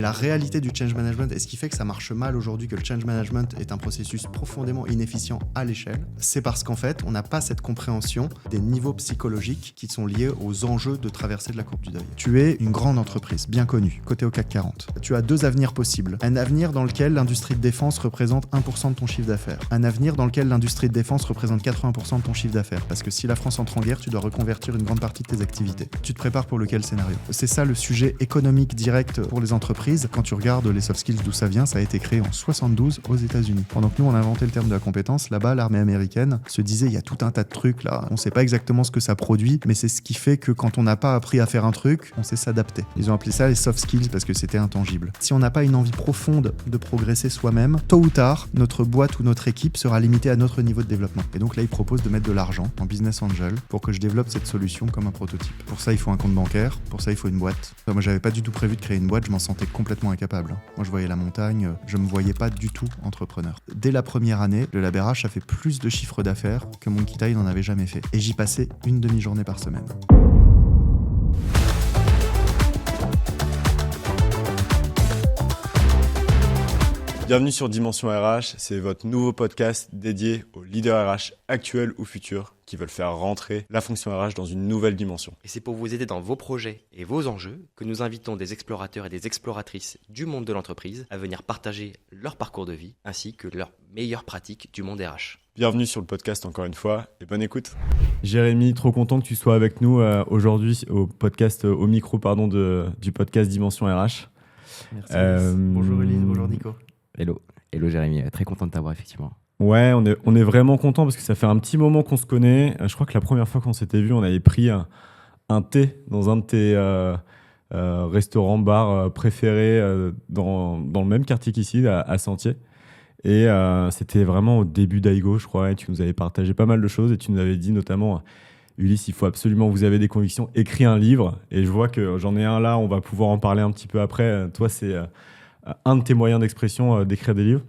La réalité du change management et ce qui fait que ça marche mal aujourd'hui, que le change management est un processus profondément inefficient à l'échelle, c'est parce qu'en fait, on n'a pas cette compréhension des niveaux psychologiques qui sont liés aux enjeux de traversée de la courbe du deuil. Tu es une grande entreprise, bien connue, cotée au CAC 40. Tu as deux avenirs possibles. Un avenir dans lequel l'industrie de défense représente 1% de ton chiffre d'affaires. Un avenir dans lequel l'industrie de défense représente 80% de ton chiffre d'affaires. Parce que si la France entre en guerre, tu dois reconvertir une grande partie de tes activités. Tu te prépares pour lequel scénario? C'est ça le sujet économique direct pour les entreprises. Quand tu regardes les soft skills d'où ça vient, ça a été créé en 72 aux États-Unis. Pendant que nous on a inventé le terme de la compétence, là-bas l'armée américaine se disait il y a tout un tas de trucs là, on sait pas exactement ce que ça produit, mais c'est ce qui fait que quand on n'a pas appris à faire un truc, on sait s'adapter. Ils ont appelé ça les soft skills parce que c'était intangible. Si on n'a pas une envie profonde de progresser soi-même, tôt ou tard, notre boîte ou notre équipe sera limitée à notre niveau de développement. Et donc là, ils proposent de mettre de l'argent en business angel pour que je développe cette solution comme un prototype. Pour ça, il faut un compte bancaire, pour ça, il faut une boîte. Enfin, moi, j'avais pas du tout prévu de créer une boîte, je m'en sentais complètement incapable. Moi, je voyais la montagne, je me voyais pas du tout entrepreneur. Dès la première année, le LabRH a fait plus de chiffre d'affaires que Monkey Tie n'en avait jamais fait. Et j'y passais une demi-journée par semaine. Bienvenue sur Dimension RH, c'est votre nouveau podcast dédié aux leaders RH actuels ou futurs qui veulent faire rentrer la fonction RH dans une nouvelle dimension. Et c'est pour vous aider dans vos projets et vos enjeux que nous invitons des explorateurs et des exploratrices du monde de l'entreprise à venir partager leur parcours de vie ainsi que leurs meilleures pratiques du monde RH. Bienvenue sur le podcast encore une fois et bonne écoute. Jérémy, trop content que tu sois avec nous aujourd'hui au micro du podcast Dimension RH. Merci. Bonjour Elise, bonjour Nico. Hello Jérémy, très content de t'avoir effectivement. Ouais, on est vraiment content parce que ça fait un petit moment qu'on se connaît. Je crois que la première fois qu'on s'était vu, on avait pris un thé dans un de tes restaurants-bars préférés dans le même quartier qu'ici, à Sentier. Et c'était vraiment au début d'Aigo, je crois. Et tu nous avais partagé pas mal de choses et tu nous avais dit notamment... Ulysse, il faut absolument, vous avez des convictions, écris un livre. Et je vois que j'en ai un là, on va pouvoir en parler un petit peu après. Toi, c'est un de tes moyens d'expression, d'écrire des livres.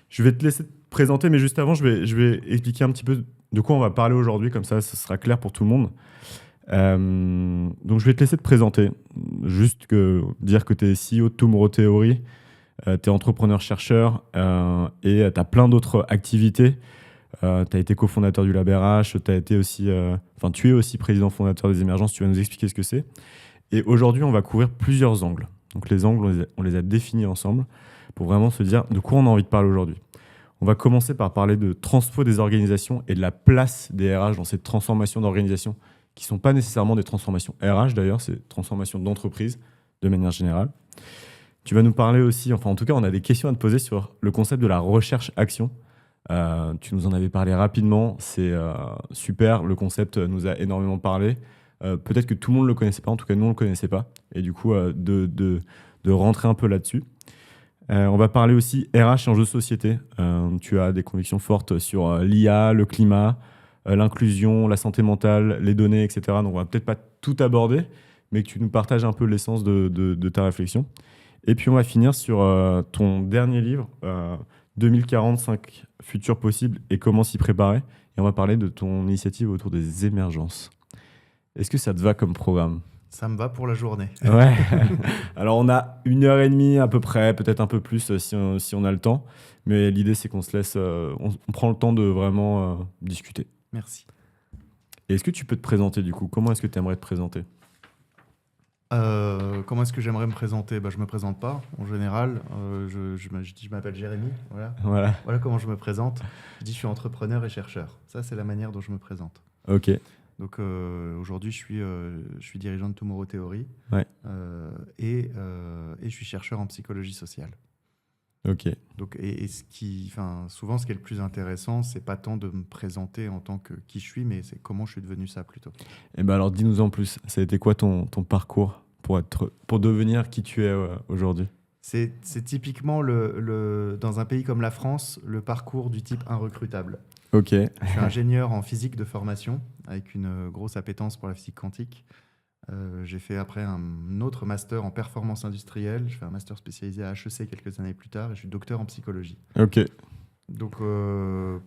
Je vais te laisser te présenter, mais juste avant, je vais expliquer un petit peu de quoi on va parler aujourd'hui, comme ça sera clair pour tout le monde. Donc, je vais te laisser te présenter. Juste dire que tu es CEO de Tomorrow Theory, tu es entrepreneur-chercheur et tu as plein d'autres activités. Tu as été cofondateur du LabRH, tu es aussi président fondateur des Émergences, tu vas nous expliquer ce que c'est. Et aujourd'hui, on va couvrir plusieurs angles. Donc les angles, on les a définis ensemble pour vraiment se dire de quoi on a envie de parler aujourd'hui. On va commencer par parler de transfo des organisations et de la place des RH dans cette transformation d'organisation qui ne sont pas nécessairement des transformations RH d'ailleurs, c'est transformation d'entreprise de manière générale. Tu vas nous parler aussi, en tout cas, on a des questions à te poser sur le concept de la recherche-action. Tu nous en avais parlé rapidement, c'est super, le concept nous a énormément parlé. Peut-être que tout le monde ne le connaissait pas, en tout cas nous on ne le connaissait pas, et du coup de rentrer un peu là-dessus. On va parler aussi RH et enjeux de société. Tu as des convictions fortes sur l'IA, le climat, l'inclusion, la santé mentale, les données, etc. Donc on va peut-être pas tout aborder, mais que tu nous partages un peu l'essence de ta réflexion. Et puis on va finir sur ton dernier livre, 2045 futurs possibles et comment s'y préparer. Et on va parler de ton initiative autour des émergences. Est-ce que ça te va comme programme ? Ça me va pour la journée. Ouais. Alors, on a 1h30 à peu près, peut-être un peu plus si on a le temps. Mais l'idée, c'est qu'on se laisse... on prend le temps de vraiment discuter. Merci. Et est-ce que tu peux te présenter, du coup ? Comment est-ce que tu aimerais te présenter ? Comment est-ce que j'aimerais me présenter ? Je ne me présente pas, en général. Je m'appelle Jérémy. Voilà comment je me présente. Je dis je suis entrepreneur et chercheur. Ça, c'est la manière dont je me présente. Ok. Donc aujourd'hui, je suis dirigeant de Tomorrow Theory et je suis chercheur en psychologie sociale. Ok. Donc, souvent, ce qui est le plus intéressant, c'est pas tant de me présenter en tant que qui je suis, mais c'est comment je suis devenu ça plutôt. Et alors, dis-nous en plus. Ça a été quoi ton parcours pour devenir qui tu es aujourd'hui ? C'est typiquement dans un pays comme la France, le parcours du type recrutable. Ok. Je suis ingénieur en physique de formation avec une grosse appétence pour la physique quantique. J'ai fait après un autre master en performance industrielle. Je fais un master spécialisé à HEC quelques années plus tard et je suis docteur en psychologie. Ok. Donc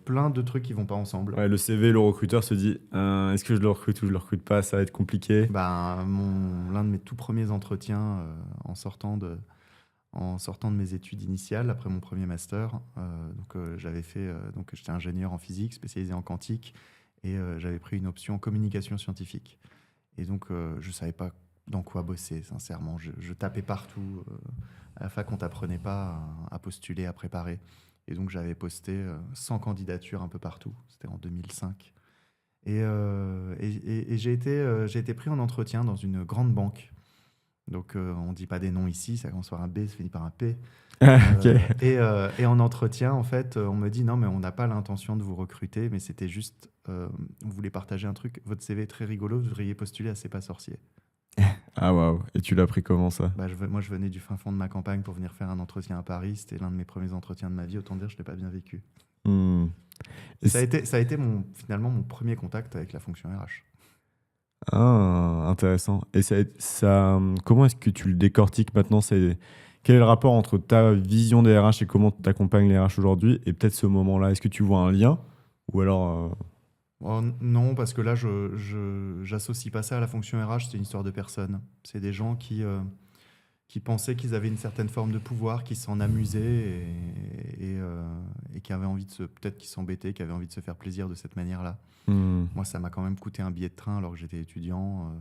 plein de trucs qui vont pas ensemble. Ouais, le CV, le recruteur se dit est-ce que je le recrute ou je le recrute pas ? Ça va être compliqué. L'un de mes tout premiers entretiens en sortant en sortant de mes études initiales, après mon premier master. J'étais ingénieur en physique, spécialisé en quantique, et j'avais pris une option communication scientifique. Et donc, je ne savais pas dans quoi bosser, sincèrement. Je tapais partout. À la fac, on ne t'apprenait pas à postuler, à préparer. Et donc, j'avais posté 100 candidatures un peu partout. C'était en 2005. Et j'ai été pris en entretien dans une grande banque. Donc, on ne dit pas des noms ici, ça commence par un B, ça finit par un P. Ok. Et en entretien, en fait, on me dit non, mais on n'a pas l'intention de vous recruter, mais c'était juste, on voulait partager un truc. Votre CV est très rigolo, vous devriez postuler à C'est pas sorcier. Ah waouh. Et tu l'as pris comment ça? Moi, je venais du fin fond de ma campagne pour venir faire un entretien à Paris. C'était l'un de mes premiers entretiens de ma vie. Autant dire, je ne l'ai pas bien vécu. Et Ça a été finalement mon premier contact avec la fonction RH. Ah, intéressant. Et comment est-ce que tu le décortiques maintenant? Quel est le rapport entre ta vision des RH et comment tu accompagnes les RH aujourd'hui et peut-être ce moment-là? Est-ce que tu vois un lien? Ou alors... Non, parce que là, je n'associe pas ça à la fonction RH. C'est une histoire de personnes. C'est des gens qui pensaient qu'ils avaient une certaine forme de pouvoir, qui s'en amusaient et qui avaient envie peut-être qui s'embêtaient, qui avaient envie de se faire plaisir de cette manière-là. Moi, ça m'a quand même coûté un billet de train alors que j'étais étudiant.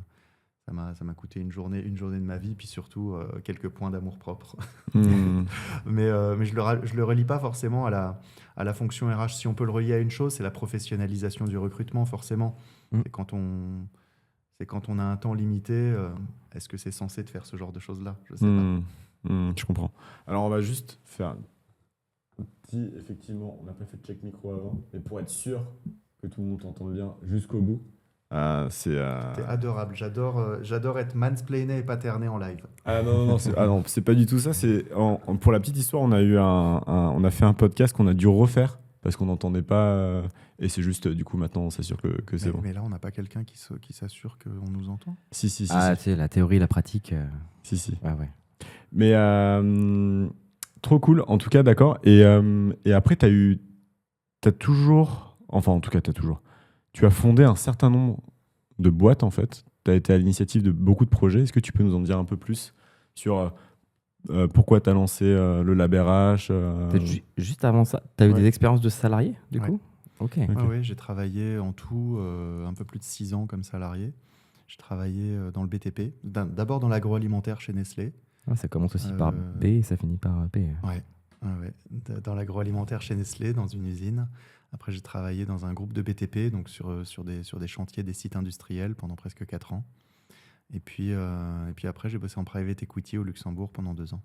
Ça m'a coûté une journée de ma vie, puis surtout quelques points d'amour-propre. Mais je le relie pas forcément à la fonction RH. Si on peut le relier à une chose, c'est la professionnalisation du recrutement, forcément. C'est quand on a un temps limité, est-ce que c'est censé de faire ce genre de choses-là? Je sais pas. Je comprends. Alors, on va juste faire un petit... Effectivement, on n'a pas fait de check micro avant, mais pour être sûr que tout le monde t'entende bien jusqu'au bout. C'était adorable. J'adore être mansplainé et paterné en live. Ah non, c'est pas du tout ça. Pour la petite histoire, on a fait un podcast qu'on a dû refaire parce qu'on n'entendait pas. Et c'est juste, du coup, maintenant, on s'assure que c'est bon. Mais là, on n'a pas quelqu'un qui s'assure qu'on nous entend? Si. Tu sais, la théorie, la pratique. Si. Ouais. Mais trop cool, en tout cas, d'accord. Et après, t'as toujours... Enfin, en tout cas, tu as fondé un certain nombre de boîtes, en fait. Tu as été à l'initiative de beaucoup de projets. Est-ce que tu peux nous en dire un peu plus sur pourquoi tu as lancé le Lab RH Juste avant ça, tu as eu des expériences de salarié, du coup? Ok. Oui, j'ai travaillé en tout un peu plus de 6 ans comme salarié. J'ai travaillé dans le BTP, d'abord dans l'agroalimentaire chez Nestlé. Ça commence aussi par B et ça finit par P. Ouais. Dans l'agroalimentaire chez Nestlé, dans une usine. Après, j'ai travaillé dans un groupe de BTP, donc sur des chantiers, des sites industriels pendant presque 4 ans. Et puis après, j'ai bossé en private equity au Luxembourg pendant 2 ans.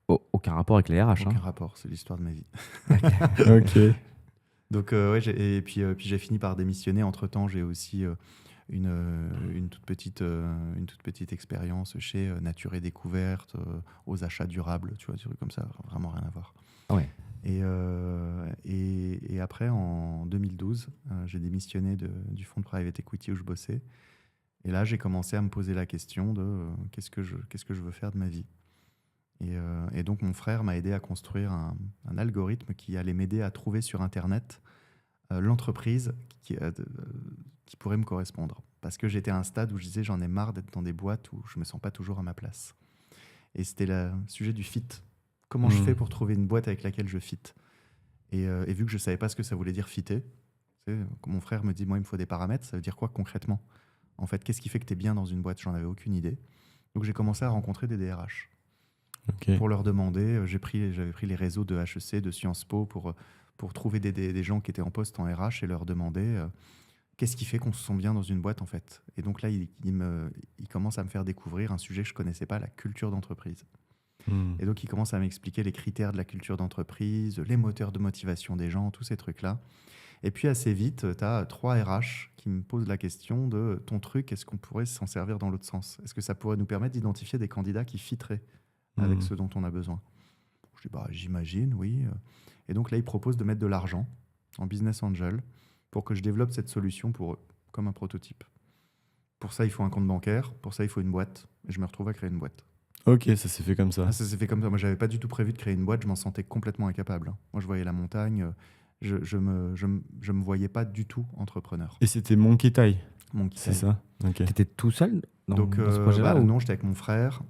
Aucun rapport avec les RH. Aucun rapport, c'est l'histoire de ma vie. Ok. Donc, puis j'ai fini par démissionner. Entre-temps, j'ai aussi une toute petite expérience chez Nature et Découverte, aux achats durables, tu vois, des trucs comme ça, vraiment rien à voir. Ouais. Et après, en 2012, j'ai démissionné du fonds de private equity où je bossais. Et là, j'ai commencé à me poser la question de qu'est-ce que je veux faire de ma vie. Et donc, mon frère m'a aidé à construire un algorithme qui allait m'aider à trouver sur Internet l'entreprise qui pourrait me correspondre. Parce que j'étais à un stade où je disais, j'en ai marre d'être dans des boîtes où je ne me sens pas toujours à ma place. Et c'était le sujet du fit. Comment je fais pour trouver une boîte avec laquelle je fit? Et vu que je ne savais pas ce que ça voulait dire fitter, mon frère me dit, moi, il me faut des paramètres. Ça veut dire quoi concrètement? En fait, qu'est-ce qui fait que tu es bien dans une boîte? J'en avais aucune idée. Donc, j'ai commencé à rencontrer des DRH. Okay. Pour leur demander, j'avais pris les réseaux de HEC, de Sciences Po pour trouver des gens qui étaient en poste en RH et leur demander qu'est-ce qui fait qu'on se sent bien dans une boîte, en fait. Et donc là, il commence à me faire découvrir un sujet que je ne connaissais pas, la culture d'entreprise. Et donc, il commence à m'expliquer les critères de la culture d'entreprise, les moteurs de motivation des gens, tous ces trucs-là. Et puis, assez vite, tu as 3 RH qui me posent la question de ton truc, est-ce qu'on pourrait s'en servir dans l'autre sens? Est-ce que ça pourrait nous permettre d'identifier des candidats qui fitteraient avec ce dont on a besoin? Je dis, j'imagine, oui. Et donc là, ils proposent de mettre de l'argent en business angel pour que je développe cette solution pour eux, comme un prototype. Pour ça, il faut un compte bancaire. Pour ça, il faut une boîte. Et je me retrouve à créer une boîte. Ok, ça s'est fait comme ça. Ça s'est fait comme ça. Moi, j'avais pas du tout prévu de créer une boîte. Je m'en sentais complètement incapable. Moi, je voyais la montagne. je me voyais pas du tout entrepreneur. Et c'était Monkey Thai, Monkey c'est Thai. ça? Ok. T'étais tout seul dans ce projet-là ou... Non, j'étais avec mon frère,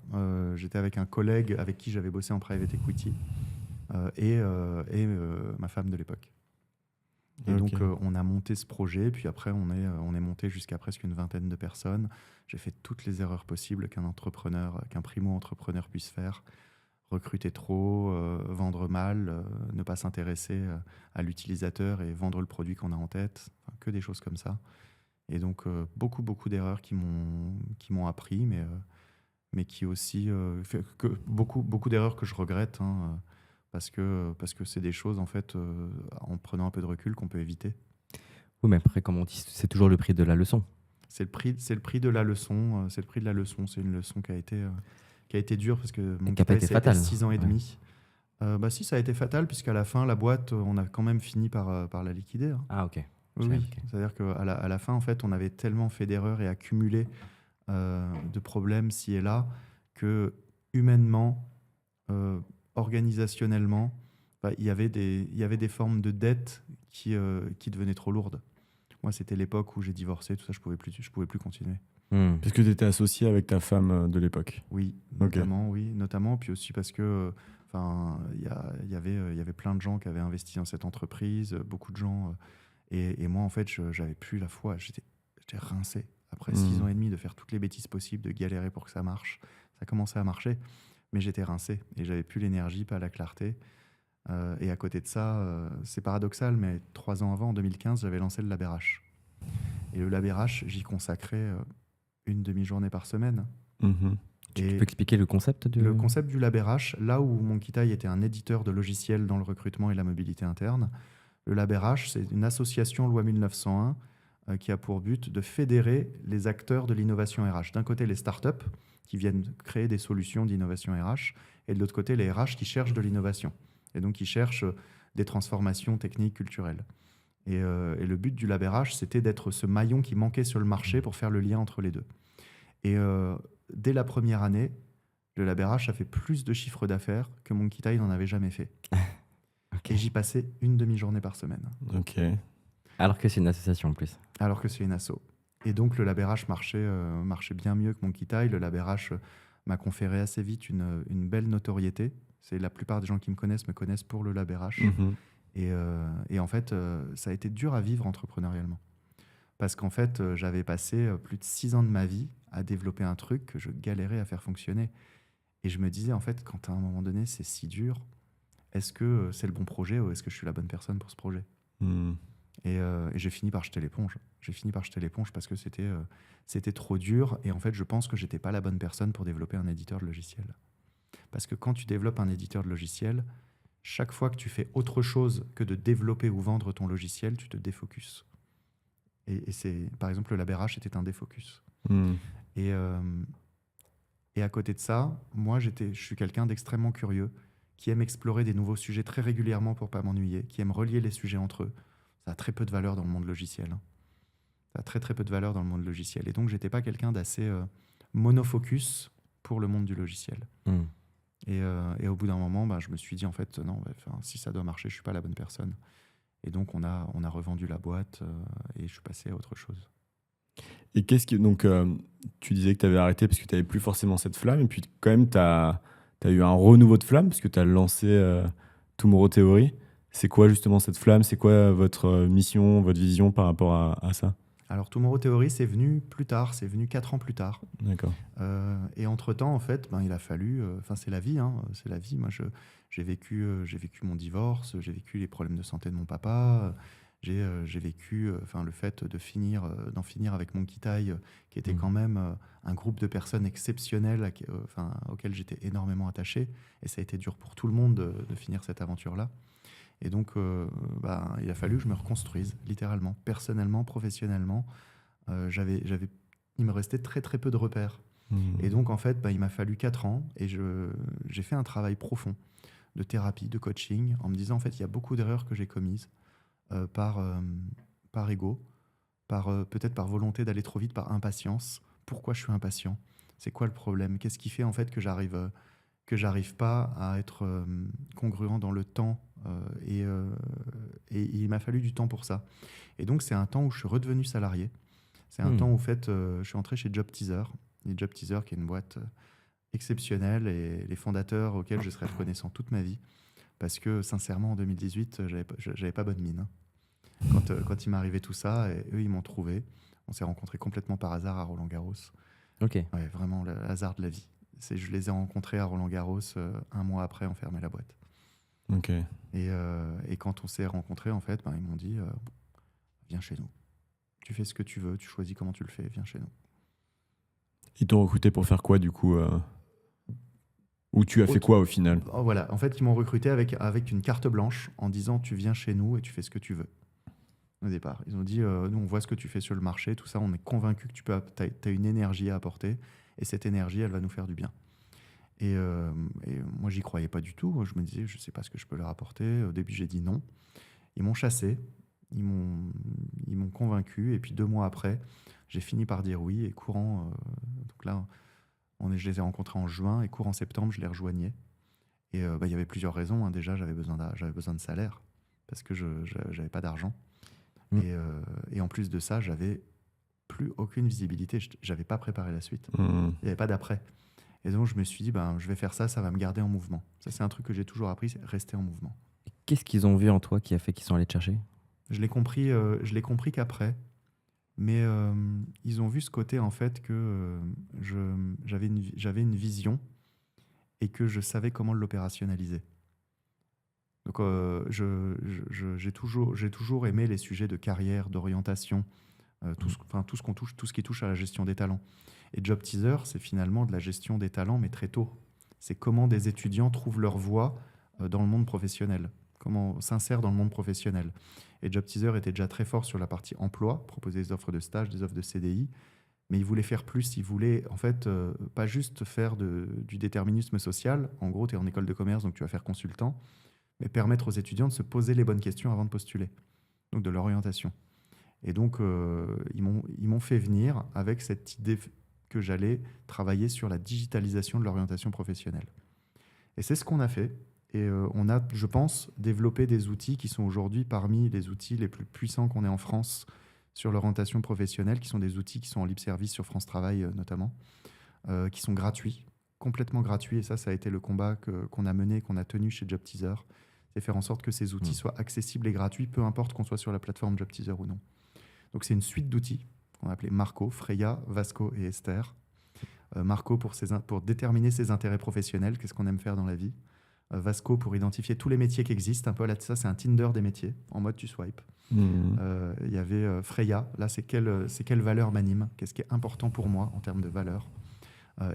j'étais avec un collègue avec qui j'avais bossé en private equity et ma femme de l'époque. Et Ok. donc, on a monté ce projet, puis après, on est monté jusqu'à presque une vingtaine de personnes. J'ai fait toutes les erreurs possibles qu'un primo-entrepreneur puisse faire. Recruter trop, vendre mal, ne pas s'intéresser à l'utilisateur et vendre le produit qu'on a en tête. Enfin, que des choses comme ça. Et donc, beaucoup d'erreurs qui m'ont appris, mais qui aussi... fait que beaucoup d'erreurs que je regrette, hein, parce que c'est des choses, en fait, en prenant un peu de recul, qu'on peut éviter. Oui, mais après, comme on dit, c'est toujours le prix de la leçon. C'est le prix de la leçon. C'est le prix de la leçon. C'est une leçon qui a été dure, parce que mon qui n'a pas été fatale. 6 ans et demi. Si, ça a été fatal, puisqu'à la fin, la boîte, on a quand même fini par la liquider. Hein. Ah, ok. Oui, Ouais, oui. ok. C'est-à-dire qu'à la fin, en fait, on avait tellement fait d'erreurs et accumulé de problèmes ci et là que humainement, organisationnellement, il y avait des formes de dettes qui devenaient trop lourdes. Moi, c'était l'époque où j'ai divorcé, tout ça, je pouvais plus continuer. Parce que tu étais associé avec ta femme de l'époque. Oui, Ok. notamment, puis aussi parce que il y avait plein de gens qui avaient investi dans cette entreprise, beaucoup de gens, et moi, en fait, j'avais plus la foi, j'étais rincé. Après 6 ans et demi de faire toutes les bêtises possibles, de galérer pour que ça marche, ça commençait à marcher, mais j'étais rincé, et j'avais plus l'énergie, pas la clarté. Et à côté de ça, c'est paradoxal, mais 3 ans avant, en 2015, j'avais lancé le LabRH. Et le LabRH, j'y consacrais une demi-journée par semaine. Mhm. Tu Et peux expliquer le concept du... le concept du LabRH, là où Monkey Thai était un éditeur de logiciels dans le recrutement et la mobilité interne, le LabRH, c'est une association loi 1901 qui a pour but de fédérer les acteurs de l'innovation RH. D'un côté, les startups qui viennent créer des solutions d'innovation RH, et de l'autre côté, les RH qui cherchent de l'innovation, et donc qui cherchent des transformations techniques, culturelles. Et le but du LabRH, c'était d'être ce maillon qui manquait sur le marché pour faire le lien entre les deux. Et dès la première année, le LabRH a fait plus de chiffre d'affaires que Monkey Thai n'en avait jamais fait. Ok. Et j'y passais une demi-journée par semaine, Ok. Alors que c'est une association en plus. alors que c'est une asso. Et donc le LabRH marchait bien mieux que Monkey Thai. Le LabRH m'a conféré assez vite une belle notoriété. C'est la plupart des gens qui me connaissent pour le LabRH. Mhm. Et en fait, ça a été dur à vivre entrepreneurialement. Parce qu'en fait, j'avais passé plus de 6 ans de ma vie à développer un truc que je galérais à faire fonctionner. Et je me disais, en fait, quand à un moment donné, c'est si dur, est-ce que c'est le bon projet ou est-ce que je suis la bonne personne pour ce projet ? Mhm. Et j'ai fini par jeter l'éponge. Parce que c'était trop dur. Et en fait, je pense que j'étais pas la bonne personne pour développer un éditeur de logiciel. Parce que quand tu développes un éditeur de logiciel, chaque fois que tu fais autre chose que de développer ou vendre ton logiciel, tu te défocuses. Et par exemple, le LabRH était un défocus. Mhm. Et à côté de ça, moi, je suis quelqu'un d'extrêmement curieux, qui aime explorer des nouveaux sujets très régulièrement pour pas m'ennuyer, qui aime relier les sujets entre eux. Ça a très peu de valeur dans le monde logiciel. Hein. Ça a très très peu de valeur dans le monde logiciel. Et donc, j'étais pas quelqu'un d'assez monofocus pour le monde du logiciel. Hmm. Et au bout d'un moment, je me suis dit, en fait, non, si ça doit marcher, je suis pas la bonne personne. Et donc, on a revendu la boîte et je suis passé à autre chose. Et qu'est-ce que. Donc, tu disais que tu avais arrêté parce que tu n'avais plus forcément cette flamme. Et puis, quand même, tu as eu un renouveau de flamme parce que tu as lancé Tomorrow Theory. C'est quoi justement cette flamme ? C'est quoi votre mission, votre vision par rapport à ça ? Alors, Tomorrow Theory, c'est venu plus tard, c'est venu 4 ans plus tard. D'accord. Et entre-temps, en fait, il a fallu... c'est la vie, hein, c'est la vie. Moi, j'ai vécu mon divorce, j'ai vécu les problèmes de santé de mon papa, j'ai vécu le fait d'en finir avec Monkey Thai, qui était quand même un groupe de personnes exceptionnelles auxquelles j'étais énormément attaché. Et ça a été dur pour tout le monde de finir cette aventure-là. Et donc, il a fallu que je me reconstruise, littéralement, personnellement, professionnellement. Il me restait très, très peu de repères. Et donc, en fait, il m'a fallu 4 ans et j'ai fait un travail profond de thérapie, de coaching, en me disant, en fait, il y a beaucoup d'erreurs que j'ai commises par ego, peut-être par volonté d'aller trop vite, par impatience. Pourquoi je suis impatient ? C'est quoi le problème ? Qu'est-ce qui fait, en fait, que j'arrive pas à être congruent dans le temps et il m'a fallu du temps pour ça. Et donc, c'est un temps où je suis redevenu salarié. C'est un temps où, en fait, je suis entré chez Job Teaser. Et Job Teaser, qui est une boîte exceptionnelle, et les fondateurs auxquels je serai reconnaissant toute ma vie. Parce que, sincèrement, en 2018, j'avais pas bonne mine. Quand il m'est arrivé tout ça, et eux, ils m'ont trouvé. On s'est rencontrés complètement par hasard à Roland-Garros. Ok. Ouais, vraiment, le hasard de la vie. Je les ai rencontrés à Roland-Garros 1 mois après, on fermait la boîte. Ok. Et quand on s'est rencontrés, en fait, ils m'ont dit viens chez nous. Tu fais ce que tu veux, tu choisis comment tu le fais, viens chez nous. Ils t'ont recruté pour faire quoi, du coup Ou tu as fait quoi, au final? Voilà, en fait, ils m'ont recruté avec une carte blanche en disant tu viens chez nous et tu fais ce que tu veux. Au départ, ils ont dit nous, on voit ce que tu fais sur le marché, tout ça, on est convaincu que tu as une énergie à apporter et cette énergie, elle va nous faire du bien. Et moi, j'y croyais pas du tout. Je me disais, je sais pas ce que je peux leur apporter. Au début, j'ai dit non. Ils m'ont chassé, ils m'ont convaincu. Et puis 2 mois après, j'ai fini par dire oui. Et courant, donc là, je les ai rencontrés en juin. Et courant septembre, je les rejoignais. Et il y avait plusieurs raisons. Déjà, j'avais besoin de salaire parce que je n'avais pas d'argent. Et en plus de ça, j'avais plus aucune visibilité. J'avais pas préparé la suite. Il n'y avait pas d'après. Et donc, je me suis dit, je vais faire ça, ça va me garder en mouvement. Ça, c'est un truc que j'ai toujours appris, c'est rester en mouvement. Qu'est-ce qu'ils ont vu en toi qui a fait qu'ils sont allés te chercher? Je l'ai compris qu'après, mais ils ont vu ce côté, en fait, que j'avais une vision et que je savais comment l'opérationnaliser. Donc, j'ai toujours aimé les sujets de carrière, d'orientation, tout ce qui touche à la gestion des talents. Et Job Teaser, c'est finalement de la gestion des talents, mais très tôt. C'est comment des étudiants trouvent leur voie dans le monde professionnel, comment s'insèrent dans le monde professionnel. Et Job Teaser était déjà très fort sur la partie emploi, proposer des offres de stage, des offres de CDI, mais il voulait faire plus. Il voulait, en fait, pas juste faire du déterminisme social. En gros, tu es en école de commerce, donc tu vas faire consultant, mais permettre aux étudiants de se poser les bonnes questions avant de postuler, donc de l'orientation. Et donc, ils m'ont fait venir avec cette idée que j'allais travailler sur la digitalisation de l'orientation professionnelle. Et c'est ce qu'on a fait. Et on a, je pense, développé des outils qui sont aujourd'hui parmi les outils les plus puissants qu'on ait en France sur l'orientation professionnelle, qui sont des outils qui sont en libre service sur France Travail notamment, qui sont gratuits, complètement gratuits. Et ça a été le combat qu'on a mené, qu'on a tenu chez Job Teaser. C'est faire en sorte que ces outils soient accessibles et gratuits, peu importe qu'on soit sur la plateforme Job Teaser ou non. Donc c'est une suite d'outils qu'on a appelé Marco, Freya, Vasco et Esther. Marco pour déterminer ses intérêts professionnels, qu'est-ce qu'on aime faire dans la vie. Vasco pour identifier tous les métiers qui existent, un peu là, ça c'est un Tinder des métiers, en mode tu swipes. Il y avait Freya, là c'est quelle valeur m'anime, qu'est-ce qui est important pour moi en termes de valeur.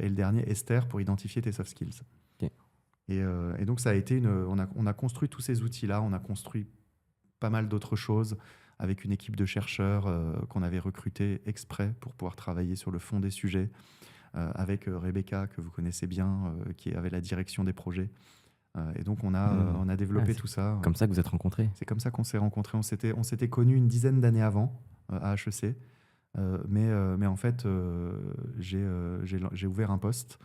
Et le dernier, Esther, pour identifier tes soft skills. Okay. Et donc ça a été on a construit tous ces outils-là, on a construit pas mal d'autres choses avec une équipe de chercheurs qu'on avait recruté exprès pour pouvoir travailler sur le fond des sujets, avec Rebecca, que vous connaissez bien, qui avait la direction des projets. Et donc, on a développé tout ça. Comme ça que vous êtes rencontrés? C'est comme ça qu'on s'est rencontrés. On s'était connus une dizaine d'années avant, à HEC. Mais en fait, j'ai ouvert un poste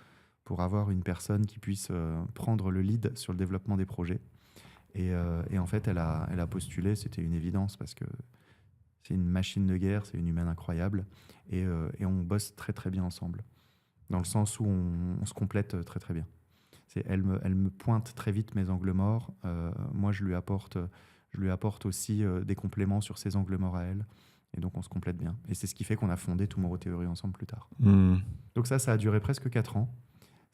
pour avoir une personne qui puisse prendre le lead sur le développement des projets. Et en fait, elle a postulé, c'était une évidence parce que c'est une machine de guerre, c'est une humaine incroyable. Et on bosse très très bien ensemble, dans le sens où on se complète très très bien. Elle me pointe très vite mes angles morts. Moi, je lui apporte aussi des compléments sur ses angles morts à elle. Et donc, on se complète bien. Et c'est ce qui fait qu'on a fondé Tomorrow Theory ensemble plus tard. Donc ça a duré presque 4 ans,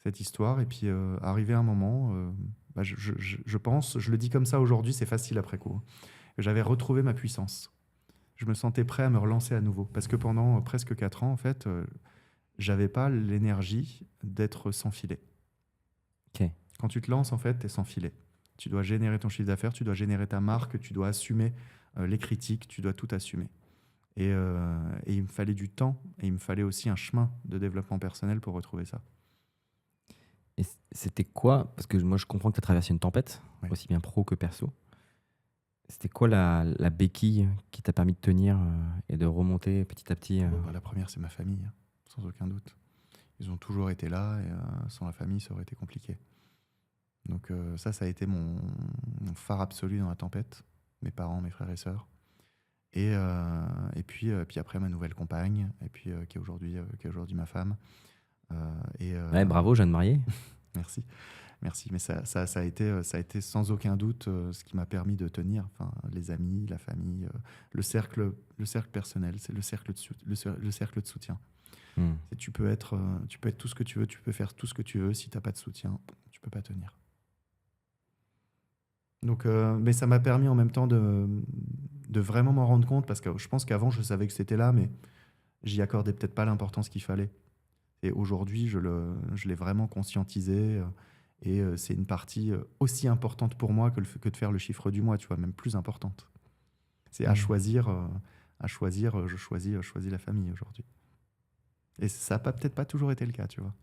cette histoire. Et puis, arrivé un moment, je pense, je le dis comme ça aujourd'hui, c'est facile après coup. J'avais retrouvé ma puissance. Je me sentais prêt à me relancer à nouveau. Parce que pendant presque 4 ans, en fait, j'avais pas l'énergie d'être sans filet. Okay. Quand tu te lances, en fait, tu es sans filet. Tu dois générer ton chiffre d'affaires, tu dois générer ta marque, tu dois assumer les critiques, tu dois tout assumer. Et il me fallait du temps et il me fallait aussi un chemin de développement personnel pour retrouver ça. Et c'était quoi? Parce que moi, je comprends que tu as traversé une tempête, oui, aussi bien pro que perso. C'était quoi la béquille qui t'a permis de tenir et de remonter petit à petit La première, c'est ma famille, sans aucun doute. Ils ont toujours été là et sans la famille, ça aurait été compliqué. Donc ça a été mon phare absolu dans la tempête. Mes parents, mes frères et sœurs. Et puis après, ma nouvelle compagne, et puis qui est aujourd'hui ma femme. Ouais, bravo, jeune marié. Merci. Mais ça a été sans aucun doute ce qui m'a permis de tenir. Enfin, les amis, la famille, le cercle personnel, c'est le cercle de soutien. Et tu peux être tout ce que tu veux, tu peux faire tout ce que tu veux. Si tu n'as pas de soutien, tu peux pas tenir. Donc, mais ça m'a permis en même temps de vraiment m'en rendre compte, parce que je pense qu'avant, je savais que c'était là, mais j'y accordais peut-être pas l'importance qu'il fallait. Et aujourd'hui, je l'ai vraiment conscientisé. Et c'est une partie aussi importante pour moi que de faire le chiffre du mois, tu vois, même plus importante. C'est à choisir, je choisis la famille aujourd'hui. Et ça n'a peut-être pas toujours été le cas, tu vois.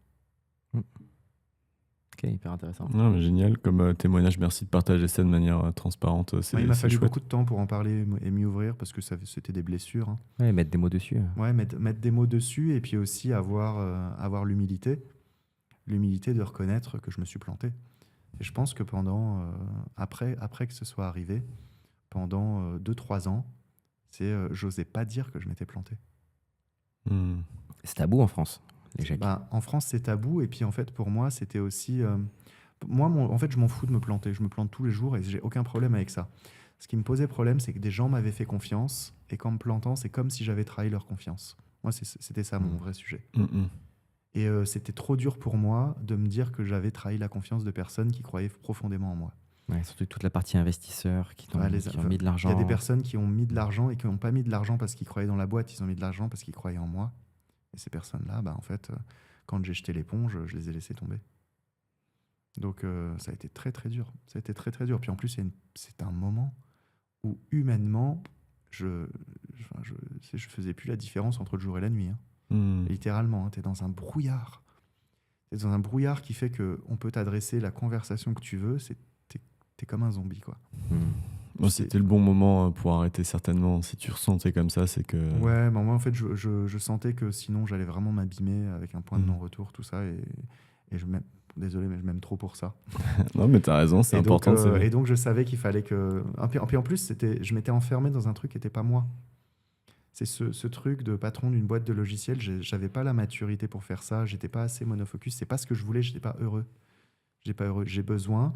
Ok, hyper intéressant. Non, mais génial, comme témoignage, merci de partager ça de manière transparente. Il m'a fallu chouette. beaucoup de temps pour en parler et m'y ouvrir, parce que c'était des blessures. Hein. Ouais, mettre des mots dessus. Ouais, mettre des mots dessus, et puis aussi avoir l'humilité de reconnaître que je me suis planté. Et je pense que après que ce soit arrivé, pendant 2-3 ans, j'osais pas dire que je m'étais planté. C'est tabou en France, l'échec. En France, c'est tabou, et puis en fait, pour moi, c'était aussi... moi, en fait, je m'en fous de me planter. Je me plante tous les jours, et j'ai aucun problème avec ça. Ce qui me posait problème, c'est que des gens m'avaient fait confiance, et qu'en me plantant, c'est comme si j'avais trahi leur confiance. Moi, c'était ça mon vrai sujet. Et c'était trop dur pour moi de me dire que j'avais trahi la confiance de personnes qui croyaient profondément en moi. Ouais, surtout toute la partie investisseurs qui ont mis de l'argent. Il y a des personnes qui ont mis de l'argent et qui n'ont pas mis de l'argent parce qu'ils croyaient dans la boîte, ils ont mis de l'argent parce qu'ils croyaient en moi. Et ces personnes-là, en fait, quand j'ai jeté l'éponge, je les ai laissées tomber. Donc ça a été très très dur. Ça a été très très dur. Puis en plus, c'est un moment où humainement, je faisais plus la différence entre le jour et la nuit. Hein. Littéralement, hein, tu es dans un brouillard. Tu es dans un brouillard qui fait qu'on peut t'adresser la conversation que tu veux. T'es comme un zombie, quoi. Bon, c'était le bon moment pour arrêter, certainement. Si tu ressentais comme ça, c'est que... Ouais, moi, en fait, je sentais que sinon, j'allais vraiment m'abîmer avec un point de non-retour, tout ça. Et je m'aime... Désolé, mais je m'aime trop pour ça. Non, mais t'as raison, c'est important. Et donc, je savais qu'il fallait que... Puis en plus, je m'étais enfermé dans un truc qui n'était pas moi. C'est ce truc de patron d'une boîte de logiciels. J'avais pas la maturité pour faire ça. J'étais pas assez monofocus. C'est pas ce que je voulais. J'étais pas heureux. J'ai besoin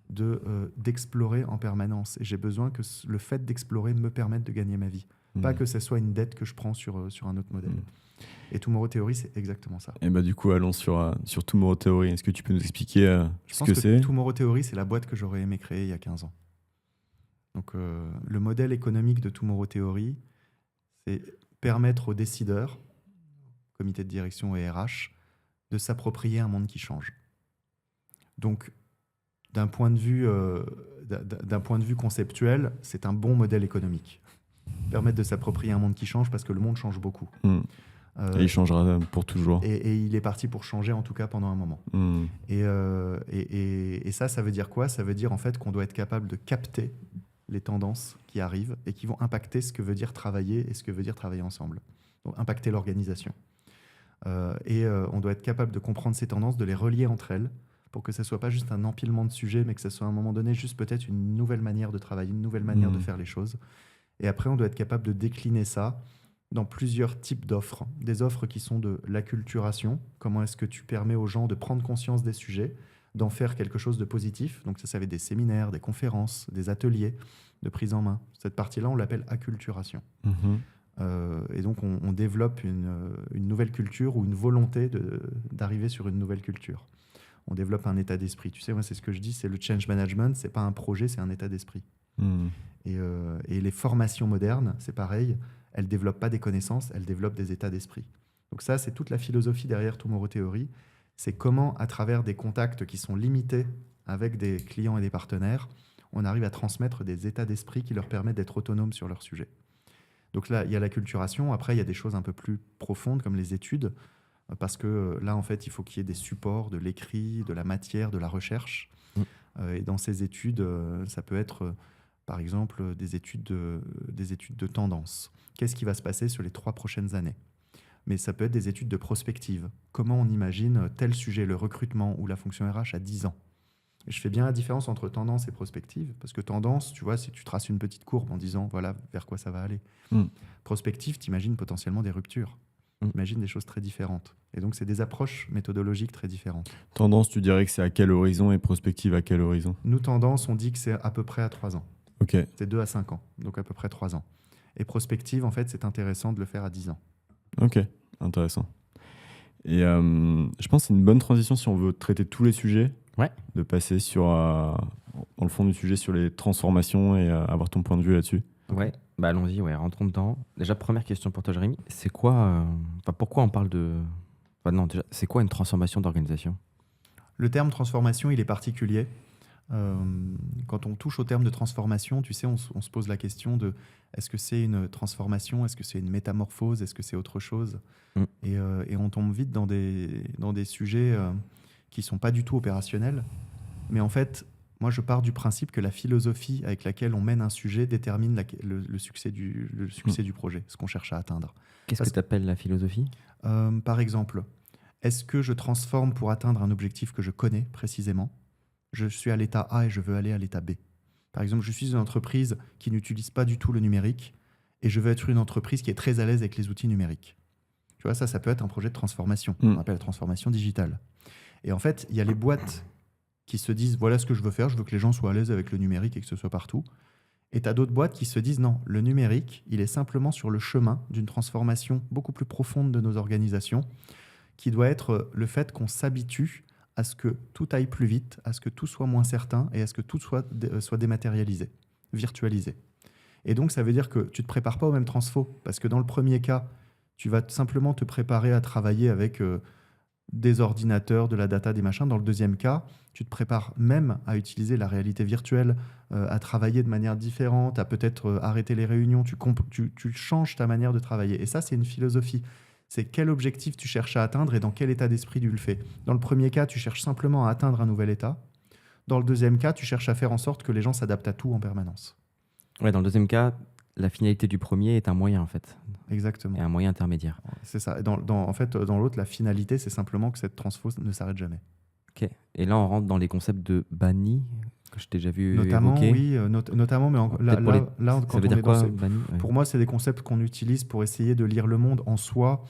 d'explorer en permanence. Et j'ai besoin que le fait d'explorer me permette de gagner ma vie. Pas que ce soit une dette que je prends sur un autre modèle. Et Tomorrow Theory, c'est exactement ça. Et du coup, allons sur Tomorrow Theory. Est-ce que tu peux nous expliquer ce que c'est ? Tomorrow Theory, c'est la boîte que j'aurais aimé créer il y a 15 ans. Donc, le modèle économique de Tomorrow Theory, c'est permettre aux décideurs, comité de direction et RH, de s'approprier un monde qui change. Donc, d'un point de vue conceptuel, c'est un bon modèle économique. Permettre de s'approprier un monde qui change, parce que le monde change beaucoup. Et il changera pour toujours. Et il est parti pour changer, en tout cas pendant un moment. Et ça veut dire quoi ? Ça veut dire en fait qu'on doit être capable de capter les tendances qui arrivent et qui vont impacter ce que veut dire travailler et ce que veut dire travailler ensemble. Donc impacter l'organisation. On doit être capable de comprendre ces tendances, de les relier entre elles, pour que ce ne soit pas juste un empilement de sujets, mais que ce soit à un moment donné juste peut-être une nouvelle manière de travailler, une nouvelle manière de faire les choses. Et après, on doit être capable de décliner ça dans plusieurs types d'offres. Des offres qui sont de l'acculturation. Comment est-ce que tu permets aux gens de prendre conscience des sujets, d'en faire quelque chose de positif. Donc ça va être des séminaires, des conférences, des ateliers de prise en main. Cette partie-là, on l'appelle acculturation. Et donc, on développe une nouvelle culture ou une volonté d'arriver sur une nouvelle culture. On développe un état d'esprit. Tu sais, moi, c'est ce que je dis, c'est le change management, c'est pas un projet, c'est un état d'esprit. Et les formations modernes, c'est pareil, elles ne développent pas des connaissances, elles développent des états d'esprit. Donc ça, c'est toute la philosophie derrière Tomorrow Theory. C'est comment, à travers des contacts qui sont limités avec des clients et des partenaires, on arrive à transmettre des états d'esprit qui leur permettent d'être autonomes sur leur sujet. Donc là, il y a l'acculturation. Après, il y a des choses un peu plus profondes comme les études, parce que là, en fait, il faut qu'il y ait des supports, de l'écrit, de la matière, de la recherche. Et dans ces études, ça peut être, par exemple, des études de tendance. Qu'est-ce qui va se passer sur les 3 prochaines années ? Mais ça peut être des études de prospective. Comment on imagine tel sujet, le recrutement ou la fonction RH à 10 ans ? Je fais bien la différence entre tendance et prospective, parce que tendance, tu vois, c'est tu traces une petite courbe en disant voilà vers quoi ça va aller. Prospective, t'imagines potentiellement des ruptures. T'imagines des choses très différentes. Et donc, c'est des approches méthodologiques très différentes. Tendance, tu dirais que c'est à quel horizon et prospective à quel horizon? Nous, tendance, on dit que c'est à peu près à 3 ans. Ok. C'est 2 à 5 ans, donc à peu près 3 ans. Et prospective, en fait, c'est intéressant de le faire à 10 ans. Ok, intéressant. Et je pense que c'est une bonne transition si on veut traiter tous les sujets, de passer sur, dans le fond du sujet, sur les transformations et avoir ton point de vue là-dessus. Ouais, bah allons-y, rentrons dedans. Déjà, première question pour toi, Jérémy. C'est quoi, pourquoi on parle de... Enfin, non, déjà, c'est quoi une transformation d'organisation? Le terme transformation, il est particulier. Quand on touche au terme de transformation, tu sais, on se pose la question de est-ce que c'est une transformation, est-ce que c'est une métamorphose, est-ce que c'est autre chose? Et on tombe vite dans des sujets qui ne sont pas du tout opérationnels. Mais en fait, moi, je pars du principe que la philosophie avec laquelle on mène un sujet détermine le succès du projet, ce qu'on cherche à atteindre. Qu'est-ce que tu appelles la philosophie? Par exemple, est-ce que je transforme pour atteindre un objectif que je connais précisément? Je suis à l'état A et je veux aller à l'état B. Par exemple, je suis une entreprise qui n'utilise pas du tout le numérique et je veux être une entreprise qui est très à l'aise avec les outils numériques. Tu vois, ça peut être un projet de transformation. On appelle la transformation digitale. Et en fait, il y a les boîtes qui se disent, voilà ce que je veux faire, je veux que les gens soient à l'aise avec le numérique et que ce soit partout. Et tu as d'autres boîtes qui se disent, non, le numérique, il est simplement sur le chemin d'une transformation beaucoup plus profonde de nos organisations, qui doit être le fait qu'on s'habitue à ce que tout aille plus vite, à ce que tout soit moins certain et à ce que tout soit dématérialisé, virtualisé. Et donc, ça veut dire que tu ne te prépares pas au même transfo, parce que dans le premier cas, tu vas simplement te préparer à travailler avec des ordinateurs, de la data, des machins. Dans le deuxième cas, tu te prépares même à utiliser la réalité virtuelle, à travailler de manière différente, à peut-être arrêter les réunions. Tu changes ta manière de travailler. Et ça, c'est une philosophie. C'est quel objectif tu cherches à atteindre et dans quel état d'esprit tu le fais. Dans le premier cas, tu cherches simplement à atteindre un nouvel état. Dans le deuxième cas, tu cherches à faire en sorte que les gens s'adaptent à tout en permanence. Ouais, dans le deuxième cas, la finalité du premier est un moyen, en fait. Exactement. Et un moyen intermédiaire. C'est ça. En fait, dans l'autre, la finalité, c'est simplement que cette transfo ne s'arrête jamais. Ok. Et là, on rentre dans les concepts de banni, que je t'ai déjà vu notamment, évoquer. Oui, notamment, mais là, quand ça veut dire quoi, banni? Pour moi, c'est des concepts qu'on utilise pour essayer de lire le monde en soi.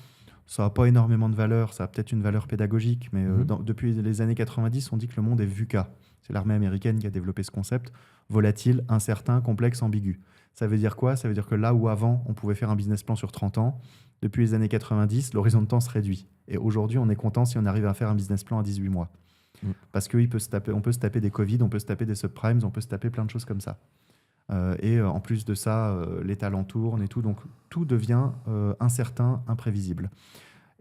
Ça n'a pas énormément de valeur, ça a peut-être une valeur pédagogique, mais depuis les années 90, on dit que le monde est VUCA. C'est l'armée américaine qui a développé ce concept. Volatile, incertain, complexe, ambigu. Ça veut dire quoi? Ça veut dire que là où avant, on pouvait faire un business plan sur 30 ans, depuis les années 90, l'horizon de temps se réduit. Et aujourd'hui, on est content si on arrive à faire un business plan à 18 mois. Parce qu'on peut se taper des Covid, on peut se taper des subprimes, on peut se taper plein de choses comme ça. Et en plus de ça, les talents tournent et tout. Donc, tout devient incertain, imprévisible.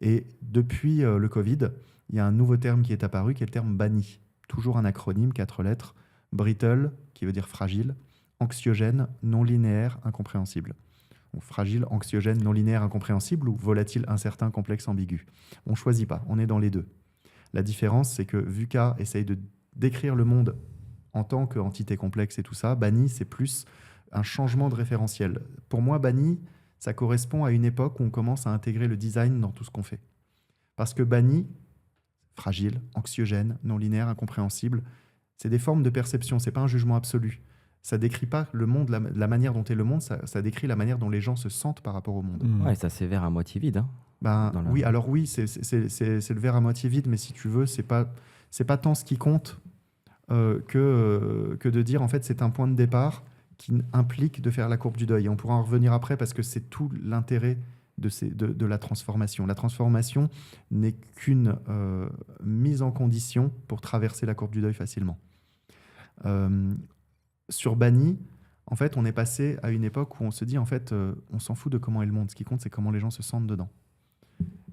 Et depuis le Covid, il y a un nouveau terme qui est apparu, qui est le terme banni. Toujours un acronyme, 4 lettres. Brittle, qui veut dire fragile. Anxiogène, non linéaire, incompréhensible. Donc, fragile, anxiogène, non linéaire, incompréhensible ou volatile, incertain, complexe, ambigu. On ne choisit pas, on est dans les deux. La différence, c'est que VUCA essaye de décrire le monde en tant qu'entité complexe et tout ça. Banni, c'est plus un changement de référentiel. Pour moi, banni, ça correspond à une époque où on commence à intégrer le design dans tout ce qu'on fait. Parce que banni, fragile, anxiogène, non linéaire, incompréhensible, c'est des formes de perception, c'est pas un jugement absolu. Ça décrit pas le monde, la manière dont est le monde, ça décrit la manière dont les gens se sentent par rapport au monde. Ouais, ça c'est verre à moitié vide. Hein, oui, alors oui, c'est le verre à moitié vide, mais si tu veux, c'est pas tant ce qui compte que de dire en fait c'est un point de départ qui implique de faire la courbe du deuil. Et on pourra en revenir après parce que c'est tout l'intérêt de la transformation. La transformation n'est qu'une mise en condition pour traverser la courbe du deuil facilement. Sur banni, en fait, on est passé à une époque où on se dit, en fait, on s'en fout de comment est le monde. Ce qui compte, c'est comment les gens se sentent dedans.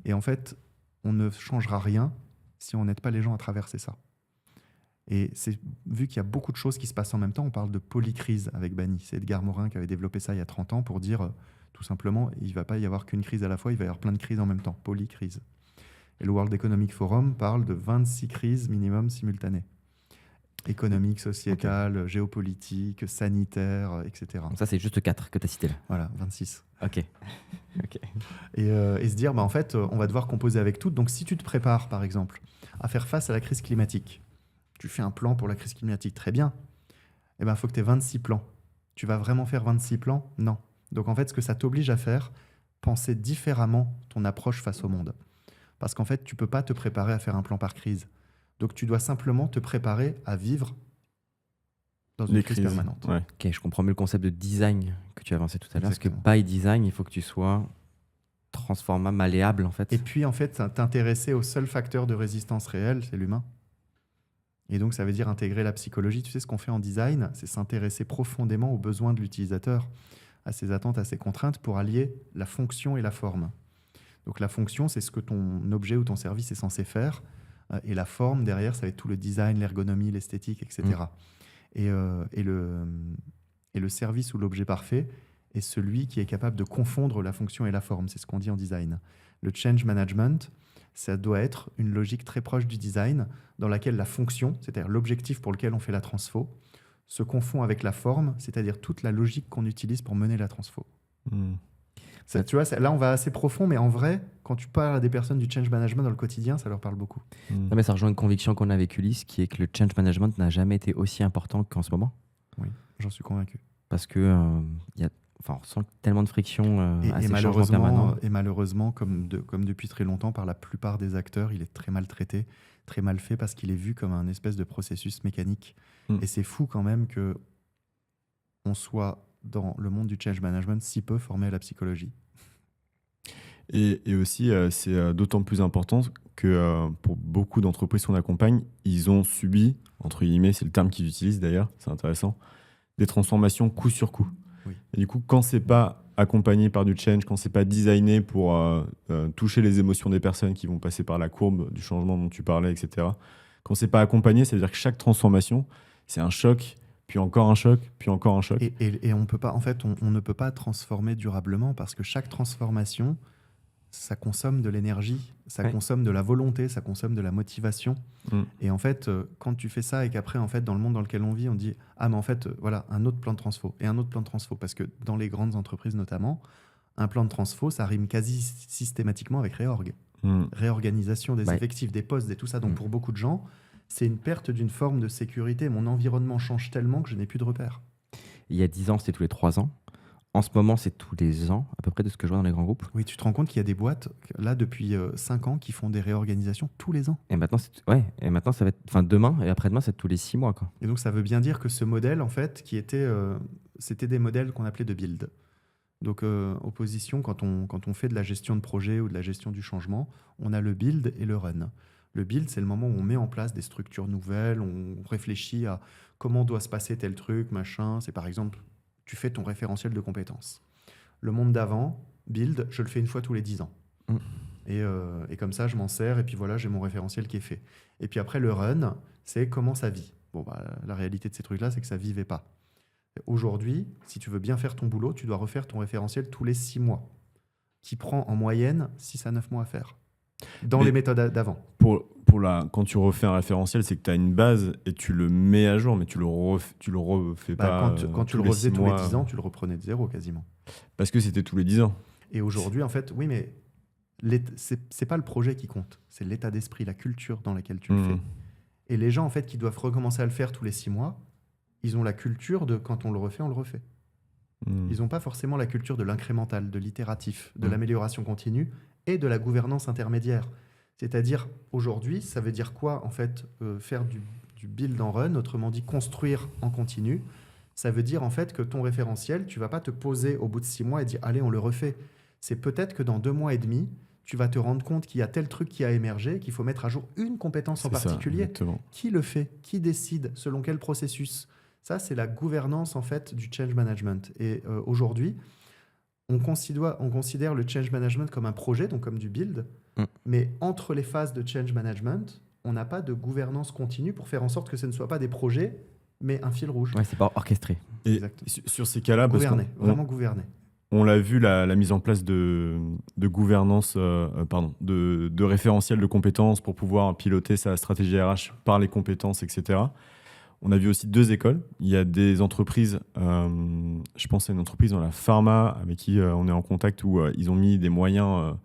Et en fait, on ne changera rien si on n'aide pas les gens à traverser ça. Et vu qu'il y a beaucoup de choses qui se passent en même temps, on parle de polycrise avec banni. C'est Edgar Morin qui avait développé ça il y a 30 ans pour dire, tout simplement, il ne va pas y avoir qu'une crise à la fois, il va y avoir plein de crises en même temps, polycrise. Et le World Economic Forum parle de 26 crises minimum simultanées. Économique, sociétale, géopolitique, sanitaire, etc. Donc ça, c'est juste 4 que tu as cité là. Voilà, 26. Ok. Et se dire, en fait, on va devoir composer avec tout. Donc, si tu te prépares, par exemple, à faire face à la crise climatique, tu fais un plan pour la crise climatique, très bien. Eh ben, il faut que tu aies 26 plans. Tu vas vraiment faire 26 plans? Non. Donc en fait, ce que ça t'oblige à faire, penser différemment ton approche face au monde. Parce qu'en fait, tu ne peux pas te préparer à faire un plan par crise. Donc tu dois simplement te préparer à vivre dans une crise permanente. Ouais. Ok, je comprends mieux le concept de design que tu as avancé tout à l'heure. Parce que Exactement. by design, il faut que tu sois transformable, malléable en fait. Et puis en fait, t'intéresser au seul facteur de résistance réel, c'est l'humain. Et donc ça veut dire intégrer la psychologie. Tu sais, ce qu'on fait en design, c'est s'intéresser profondément aux besoins de l'utilisateur, à ses attentes, à ses contraintes, pour allier la fonction et la forme. Donc la fonction, c'est ce que ton objet ou ton service est censé faire. Et la forme, derrière, ça va être tout le design, l'ergonomie, l'esthétique, etc. Et le service ou l'objet parfait est celui qui est capable de confondre la fonction et la forme. C'est ce qu'on dit en design. Le change management, ça doit être une logique très proche du design, dans laquelle la fonction, c'est-à-dire l'objectif pour lequel on fait la transfo, se confond avec la forme, c'est-à-dire toute la logique qu'on utilise pour mener la transfo. Ça, tu vois, là, on va assez profond, mais en vrai, quand tu parles à des personnes du change management dans le quotidien, ça leur parle beaucoup. Non, mais ça rejoint une conviction qu'on a avec Ulysse, qui est que le change management n'a jamais été aussi important qu'en ce moment. Oui, j'en suis convaincu. Parce que on ressent tellement de friction à ces changements permanents. Et malheureusement, comme depuis très longtemps, par la plupart des acteurs, il est très mal traité, très mal fait, parce qu'il est vu comme un espèce de processus mécanique. Et c'est fou quand même qu'on soit dans le monde du change management si peu formé à la psychologie. Et aussi, c'est d'autant plus important que pour beaucoup d'entreprises qu'on accompagne, ils ont subi, entre guillemets, c'est le terme qu'ils utilisent d'ailleurs, c'est intéressant, des transformations coup sur coup. Oui. Et du coup, quand c'est pas accompagné par du change, quand c'est pas designé pour toucher les émotions des personnes qui vont passer par la courbe du changement dont tu parlais, etc., quand c'est pas accompagné, ça veut dire que chaque transformation, c'est un choc, puis encore un choc, puis encore un choc. Et on peut pas, en fait, on ne peut pas transformer durablement, parce que chaque transformation, ça consomme de l'énergie, ça consomme de la volonté, ça consomme de la motivation. Et en fait, quand tu fais ça et qu'après, en fait, dans le monde dans lequel on vit, on dit « Ah, mais en fait, voilà, un autre plan de transfo et un autre plan de transfo. » Parce que dans les grandes entreprises notamment, un plan de transfo, ça rime quasi systématiquement avec réorg. Réorganisation des effectifs, des postes et tout ça. Donc pour beaucoup de gens, c'est une perte d'une forme de sécurité. Mon environnement change tellement que je n'ai plus de repères. Il y a 10 ans, c'était tous les 3 ans. En ce moment, c'est tous les ans, à peu près de ce que je vois dans les grands groupes. Oui, tu te rends compte qu'il y a des boîtes, là, depuis 5 ans, qui font des réorganisations tous les ans. Et maintenant, ça va être, demain et après-demain, c'est tous les 6 mois, quoi. Et donc, ça veut bien dire que ce modèle, en fait, qui était, c'était des modèles qu'on appelait de build. Donc, opposition, quand on fait de la gestion de projet ou de la gestion du changement, on a le build et le run. Le build, c'est le moment où on met en place des structures nouvelles, on réfléchit à comment doit se passer tel truc, machin. C'est par exemple, tu fais ton référentiel de compétences. Le monde d'avant, build, je le fais une fois tous les 10 ans. Et comme ça, je m'en sers, et puis voilà, j'ai mon référentiel qui est fait. Et puis après, le run, c'est comment ça vit. Bon, la réalité de ces trucs-là, c'est que ça ne vivait pas. Aujourd'hui, si tu veux bien faire ton boulot, tu dois refaire ton référentiel tous les 6 mois, qui prend en moyenne 6 à 9 mois à faire, dans les méthodes d'avant. Quand tu refais un référentiel, c'est que tu as une base et tu le mets à jour, mais tu le refais pas. Quand tu le refaisais tous les 10 ans, tu le reprenais de zéro quasiment. Parce que c'était tous les 10 ans. Et aujourd'hui, en fait, oui, mais c'est pas le projet qui compte, c'est l'état d'esprit, la culture dans laquelle tu le fais. Et les gens, en fait, qui doivent recommencer à le faire tous les 6 mois, ils ont la culture de quand on le refait, on le refait. Ils n'ont pas forcément la culture de l'incrémental, de l'itératif, de l'amélioration continue et de la gouvernance intermédiaire. C'est-à-dire, aujourd'hui, ça veut dire quoi, en fait, faire du build en run, autrement dit, construire en continu. Ça veut dire, en fait, que ton référentiel, tu ne vas pas te poser au bout de 6 mois et dire « Allez, on le refait ». C'est peut-être que dans 2 mois et demi, tu vas te rendre compte qu'il y a tel truc qui a émergé, qu'il faut mettre à jour une compétence en particulier. Qui le fait? Qui décide? Selon quel processus? Ça, c'est la gouvernance, en fait, du change management. Et aujourd'hui, on considère le change management comme un projet, donc comme du build, mais entre les phases de change management, on n'a pas de gouvernance continue pour faire en sorte que ce ne soit pas des projets, mais un fil rouge. Ouais, c'est pas orchestré. Et sur ces cas-là, vraiment gouverner. On l'a vu, la mise en place de gouvernance, de référentiel de compétences pour pouvoir piloter sa stratégie RH par les compétences, etc. On a vu aussi 2 écoles. Il y a des entreprises, je pense à une entreprise dans la pharma avec qui on est en contact où ils ont mis des moyens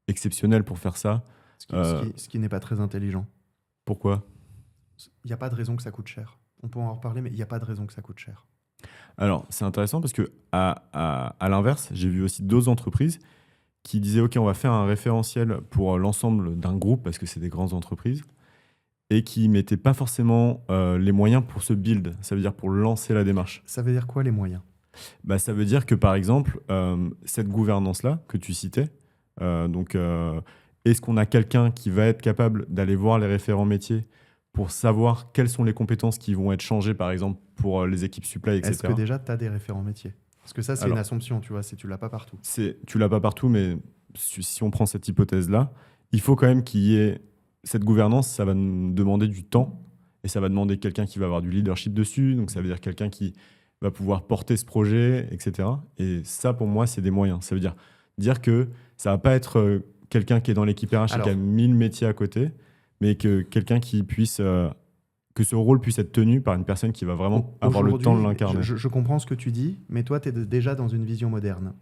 exceptionnels pour faire ça. Ce qui n'est pas très intelligent. Pourquoi ? Il n'y a pas de raison que ça coûte cher. On peut en reparler, mais il n'y a pas de raison que ça coûte cher. Alors, c'est intéressant parce que à l'inverse, j'ai vu aussi d'autres entreprises qui disaient OK, on va faire un référentiel pour l'ensemble d'un groupe parce que c'est des grandes entreprises et qui mettaient pas forcément les moyens pour ce build. Ça veut dire pour lancer la démarche. Ça veut dire quoi, les moyens? Bah, ça veut dire que, par exemple, cette gouvernance-là que tu citais, est-ce qu'on a quelqu'un qui va être capable d'aller voir les référents métiers pour savoir quelles sont les compétences qui vont être changées, par exemple, pour les équipes supply, etc. Est-ce que déjà, tu as des référents métiers? Parce que ça, c'est une assumption, tu vois, tu l'as pas partout. Tu l'as pas partout, mais si on prend cette hypothèse-là, il faut quand même qu'il y ait cette gouvernance. Ça va nous demander du temps et ça va demander quelqu'un qui va avoir du leadership dessus. Donc, ça veut dire quelqu'un qui va pouvoir porter ce projet, etc. Et ça, pour moi, c'est des moyens. Ça veut dire que ça va pas être quelqu'un qui est dans l'équipe RH et qui a 1000 métiers à côté, mais que quelqu'un qui puisse... que ce rôle puisse être tenu par une personne qui va vraiment avoir le temps de l'incarner. Je comprends ce que tu dis, mais toi, tu es déjà dans une vision moderne.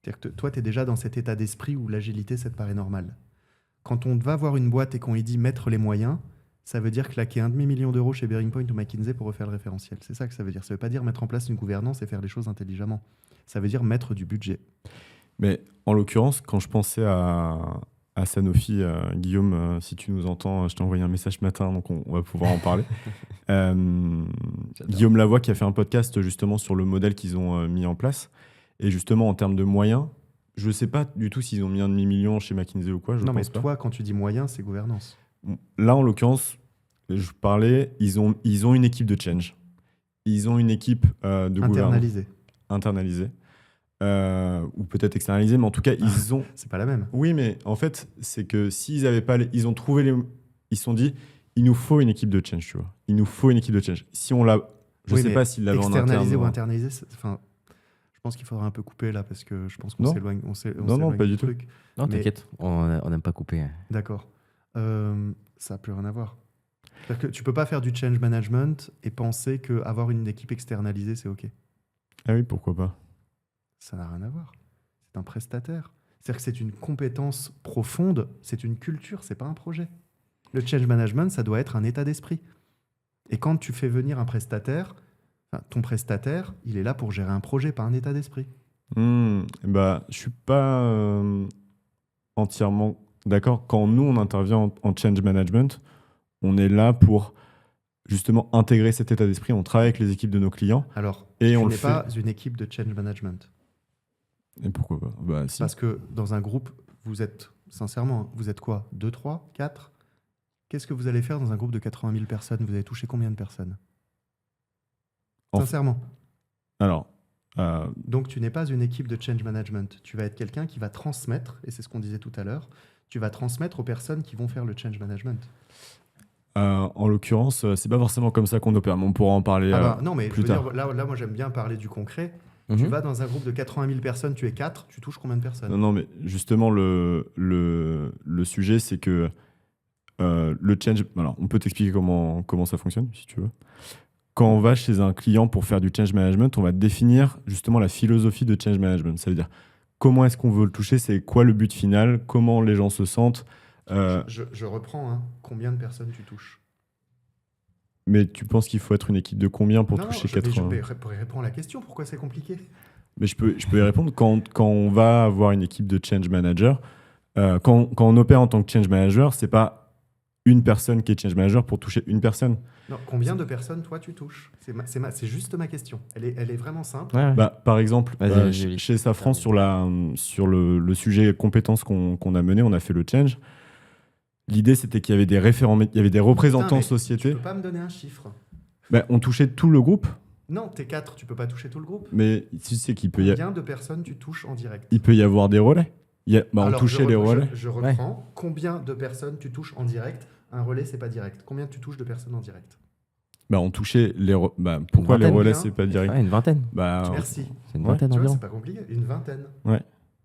C'est-à-dire que toi, tu es déjà dans cet état d'esprit où l'agilité, ça te paraît normal. Quand on va voir une boîte et qu'on lui dit mettre les moyens, ça veut dire claquer 1,5 million d'euros chez Bearing Point ou McKinsey pour refaire le référentiel. C'est ça que ça veut dire. Ça ne veut pas dire mettre en place une gouvernance et faire les choses intelligemment. Ça veut dire mettre du budget. Mais en l'occurrence, quand je pensais à Sanofi, Guillaume, si tu nous entends, je t'ai envoyé un message ce matin, donc on va pouvoir en parler. Guillaume Lavoie qui a fait un podcast justement sur le modèle qu'ils ont mis en place. Et justement, en termes de moyens, je ne sais pas du tout s'ils ont mis un demi-million chez McKinsey ou quoi. Non, mais toi, quand tu dis moyens, c'est gouvernance. Là, en l'occurrence, je parlais, ils ont une équipe de change. Ils ont une équipe de gouvernance. Internalisée. Ou peut-être externalisée, mais en tout cas, ils ont... C'est pas la même. Oui, mais en fait, c'est que s'ils n'avaient pas... Ils ont trouvé les... Ils se sont dit, il nous faut une équipe de change, tu vois. Il nous faut une équipe de change. Si on l'a... Je ne sais pas s'ils l'avaient en interne. Externalisé ou internalisé, enfin... Je pense qu'il faudra un peu couper là parce que je pense qu'on s'éloigne. Non, pas du tout. Non, t'inquiète, on n'aime pas couper. D'accord. Ça n'a plus rien à voir. C'est-à-dire que tu peux pas faire du change management et penser qu'avoir une équipe externalisée, c'est OK. Ah oui, pourquoi pas? Ça n'a rien à voir. C'est un prestataire. C'est-à-dire que c'est une compétence profonde, c'est une culture, c'est pas un projet. Le change management, ça doit être un état d'esprit. Et quand tu fais venir un prestataire, ton prestataire, il est là pour gérer un projet, pas un état d'esprit. Je suis pas entièrement d'accord. Quand nous, on intervient en change management, on est là pour justement intégrer cet état d'esprit. On travaille avec les équipes de nos clients. Alors, et on n'est pas une équipe de change management. Et pourquoi pas? Si. Parce que dans un groupe, vous êtes, sincèrement, vous êtes quoi? 2, 3, 4? Qu'est-ce que vous allez faire dans un groupe de 80 000 personnes? Vous allez toucher combien de personnes? Sincèrement. Alors. Donc, tu n'es pas une équipe de change management. Tu vas être quelqu'un qui va transmettre, et c'est ce qu'on disait tout à l'heure, tu vas transmettre aux personnes qui vont faire le change management. En l'occurrence, c'est pas forcément comme ça qu'on opère, mais on pourra en parler non, mais plus je veux tard. dire, là, moi, j'aime bien parler du concret. Tu vas dans un groupe de 80 000 personnes, tu es 4, tu touches combien de personnes? Non, mais justement, le sujet, c'est que le change... Alors, on peut t'expliquer comment ça fonctionne, si tu veux. Quand on va chez un client pour faire du change management, on va définir justement la philosophie de change management. Ça veut dire comment est-ce qu'on veut le toucher, c'est quoi le but final, comment les gens se sentent. Je reprends, combien de personnes tu touches? Mais tu penses qu'il faut être une équipe de combien pour toucher 80? Je pourrais répondre à la question, pourquoi c'est compliqué? Mais je peux y répondre. Quand on va avoir une équipe de change manager, quand on opère en tant que change manager, c'est pas une personne qui est change manager pour toucher une personne. Non, combien de personnes, toi, tu touches? C'est juste ma question. Elle est vraiment simple. Ouais. Par exemple, chez Safran, sur le sujet compétences qu'on a mené, on a fait le change. L'idée, c'était qu'il y avait des référents, il y avait des représentants société. Tu peux pas me donner un chiffre? On touchait tout le groupe. Non, t'es 4, tu peux pas toucher tout le groupe. Mais tu sais qu'il peut Combien de personnes tu touches en direct? Il peut y avoir des relais. On touchait les relais. Je reprends. Combien de personnes tu touches en direct? Un relais, c'est pas direct. Combien tu touches de personnes en direct? On touchait les pourquoi les relais, c'est pas direct? Une vingtaine. Merci. C'est une vingtaine Tu vois, environ. c'est pas compliqué. Une vingtaine. Ouais.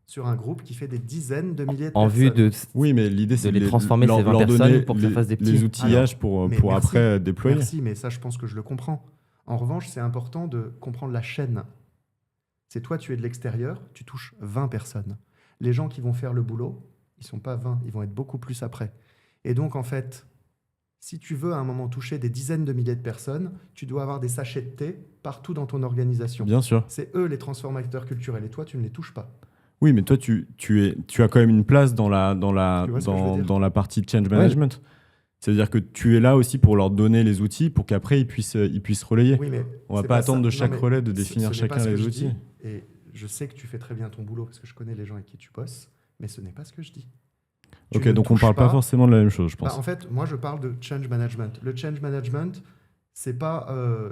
Sur un groupe qui fait des dizaines de milliers de En personnes. vue de... Oui, mais l'idée, c'est les transformer, ces 20 leur donner personnes, pour que ça fasse des petits. les outillages pour merci. après déployer. Merci, mais ça, je pense que je le comprends. En revanche, c'est important de comprendre la chaîne. C'est toi, tu es de l'extérieur, tu touches 20 personnes. Les gens qui vont faire le boulot, ils sont pas 20, ils vont être beaucoup plus après. Et donc, en fait, Si tu veux à un moment toucher des dizaines de milliers de personnes, tu dois avoir des sachets de thé partout dans ton organisation. Bien sûr. C'est eux les transformateurs culturels et toi, tu ne les touches pas. Oui, mais toi, tu as quand même une place dans la partie change management. C'est-à-dire que tu es là aussi pour leur donner les outils pour qu'après, ils puissent relayer. Oui, mais on ne va c'est pas attendre de ça. chaque Non, mais relais de définir ce n'est pas chacun ce que les je outils. dis, et je sais que tu fais très bien ton boulot parce que je connais les gens avec qui tu bosses, mais ce n'est pas ce que je dis. Tu Ok, ne donc on ne touches parle pas forcément de la même chose, je pense. En fait, moi, je parle de change management. Le change management, c'est pas,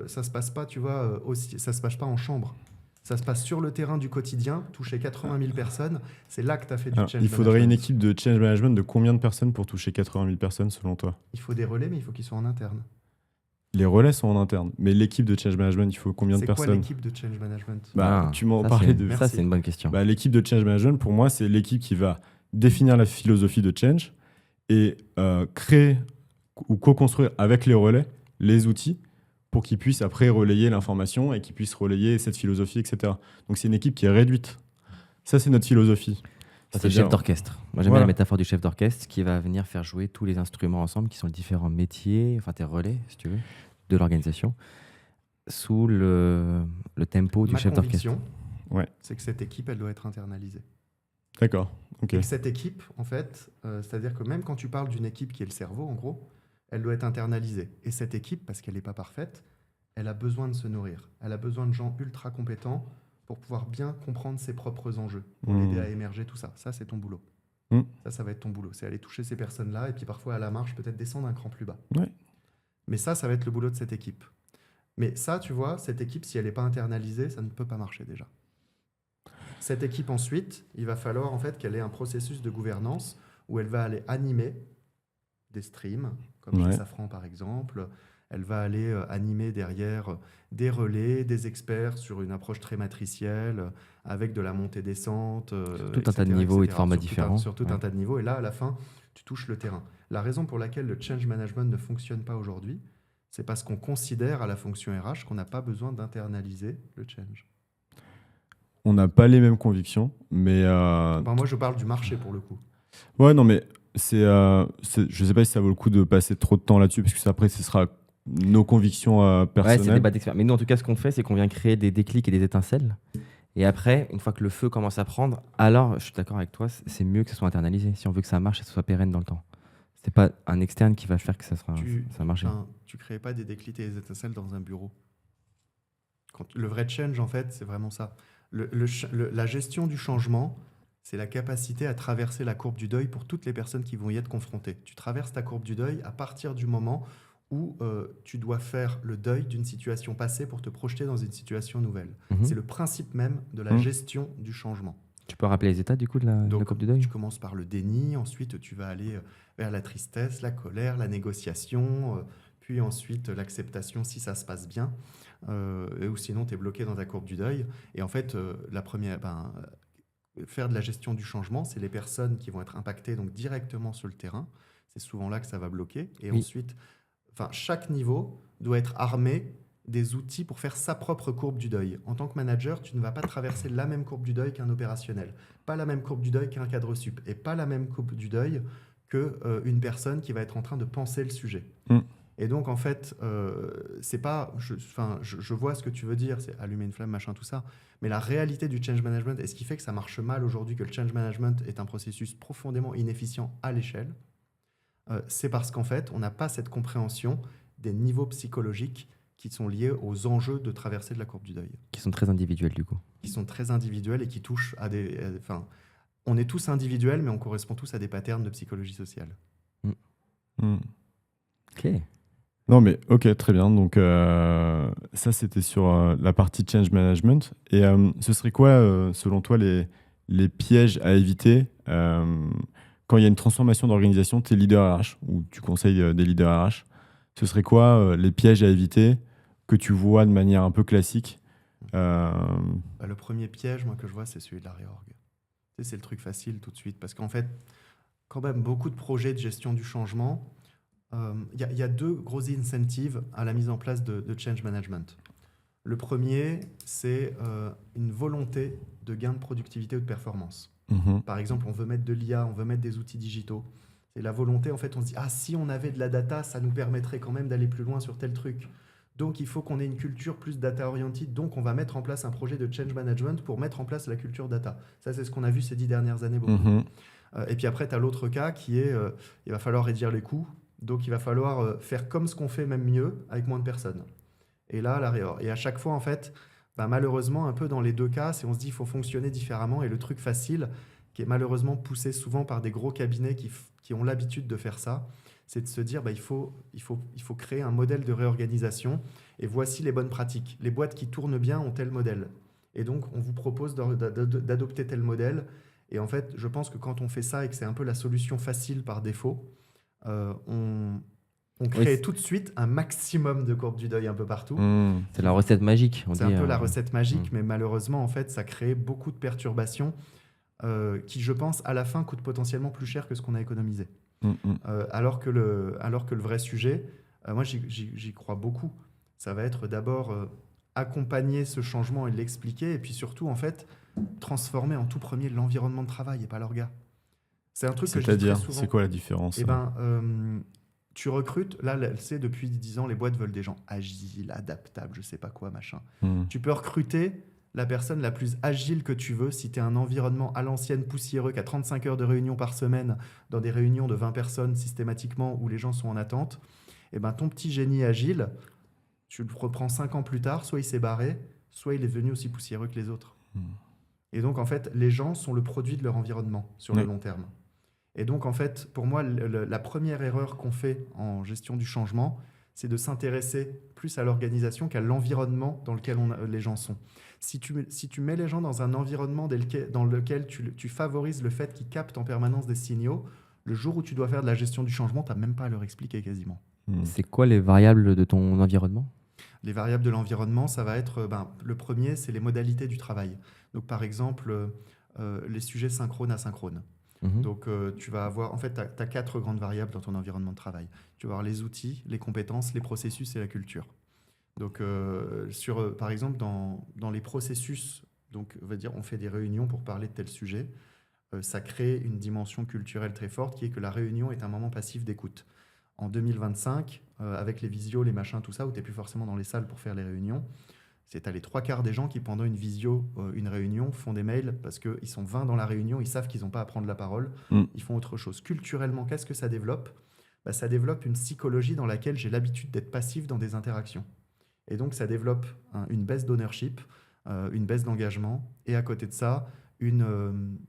ça se passe pas, tu vois, ça se passe pas en chambre. Ça se passe sur le terrain du quotidien, toucher 80 000 personnes. C'est là que tu as fait du change management. Il faudrait une équipe de change management de combien de personnes pour toucher 80 000 personnes, selon toi? Il faut des relais, mais il faut qu'ils soient en interne. Les relais sont en interne. Mais l'équipe de change management, il faut combien de personnes? C'est quoi l'équipe de change management? Tu m'en parlais de... Ça, c'est une bonne question. L'équipe de change management, pour moi, c'est l'équipe qui va définir la philosophie de change et créer ou co-construire avec les relais les outils pour qu'ils puissent après relayer l'information et qu'ils puissent relayer cette philosophie, etc. Donc c'est une équipe qui est réduite. Ça, c'est notre philosophie. Ça, c'est le chef d'orchestre. Moi, j'aime bien la métaphore du chef d'orchestre qui va venir faire jouer tous les instruments ensemble, qui sont les différents métiers, enfin tes relais, si tu veux, de l'organisation, sous le tempo du chef d'orchestre. C'est que cette équipe, elle doit être internalisée. D'accord. Okay. Et que cette équipe, en fait, c'est-à-dire que même quand tu parles d'une équipe qui est le cerveau, en gros, elle doit être internalisée. Et cette équipe, parce qu'elle n'est pas parfaite, elle a besoin de se nourrir. Elle a besoin de gens ultra compétents pour pouvoir bien comprendre ses propres enjeux, pour l'aider à émerger, tout ça. Ça, c'est ton boulot. Ça va être ton boulot. C'est aller toucher ces personnes-là et puis parfois, à la marche, peut-être descendre un cran plus bas. Ouais. Mais ça va être le boulot de cette équipe. Mais ça, tu vois, cette équipe, si elle n'est pas internalisée, ça ne peut pas marcher déjà. Cette équipe, ensuite, il va falloir en fait qu'elle ait un processus de gouvernance où elle va aller animer des streams, comme chez Safran par exemple. Elle va aller animer derrière des relais, des experts sur une approche très matricielle, avec de la montée-descente. Tout un tas de niveaux et de formats différents. Sur tout un tas de niveaux. Et là, à la fin, tu touches le terrain. La raison pour laquelle le change management ne fonctionne pas aujourd'hui, c'est parce qu'on considère à la fonction RH qu'on n'a pas besoin d'internaliser le change. On n'a pas les mêmes convictions, mais... moi, je parle du marché pour le coup. Ouais, non, mais je ne sais pas si ça vaut le coup de passer trop de temps là-dessus, parce que après, ce sera nos convictions personnelles. Ouais, c'est débat d'experts. Mais nous, en tout cas, ce qu'on fait, c'est qu'on vient créer des déclics et des étincelles. Et après, une fois que le feu commence à prendre, alors, je suis d'accord avec toi, c'est mieux que ça soit internalisé, si on veut que ça marche et que ce soit pérenne dans le temps. C'est pas un externe qui va faire que ça marche. Tu crées pas des déclics et des étincelles dans un bureau. Le vrai change, en fait, c'est vraiment ça. La gestion du changement, c'est la capacité à traverser la courbe du deuil pour toutes les personnes qui vont y être confrontées. Tu traverses ta courbe du deuil à partir du moment où tu dois faire le deuil d'une situation passée pour te projeter dans une situation nouvelle. C'est le principe même de la gestion du changement. Tu peux rappeler les états du coup de la courbe du deuil? Tu commences par le déni, ensuite tu vas aller vers la tristesse, la colère, la négociation, puis ensuite l'acceptation si ça se passe bien, ou sinon tu es bloqué dans ta courbe du deuil. Et en fait, faire de la gestion du changement, c'est les personnes qui vont être impactées donc directement sur le terrain. C'est souvent là que ça va bloquer. Et ensuite, chaque niveau doit être armé des outils pour faire sa propre courbe du deuil. En tant que manager, tu ne vas pas traverser la même courbe du deuil qu'un opérationnel, pas la même courbe du deuil qu'un cadre sup, et pas la même courbe du deuil qu'une personne qui va être en train de penser le sujet. Et donc, en fait, c'est pas... Je vois ce que tu veux dire, c'est allumer une flamme, machin, tout ça, mais la réalité du change management, et ce qui fait que ça marche mal aujourd'hui, que le change management est un processus profondément inefficient à l'échelle, c'est parce qu'en fait, on n'a pas cette compréhension des niveaux psychologiques qui sont liés aux enjeux de traversée de la courbe du deuil. Qui sont très individuels, du coup. Qui sont très individuels et qui touchent à des... on est tous individuels, mais on correspond tous à des patterns de psychologie sociale. Ok. Non, mais ok, très bien. Donc, ça, c'était sur la partie change management. Et ce serait quoi, selon toi, les pièges à éviter quand il y a une transformation d'organisation, tu es leader RH ou tu conseilles des leaders RH? Ce serait quoi les pièges à éviter que tu vois de manière un peu classique? Le premier piège, moi, que je vois, c'est celui de la réorg. C'est le truc facile tout de suite. Parce qu'en fait, quand même, beaucoup de projets de gestion du changement, y a deux gros incentives à la mise en place de change management. Le premier, c'est une volonté de gain de productivité ou de performance. Par exemple, on veut mettre de l'IA, on veut mettre des outils digitaux. C'est la volonté, en fait, on se dit, si on avait de la data, ça nous permettrait quand même d'aller plus loin sur tel truc. Donc, il faut qu'on ait une culture plus data-oriented. Donc, on va mettre en place un projet de change management pour mettre en place la culture data. Ça, c'est ce qu'on a vu ces 10 dernières années beaucoup. Et puis après, tu as l'autre cas qui est, il va falloir réduire les coûts. Donc, il va falloir faire comme ce qu'on fait, même mieux, avec moins de personnes. Et là, la réor. Et à chaque fois, en fait, malheureusement, un peu dans les deux cas, on se dit qu'il faut fonctionner différemment. Et le truc facile, qui est malheureusement poussé souvent par des gros cabinets qui ont l'habitude de faire ça, c'est de se dire il faut créer un modèle de réorganisation et voici les bonnes pratiques. Les boîtes qui tournent bien ont tel modèle. Et donc, on vous propose d'adopter tel modèle. Et en fait, je pense que quand on fait ça et que c'est un peu la solution facile par défaut, on crée tout de suite un maximum de courbes du deuil un peu partout. C'est la recette magique. C'est un peu la recette magique, mais malheureusement, en fait, ça crée beaucoup de perturbations qui, je pense, à la fin, coûtent potentiellement plus cher que ce qu'on a économisé. Alors que le vrai sujet, moi j'y crois beaucoup, ça va être d'abord accompagner ce changement et l'expliquer, et puis surtout en fait transformer en tout premier l'environnement de travail et pas l'orga. C'est un truc que je dis très souvent. C'est quoi la différence? Tu recrutes, là c'est depuis 10 ans les boîtes veulent des gens agiles, adaptables, je sais pas quoi, machin. Tu peux recruter la personne la plus agile que tu veux, si tu es un environnement à l'ancienne poussiéreux qui a 35 heures de réunion par semaine, dans des réunions de 20 personnes systématiquement où les gens sont en attente, ton petit génie agile, tu le reprends 5 ans plus tard, soit il s'est barré, soit il est devenu aussi poussiéreux que les autres. Et donc, en fait, les gens sont le produit de leur environnement sur le long terme. Et donc, en fait, pour moi, la première erreur qu'on fait en gestion du changement, c'est de s'intéresser plus à l'organisation qu'à l'environnement dans lequel les gens sont. Si tu mets les gens dans un environnement dans lequel tu favorises le fait qu'ils captent en permanence des signaux, le jour où tu dois faire de la gestion du changement, tu n'as même pas à leur expliquer quasiment. C'est quoi les variables de ton environnement ? Les variables de l'environnement, ça va être... le premier, c'est les modalités du travail. Donc, par exemple, les sujets synchrones, asynchrones. Donc, tu vas avoir... En fait, tu as 4 grandes variables dans ton environnement de travail. Tu vas avoir les outils, les compétences, les processus et la culture. Donc, par exemple, dans les processus, donc, on va dire, on fait des réunions pour parler de tel sujet. Ça crée une dimension culturelle très forte qui est que la réunion est un moment passif d'écoute. En 2025, avec les visios, les machins, tout ça, où tu n'es plus forcément dans les salles pour faire les réunions, c'est à les 3/4 des gens qui, pendant une visio, une réunion, font des mails parce qu'ils sont 20 dans la réunion, ils savent qu'ils n'ont pas à prendre la parole, ils font autre chose. Culturellement, qu'est-ce que ça développe ? Ça développe une psychologie dans laquelle j'ai l'habitude d'être passif dans des interactions. Et donc, ça développe une baisse d'ownership, une baisse d'engagement, et à côté de ça,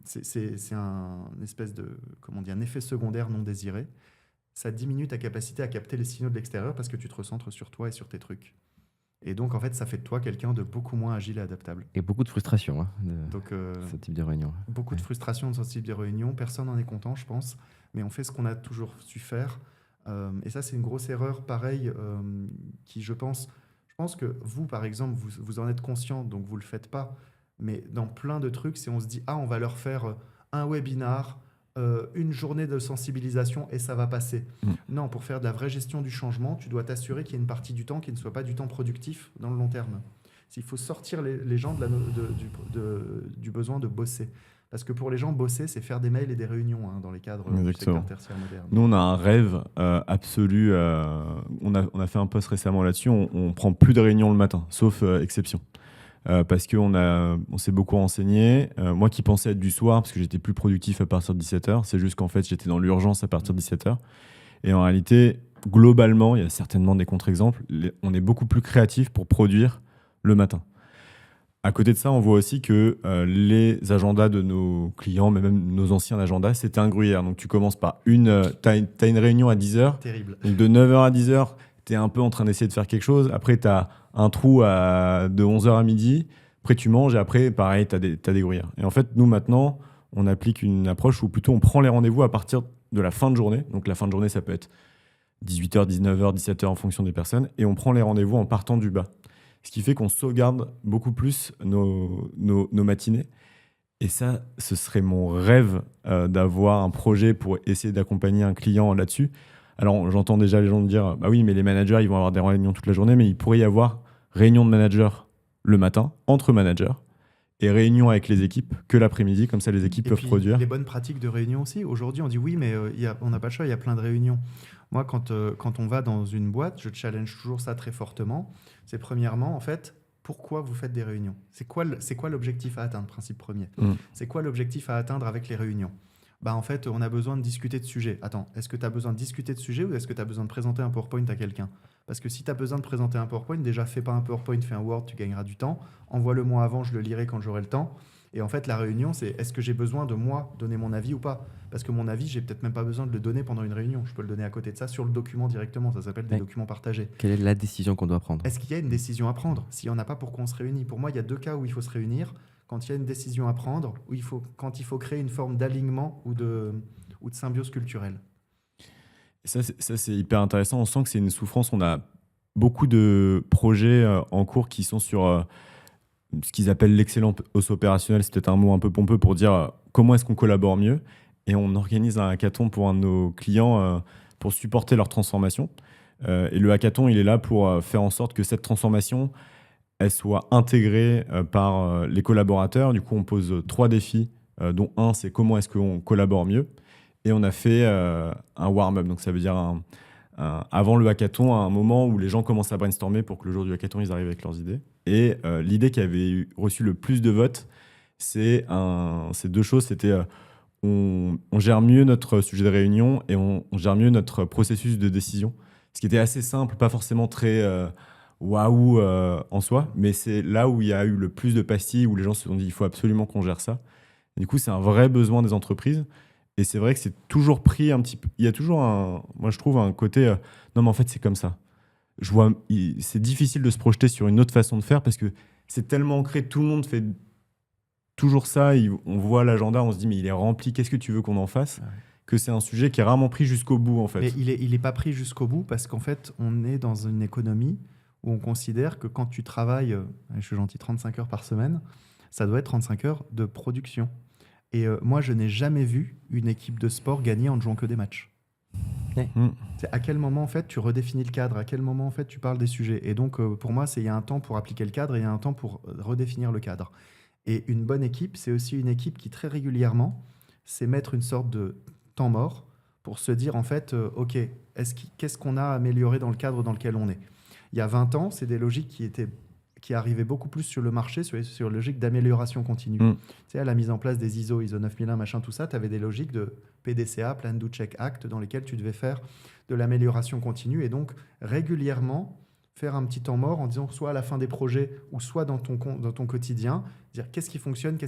c'est un espèce de, un effet secondaire non désiré. Ça diminue ta capacité à capter les signaux de l'extérieur parce que tu te recentres sur toi et sur tes trucs. Et donc, en fait, ça fait de toi quelqu'un de beaucoup moins agile et adaptable. Et beaucoup de frustration donc, ce type de réunion. Beaucoup de frustration dans ce type de réunion. Personne n'en est content, je pense. Mais on fait ce qu'on a toujours su faire. Et ça, c'est une grosse erreur, pareil, qui, je pense que vous, par exemple, vous en êtes conscient, donc vous ne le faites pas. Mais dans plein de trucs, c'est on se dit « Ah, on va leur faire un webinar, une journée de sensibilisation et ça va passer. » Non, pour faire de la vraie gestion du changement, tu dois t'assurer qu'il y ait une partie du temps qui ne soit pas du temps productif dans le long terme. Il faut sortir les gens du besoin de bosser. Parce que pour les gens, bosser, c'est faire des mails et des réunions dans les cadres du secteur tertiaire moderne. Nous, on a un rêve absolu. On a fait un post récemment là-dessus. On prend plus de réunions le matin, sauf exception. Parce qu'on s'est beaucoup renseigné. Moi qui pensais être du soir, parce que j'étais plus productif à partir de 17h, c'est juste qu'en fait, j'étais dans l'urgence à partir de 17h. Et en réalité, globalement, il y a certainement des contre-exemples. On est beaucoup plus créatif pour produire le matin. À côté de ça, on voit aussi que les agendas de nos clients, mais même nos anciens agendas, c'était un gruyère. Donc, tu commences par t'as une réunion à 10h. Terrible. Donc, de 9h à 10h, tu es un peu en train d'essayer de faire quelque chose. Après, tu as un trou de 11h à midi. Après, tu manges et après, pareil, tu as des gruyères. Et en fait, nous, maintenant, on applique une approche où plutôt on prend les rendez-vous à partir de la fin de journée. Donc, la fin de journée, ça peut être 18h, 19h, 17h en fonction des personnes. Et on prend les rendez-vous en partant du bas. Ce qui fait qu'on sauvegarde beaucoup plus nos matinées. Et ça, ce serait mon rêve d'avoir un projet pour essayer d'accompagner un client là-dessus. Alors, j'entends déjà les gens me dire « Bah oui, mais les managers, ils vont avoir des réunions toute la journée. » Mais il pourrait y avoir réunion de managers le matin, entre managers. et réunion avec les équipes que l'après-midi, comme ça les équipes Et peuvent puis, produire. les bonnes pratiques de réunion aussi. Aujourd'hui, on dit oui, mais on n'a pas le choix, il y a plein de réunions. Moi, quand on va dans une boîte, je challenge toujours ça très fortement. C'est premièrement, en fait, pourquoi vous faites des réunions ? C'est quoi l'objectif à atteindre, principe premier ? C'est quoi l'objectif à atteindre avec les réunions ? En fait, on a besoin de discuter de sujets. Attends, est-ce que tu as besoin de discuter de sujets ou est-ce que tu as besoin de présenter un PowerPoint à quelqu'un ? Parce que si tu as besoin de présenter un PowerPoint, déjà, fais pas un PowerPoint, fais un Word, tu gagneras du temps. Envoie-le-moi avant, je le lirai quand j'aurai le temps. Et en fait, la réunion, c'est est-ce que j'ai besoin de moi donner mon avis ou pas ? Parce que mon avis, j'ai peut-être même pas besoin de le donner pendant une réunion. Je peux le donner à côté de ça sur le document directement. Ça s'appelle des Ouais. documents partagés. Quelle est la décision qu'on doit prendre ? Est-ce qu'il y a une décision à prendre ? S'il n'y en a pas, pourquoi on se réunit ? Pour moi, il y a 2 cas où il faut se réunir. Quand il y a une décision à prendre, quand il faut créer une forme d'alignement ou de symbiose culturelle. Et ça, c'est hyper intéressant. On sent que c'est une souffrance. On a beaucoup de projets en cours qui sont sur ce qu'ils appellent l'excellence opérationnelle. C'est peut-être un mot un peu pompeux pour dire comment est-ce qu'on collabore mieux. Et on organise un hackathon pour un de nos clients pour supporter leur transformation. Et le hackathon, il est là pour faire en sorte que cette transformation, elle soit intégrée par les collaborateurs. Du coup, on pose 3 défis, dont un, c'est comment est-ce qu'on collabore mieux. Et on a fait un warm-up. Donc, ça veut dire avant le hackathon, un moment où les gens commencent à brainstormer pour que le jour du hackathon, ils arrivent avec leurs idées. Et l'idée qui avait reçu le plus de votes, c'est 2 choses. C'était on gère mieux notre sujet de réunion et on gère mieux notre processus de décision. Ce qui était assez simple, pas forcément très waouh en soi, mais c'est là où il y a eu le plus de pastilles, où les gens se sont dit il faut absolument qu'on gère ça. Et du coup, c'est un vrai besoin des entreprises. Et c'est vrai que c'est toujours pris un petit peu. Il y a toujours moi je trouve un côté non, mais en fait, c'est comme ça. C'est difficile de se projeter sur une autre façon de faire parce que c'est tellement ancré, tout le monde fait toujours ça. On voit l'agenda, on se dit, mais il est rempli, qu'est-ce que tu veux qu'on en fasse ? Que c'est un sujet qui est rarement pris jusqu'au bout, en fait. Mais il est pas pris jusqu'au bout parce qu'en fait, on est dans une économie où on considère que quand tu travailles, je suis gentil, 35 heures par semaine, ça doit être 35 heures de production. Et moi, je n'ai jamais vu une équipe de sport gagner en ne jouant que des matchs. C'est à quel moment, en fait, tu redéfinis le cadre ? À quel moment, en fait, tu parles des sujets ? Et donc, pour moi, il y a un temps pour appliquer le cadre et il y a un temps pour redéfinir le cadre. Et une bonne équipe, c'est aussi une équipe qui, très régulièrement, sait mettre une sorte de temps mort pour se dire, en fait, OK, qu'est-ce qu'on a amélioré dans le cadre dans lequel on est ? Il y a 20 ans, c'est des logiques qui arrivaient beaucoup plus sur le marché, sur les logiques d'amélioration continue. Tu sais, à la mise en place des ISO 9001, machin, tout ça, tu avais des logiques de PDCA, Plan, Do, Check, Act, dans lesquelles tu devais faire de l'amélioration continue et donc régulièrement faire un petit temps mort en disant soit à la fin des projets ou soit dans ton quotidien, dire qu'est-ce qui fonctionne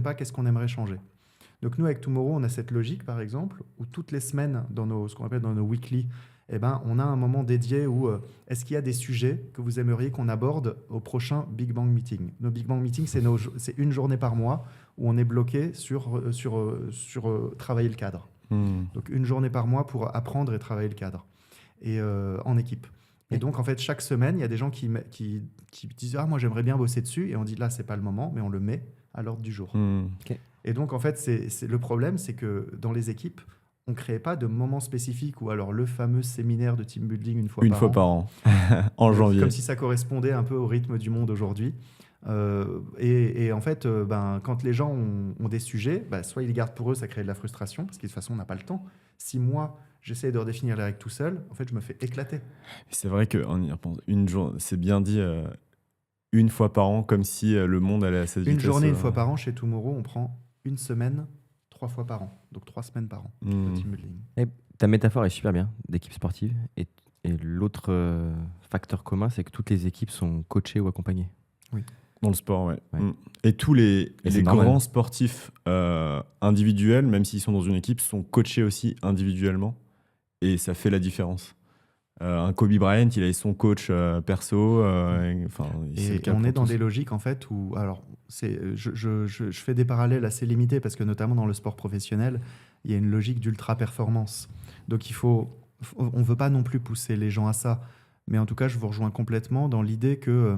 pas, qu'est-ce qu'on aimerait changer. Donc nous, avec Tomorrow, on a cette logique, par exemple, où toutes les semaines, ce qu'on appelle dans nos weekly, on a un moment dédié où est-ce qu'il y a des sujets que vous aimeriez qu'on aborde au prochain Big Bang Meeting. Nos Big Bang Meeting, c'est une journée par mois où on est bloqué sur travailler le cadre. Donc une journée par mois pour apprendre et travailler le cadre et en équipe. Et donc en fait chaque semaine il y a des gens qui disent moi j'aimerais bien bosser dessus et on dit là c'est pas le moment mais on le met à l'ordre du jour. Et donc en fait c'est le problème c'est que dans les équipes on crée pas de moment spécifique ou alors le fameux séminaire de team building une fois par an en janvier comme si ça correspondait un peu au rythme du monde aujourd'hui. Et en fait, quand les gens ont des sujets, soit ils les gardent pour eux, ça crée de la frustration, parce que de toute façon, on n'a pas le temps. Si moi, j'essaie de redéfinir les règles tout seul, en fait, je me fais éclater. C'est vrai qu'on y repense. C'est bien dit, une fois par an, comme si le monde allait à cette vitesse. Une journée, une fois par an, chez Tomorrow, on prend une semaine, 3 fois par an. Donc 3 semaines par an de team building. Et ta métaphore est super bien, d'équipe sportive. Et l'autre facteur commun, c'est que toutes les équipes sont coachées ou accompagnées. Oui. Dans le sport, ouais. Et tous les grands sportifs individuels, même s'ils sont dans une équipe, sont coachés aussi individuellement. Et ça fait la différence. Un Kobe Bryant, il avait son coach perso. Et on est dans des logiques, en fait, où... Alors, je fais des parallèles assez limités, parce que notamment dans le sport professionnel, il y a une logique d'ultra-performance. Donc, on ne veut pas non plus pousser les gens à ça. Mais en tout cas, je vous rejoins complètement dans l'idée que...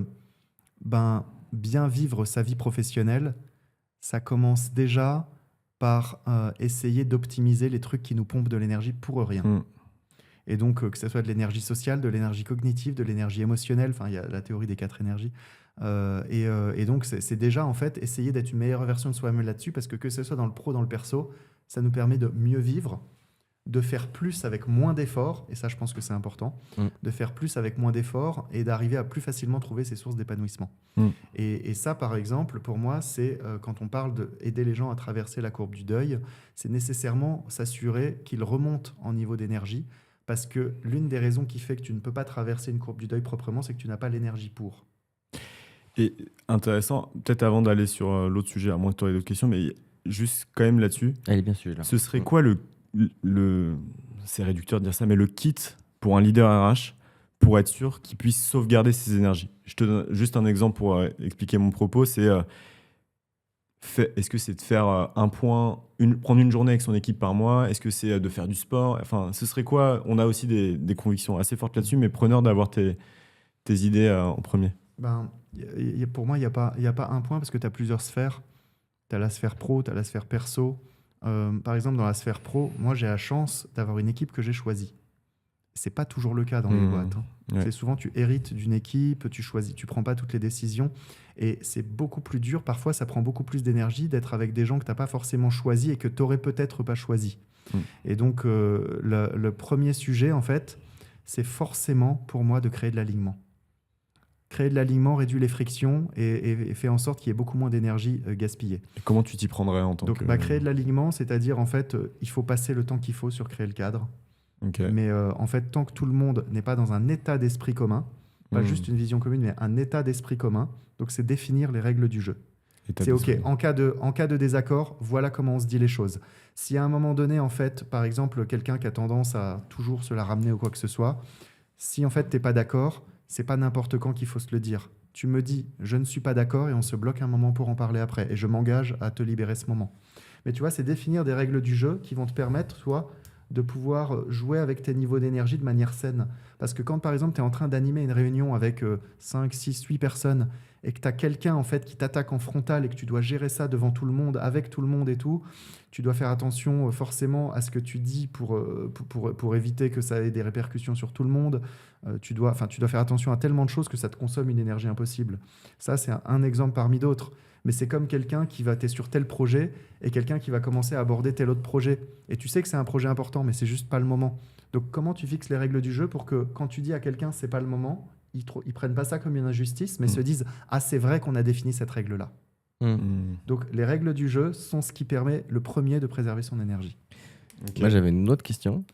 bien vivre sa vie professionnelle, ça commence déjà par essayer d'optimiser les trucs qui nous pompent de l'énergie pour rien. Et donc, que ce soit de l'énergie sociale, de l'énergie cognitive, de l'énergie émotionnelle, il y a la théorie des 4 énergies. Et donc, c'est déjà en fait essayer d'être une meilleure version de soi-même là-dessus, parce que ce soit dans le pro, dans le perso, ça nous permet de mieux vivre, de faire plus avec moins d'efforts, et ça, je pense que c'est important, de faire plus avec moins d'efforts et d'arriver à plus facilement trouver ses sources d'épanouissement. Et ça, par exemple, pour moi, c'est quand on parle d'aider les gens à traverser la courbe du deuil, c'est nécessairement s'assurer qu'ils remontent en niveau d'énergie, parce que l'une des raisons qui fait que tu ne peux pas traverser une courbe du deuil proprement, c'est que tu n'as pas l'énergie pour. Et intéressant, peut-être avant d'aller sur l'autre sujet, à moins que tu aies d'autres questions, mais juste quand même là-dessus, Elle est bien sûr là. ce serait quoi c'est réducteur de dire ça, mais le kit pour un leader RH pour être sûr qu'il puisse sauvegarder ses énergies? Je te donne juste un exemple pour expliquer mon propos, c'est est-ce que c'est de faire un point, prendre une journée avec son équipe par mois? Est-ce que c'est de faire du sport? Enfin, ce serait quoi? On a aussi des convictions assez fortes là-dessus, mais preneur d'avoir tes idées en premier. Pour moi, il n'y a pas un point, parce que tu as plusieurs sphères. Tu as la sphère pro, tu as la sphère perso. Par exemple, dans la sphère pro, moi, j'ai la chance d'avoir une équipe que j'ai choisie. C'est pas toujours le cas dans les boîtes. Ouais. C'est souvent, tu hérites d'une équipe, tu choisis, tu prends pas toutes les décisions. Et c'est beaucoup plus dur. Parfois, ça prend beaucoup plus d'énergie d'être avec des gens que tu n'as pas forcément choisis et que tu n'aurais peut-être pas choisis. Et donc, le premier sujet, en fait, c'est forcément, pour moi, de créer de l'alignement. Créer de l'alignement réduit les frictions et fait en sorte qu'il y ait beaucoup moins d'énergie gaspillée. Et comment tu t'y prendrais en tant que... Donc, créer de l'alignement, c'est-à-dire, en fait, il faut passer le temps qu'il faut sur créer le cadre. Okay. Mais en fait, tant que tout le monde n'est pas dans un état d'esprit commun, pas juste une vision commune, mais un état d'esprit commun, donc c'est définir les règles du jeu. C'est OK, en cas de désaccord, voilà comment on se dit les choses. Si à un moment donné, en fait, par exemple, quelqu'un qui a tendance à toujours se la ramener ou quoi que ce soit, si en fait, tu n'es pas d'accord, c'est pas n'importe quand qu'il faut se le dire. Tu me dis, je ne suis pas d'accord, et on se bloque un moment pour en parler après. Et je m'engage à te libérer ce moment. Mais tu vois, c'est définir des règles du jeu qui vont te permettre, toi, de pouvoir jouer avec tes niveaux d'énergie de manière saine. Parce que quand, par exemple, tu es en train d'animer une réunion avec 5, 6, 8 personnes et que tu as quelqu'un en fait, qui t'attaque en frontal et que tu dois gérer ça devant tout le monde, avec tout le monde et tout, tu dois faire attention forcément à ce que tu dis pour éviter que ça ait des répercussions sur tout le monde. Tu dois faire attention à tellement de choses que ça te consomme une énergie impossible. Ça, c'est un exemple parmi d'autres. Mais c'est comme quelqu'un qui va être sur tel projet et quelqu'un qui va commencer à aborder tel autre projet. Et tu sais que c'est un projet important, mais c'est juste pas le moment. Donc, comment tu fixes les règles du jeu pour que quand tu dis à quelqu'un c'est pas le moment, ils prennent pas ça comme une injustice, mais se disent ah, c'est vrai qu'on a défini cette règle-là. Donc, les règles du jeu sont ce qui permet le premier de préserver son énergie. Okay. Moi, j'avais une autre question.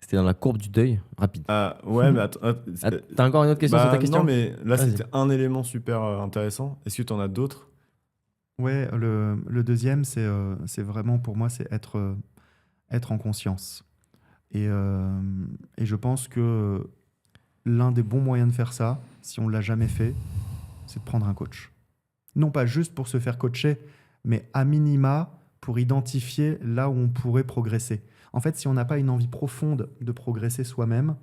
C'était dans la courbe du deuil, rapide. Ouais, mais attends. T'as encore une autre question sur ta question? Non, mais là, c'était un élément super intéressant. Est-ce que tu en as d'autres? Ouais, le deuxième, c'est vraiment pour moi, c'est être en conscience. Et je pense que l'un des bons moyens de faire ça, si on ne l'a jamais fait, c'est de prendre un coach. Non pas juste pour se faire coacher, mais à minima pour identifier là où on pourrait progresser. En fait, si on n'a pas une envie profonde de progresser soi-même,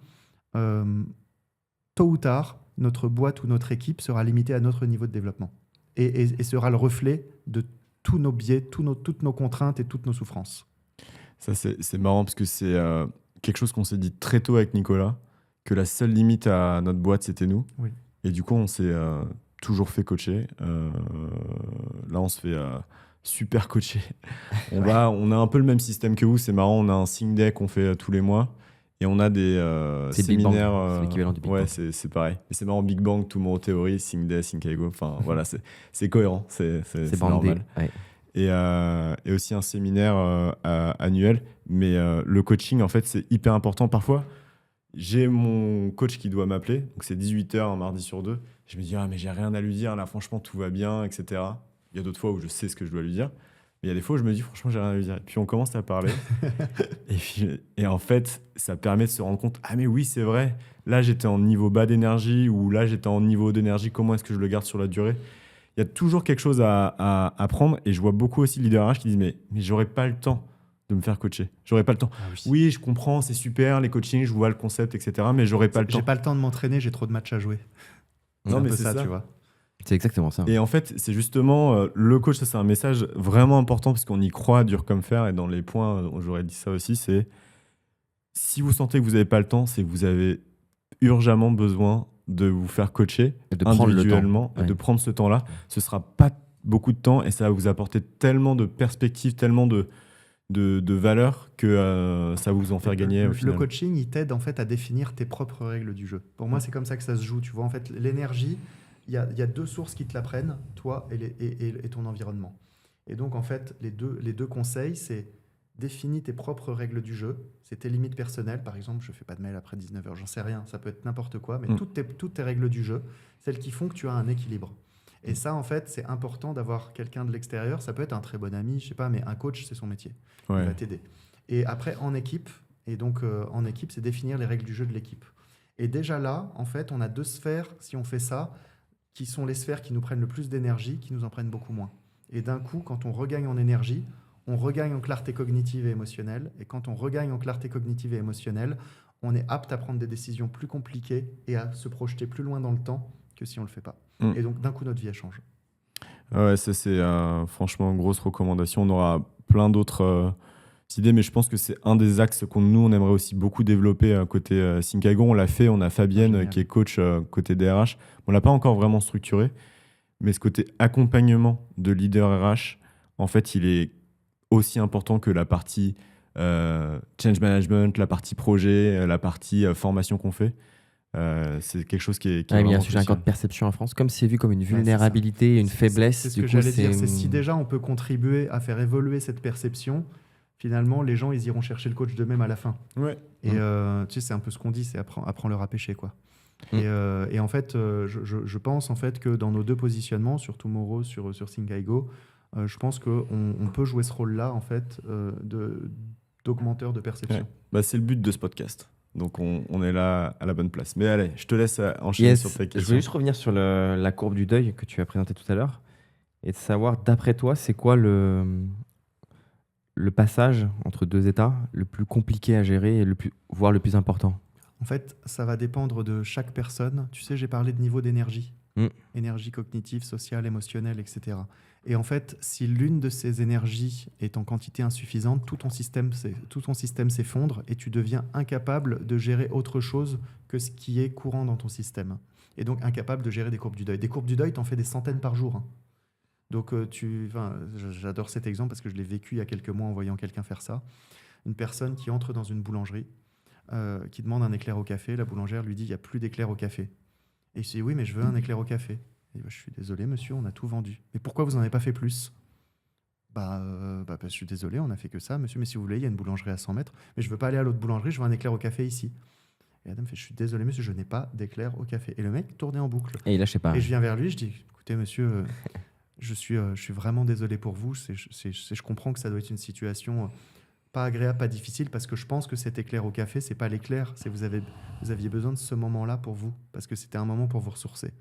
tôt ou tard, notre boîte ou notre équipe sera limitée à notre niveau de développement. Et sera le reflet de tous nos biais, toutes nos contraintes et toutes nos souffrances. Ça, c'est marrant parce que c'est quelque chose qu'on s'est dit très tôt avec Nicolas, que la seule limite à notre boîte, c'était nous. Oui. Et du coup, on s'est toujours fait coacher. Là, on se fait super coacher. On a un peu le même système que vous. C'est marrant, on a un Think Day qu'on fait tous les mois. Et on a des séminaires. C'est l'équivalent du Big Bang. Ouais, c'est pareil. Et c'est marrant, Big Bang, Tomorrow Theory, Think Day, Think I Go. Enfin, voilà, c'est cohérent. C'est normal. Ouais. Et aussi un séminaire annuel. Mais le coaching, en fait, c'est hyper important. Parfois, j'ai mon coach qui doit m'appeler. Donc, c'est 18h un mardi sur 2. Je me dis, mais j'ai rien à lui dire. Là, franchement, tout va bien, etc. Il y a d'autres fois où je sais ce que je dois lui dire. Mais il y a des fois où je me dis, franchement, j'ai rien à lui dire. Et puis, on commence à parler. et en fait, ça permet de se rendre compte, mais oui, c'est vrai. Là, j'étais en niveau bas d'énergie ou là, j'étais en niveau d'énergie. Comment est-ce que je le garde sur la durée? Il y a toujours quelque chose à apprendre. Et je vois beaucoup aussi de leaders RH qui disent, mais j'aurais pas le temps de me faire coacher. J'aurais pas le temps. Oui, je comprends, c'est super, les coachings, je vois le concept, etc. Mais j'aurais pas le temps. J'ai pas le temps de m'entraîner, j'ai trop de matchs à jouer. Non, mais c'est ça, tu vois. C'est exactement ça. Et en fait, c'est justement le coach, ça c'est un message vraiment important parce qu'on y croit dur comme fer. Et dans les points, j'aurais dit ça aussi, c'est si vous sentez que vous n'avez pas le temps, c'est que vous avez urgemment besoin de vous faire coacher Et de prendre le temps. individuellement, Ouais. de prendre ce temps-là. Ce sera pas beaucoup de temps et ça va vous apporter tellement de perspectives, tellement de valeur que ça va vous en faire gagner au Le final. coaching, il t'aide en fait à définir tes propres règles du jeu. Pour moi, c'est comme ça que ça se joue. Tu vois, en fait, l'énergie, il y a deux sources qui te la prennent, toi et ton environnement. Et donc, en fait, les deux conseils, c'est définis tes propres règles du jeu. C'est tes limites personnelles. Par exemple, je fais pas de mail après 19h, j'en sais rien. Ça peut être n'importe quoi, mais toutes tes règles du jeu, celles qui font que tu as un équilibre. Et ça, en fait, c'est important d'avoir quelqu'un de l'extérieur. Ça peut être un très bon ami, je sais pas, mais un coach, c'est son métier. Il Ouais. va t'aider. Et après, en équipe, en équipe, c'est définir les règles du jeu de l'équipe. Et déjà là, en fait, on a deux sphères, si on fait ça, qui sont les sphères qui nous prennent le plus d'énergie, qui nous en prennent beaucoup moins. Et d'un coup, quand on regagne en énergie, on regagne en clarté cognitive et émotionnelle. Et quand on regagne en clarté cognitive et émotionnelle, on est apte à prendre des décisions plus compliquées et à se projeter plus loin dans le temps que si on ne le fait pas. Et donc, d'un coup, notre vie, elle change. Ouais, ça c'est franchement une grosse recommandation. On aura plein d'autres idées, mais je pense que c'est un des axes nous, on aimerait aussi beaucoup développer côté Thinkago. On l'a fait, on a Fabienne Génial. qui est coach côté DRH. On l'a pas encore vraiment structuré, mais ce côté accompagnement de leader RH, en fait, il est aussi important que la partie change management, la partie projet, la partie formation qu'on fait. C'est quelque chose qui est Il y a un vraiment sujet encore crucial. de perception en France, comme c'est vu comme une c'est ça. vulnérabilité, une faiblesse. C'est ce du que coup, j'allais dire. C'est si déjà on peut contribuer à faire évoluer cette perception, finalement, les gens, ils iront chercher le coach d'eux-mêmes à la fin. Ouais. Et tu sais, c'est un peu ce qu'on dit, c'est apprends-leur à pêcher, quoi. Mm. Et en fait, je pense en fait que dans nos deux positionnements, surtout Moro sur Thinkago, je pense qu'on peut jouer ce rôle-là, en fait, d'augmenteur de perception. Ouais. Bah, c'est le but de ce podcast. Donc on est là à la bonne place. Mais allez, je te laisse enchaîner Yes. sur ta Je question. voulais juste revenir sur la courbe du deuil que tu as présentée tout à l'heure et de savoir, d'après toi, c'est quoi le passage entre deux états le plus compliqué à gérer et voire le plus important? En fait, ça va dépendre de chaque personne. Tu sais, j'ai parlé de niveau d'énergie. Énergie cognitive, sociale, émotionnelle, etc. Et en fait, si l'une de ces énergies est en quantité insuffisante, tout ton système s'effondre et tu deviens incapable de gérer autre chose que ce qui est courant dans ton système. Et donc incapable de gérer des courbes du deuil. Des courbes du deuil, t'en fais des centaines par jour. Hein. Donc j'adore cet exemple parce que je l'ai vécu il y a quelques mois en voyant quelqu'un faire ça. Une personne qui entre dans une boulangerie, qui demande un éclair au café. La boulangère lui dit « il n'y a plus d'éclair au café ». Et il se dit « oui, mais je veux un éclair au café ». Et je suis désolé, monsieur, on a tout vendu. Mais pourquoi vous n'en avez pas fait plus ? Je suis désolé, on n'a fait que ça, monsieur, mais si vous voulez, il y a une boulangerie à 100 mètres. Mais je ne veux pas aller à l'autre boulangerie, je veux un éclair au café ici. Et Adam fait « je suis désolé, monsieur, je n'ai pas d'éclair au café ». Et le mec tournait en boucle. Et là, je sais pas. Et je viens vers lui, je dis « écoutez, monsieur, je suis vraiment désolé pour vous. Je comprends que ça doit être une situation pas agréable, pas difficile, parce que je pense que cet éclair au café, c'est pas l'éclair, c'est vous aviez besoin de ce moment-là pour vous, parce que c'était un moment pour vous ressourcer.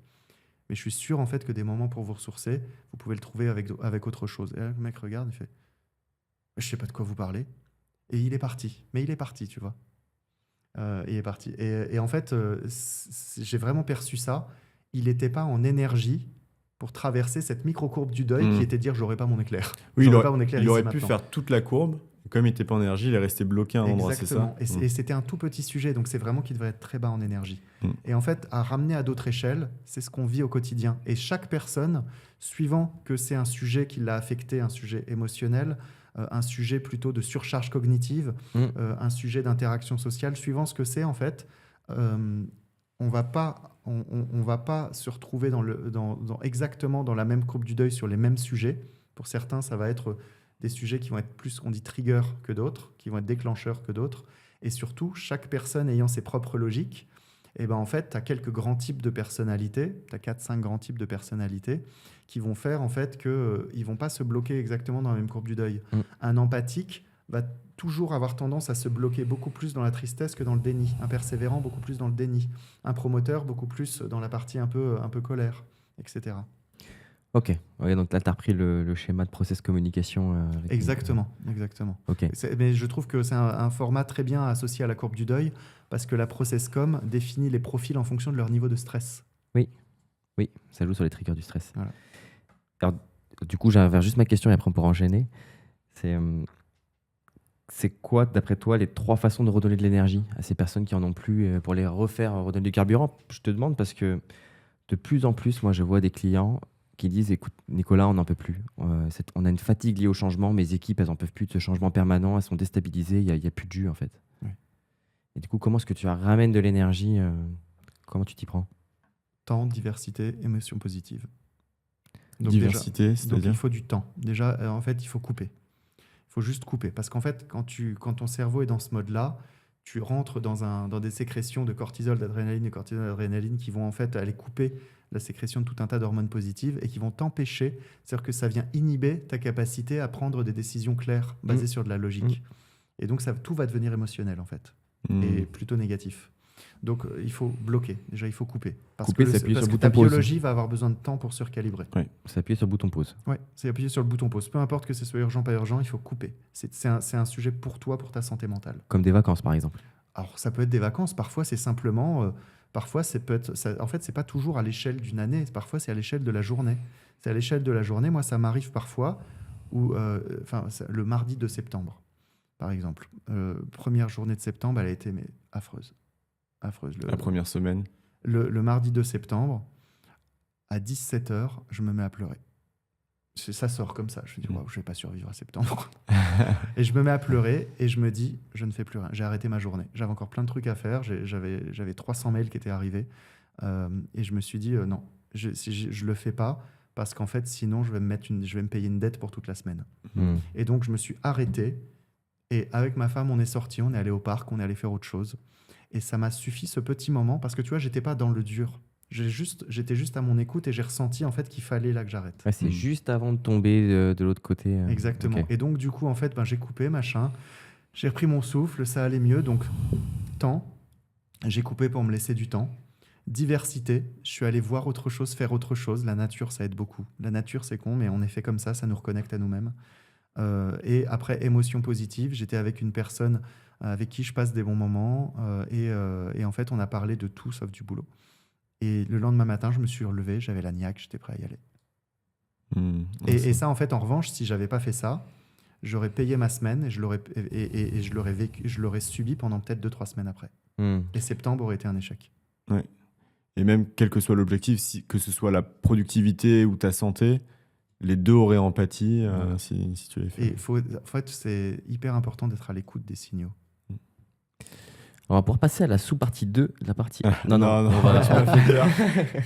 Mais je suis sûr en fait que des moments pour vous ressourcer, vous pouvez le trouver avec autre chose. Et là, le mec regarde, il fait « je sais pas de quoi vous parlez ». Et il est parti. Mais il est parti, tu vois. Il est parti. Et en fait, j'ai vraiment perçu ça. Il n'était pas en énergie pour traverser cette micro-courbe du deuil qui était de dire « j'aurai pas mon éclair ». Oui, J'aurai pas mon éclair il ici aurait pu maintenant. faire toute la courbe. Comme il n'était pas en énergie, il est resté bloqué à un endroit, c'est ça ? Exactement. Et c'était un tout petit sujet, donc c'est vraiment qu'il devrait être très bas en énergie. Et en fait, à ramener à d'autres échelles, c'est ce qu'on vit au quotidien. Et chaque personne, suivant que c'est un sujet qui l'a affecté, un sujet émotionnel, un sujet plutôt de surcharge cognitive, un sujet d'interaction sociale, suivant ce que c'est, en fait, on va pas se retrouver exactement dans la même courbe du deuil sur les mêmes sujets. Pour certains, ça va être des sujets qui vont être plus, on dit trigger que d'autres, qui vont être déclencheurs que d'autres. Et surtout, chaque personne ayant ses propres logiques, et ben en fait, tu as quelques grands types de personnalités, tu as 4-5 grands types de personnalités qui vont faire en fait qu'ils ne vont pas se bloquer exactement dans la même courbe du deuil. Un empathique va toujours avoir tendance à se bloquer beaucoup plus dans la tristesse que dans le déni. Un persévérant, beaucoup plus dans le déni. Un promoteur, beaucoup plus dans la partie un peu colère, etc. Ok, ouais, donc là, tu as repris le schéma de process communication. Exactement. Ok. Mais je trouve que c'est un format très bien associé à la courbe du deuil parce que la process com définit les profils en fonction de leur niveau de stress. Oui, ça joue sur les triggers du stress. Voilà. Alors, du coup, j'avais juste ma question et après on pourra enchaîner. C'est c'est quoi, d'après toi, les 3 façons de redonner de l'énergie à ces personnes qui en ont plus pour les refaire redonner du carburant? Je te demande parce que de plus en plus, moi, je vois des clients qui disent: écoute, Nicolas, on n'en peut plus. On a une fatigue liée au changement. Mes équipes, elles n'en peuvent plus de ce changement permanent. Elles sont déstabilisées. Il y a plus de jus, en fait. Oui. Et du coup, comment est-ce que tu ramènes de l'énergie comment tu t'y prends? Temps, diversité, émotion positive. Diversité, Donc c'est-à-dire il faut du temps. Déjà, en fait, il faut couper. Il faut juste couper. Parce qu'en fait, quand ton cerveau est dans ce mode-là, tu rentres dans des sécrétions de cortisol, d'adrénaline qui vont en fait aller couper la sécrétion de tout un tas d'hormones positives et qui vont t'empêcher, c'est-à-dire que ça vient inhiber ta capacité à prendre des décisions claires basées sur de la logique. Et donc tout va devenir émotionnel en fait, et plutôt négatif. Donc il faut bloquer, déjà il faut couper. Parce que ta biologie va avoir besoin de temps pour se recalibrer. Ouais, c'est appuyer sur le bouton pause. Oui, c'est appuyer sur le bouton pause. Peu importe que ce soit urgent, pas urgent, il faut couper. C'est un sujet pour toi, pour ta santé mentale. Comme des vacances, par exemple. Alors ça peut être des vacances, parfois c'est simplement... parfois en fait, c'est pas toujours à l'échelle d'une année, parfois c'est à l'échelle de la journée. C'est à l'échelle de la journée, moi ça m'arrive parfois, le mardi de septembre, par exemple. Première journée de septembre, elle a été affreuse. La première semaine. Le mardi de septembre, à 17h, je me mets à pleurer. Ça sort comme ça. Je me dis, waouh, je vais pas survivre à septembre. Et je me mets à pleurer et je me dis, je ne fais plus rien. J'ai arrêté ma journée. J'avais encore plein de trucs à faire. J'avais 300 mails qui étaient arrivés. Et je me suis dit, non, je le fais pas parce qu'en fait, sinon, je vais me payer une dette pour toute la semaine. Et donc, je me suis arrêté. Et avec ma femme, on est sortis, on est allé au parc, on est allé faire autre chose. Et ça m'a suffi ce petit moment parce que tu vois, j'étais pas dans le dur. J'étais juste à mon écoute et j'ai ressenti en fait qu'il fallait là que j'arrête. Ouais, c'est juste avant de tomber de l'autre côté. Exactement. Okay. Et donc du coup en fait, j'ai coupé machin, j'ai repris mon souffle, ça allait mieux. Donc temps, j'ai coupé pour me laisser du temps. Diversité, je suis allé voir autre chose, faire autre chose. La nature, ça aide beaucoup. La nature, c'est con, mais on est fait comme ça nous reconnecte à nous-mêmes. Et après, émotion positive, j'étais avec une personne avec qui je passe des bons moments et en fait, on a parlé de tout sauf du boulot. Et le lendemain matin, je me suis relevé, j'avais la niaque, j'étais prêt à y aller. Et ça, en fait, en revanche, si j'avais pas fait ça, j'aurais payé ma semaine et je l'aurais subi pendant peut-être 2-3 semaines après. Et septembre aurait été un échec. Ouais. Et même quel que soit l'objectif, que ce soit la productivité ou ta santé, les deux auraient empathie si tu les fais. Et en fait, c'est hyper important d'être à l'écoute des signaux. On va pouvoir passer à la sous-partie 2 de la partie. Non,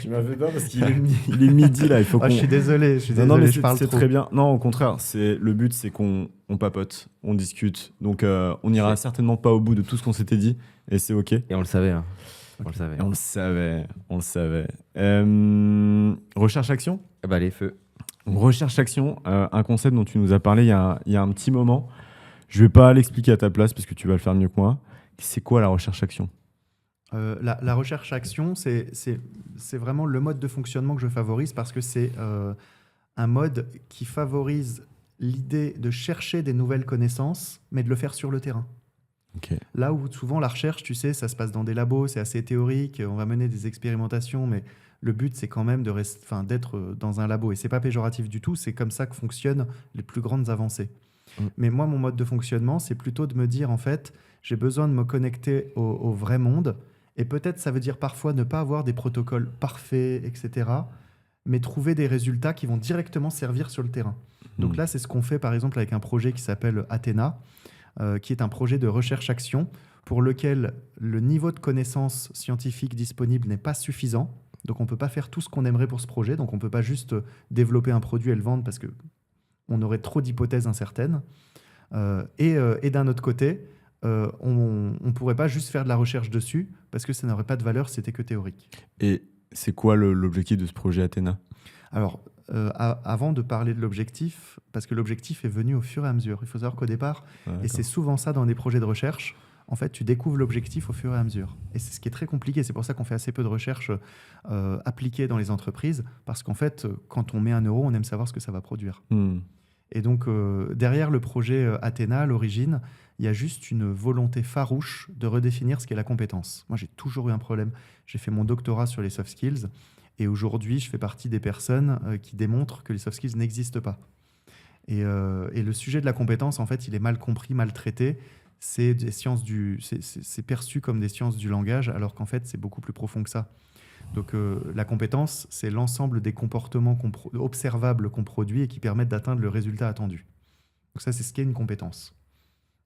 tu m'as fait peur parce qu'il est midi là. Il faut je suis désolé, je parle trop. C'est très bien. Non, au contraire, le but, c'est qu'on papote, on discute. Donc, on n'ira certainement pas au bout de tout ce qu'on s'était dit et c'est OK. Et on le savait. Hein. Okay. On le savait. Recherche-action les feux. Recherche-action, un concept dont tu nous as parlé il y a un petit moment. Je ne vais pas l'expliquer à ta place parce que tu vas le faire mieux que moi. C'est quoi la recherche-action ? La recherche-action, c'est vraiment le mode de fonctionnement que je favorise parce que c'est un mode qui favorise l'idée de chercher des nouvelles connaissances, mais de le faire sur le terrain. Okay. Là où souvent la recherche, tu sais, ça se passe dans des labos, c'est assez théorique, on va mener des expérimentations, mais le but, c'est quand même d'être dans un labo. Et c'est pas péjoratif du tout, c'est comme ça que fonctionnent les plus grandes avancées. Mais moi, mon mode de fonctionnement, c'est plutôt de me dire, en fait, j'ai besoin de me connecter au vrai monde. Et peut-être, ça veut dire parfois ne pas avoir des protocoles parfaits, etc., mais trouver des résultats qui vont directement servir sur le terrain. Donc là, c'est ce qu'on fait, par exemple, avec un projet qui s'appelle Athéna, qui est un projet de recherche-action pour lequel le niveau de connaissance scientifique disponible n'est pas suffisant. Donc, on ne peut pas faire tout ce qu'on aimerait pour ce projet. Donc, on ne peut pas juste développer un produit et le vendre parce qu'on aurait trop d'hypothèses incertaines. Et d'un autre côté, on ne pourrait pas juste faire de la recherche dessus parce que ça n'aurait pas de valeur, c'était que théorique. Et c'est quoi l'objectif de ce projet Athéna ? Alors, avant de parler de l'objectif, parce que l'objectif est venu au fur et à mesure. Il faut savoir qu'au départ, et c'est souvent ça dans des projets de recherche, en fait, tu découvres l'objectif au fur et à mesure. Et c'est ce qui est très compliqué. C'est pour ça qu'on fait assez peu de recherche appliquée dans les entreprises, parce qu'en fait, quand on met 1 euro, on aime savoir ce que ça va produire. Et donc, derrière le projet Athéna, à l'origine, il y a juste une volonté farouche de redéfinir ce qu'est la compétence. Moi, j'ai toujours eu un problème. J'ai fait mon doctorat sur les soft skills, et aujourd'hui, je fais partie des personnes qui démontrent que les soft skills n'existent pas. Et le sujet de la compétence, en fait, il est mal compris, mal traité. C'est perçu comme des sciences du langage, alors qu'en fait, c'est beaucoup plus profond que ça. Donc, la compétence, c'est l'ensemble des comportements observables qu'on produit et qui permettent d'atteindre le résultat attendu. Donc ça, c'est ce qu'est une compétence.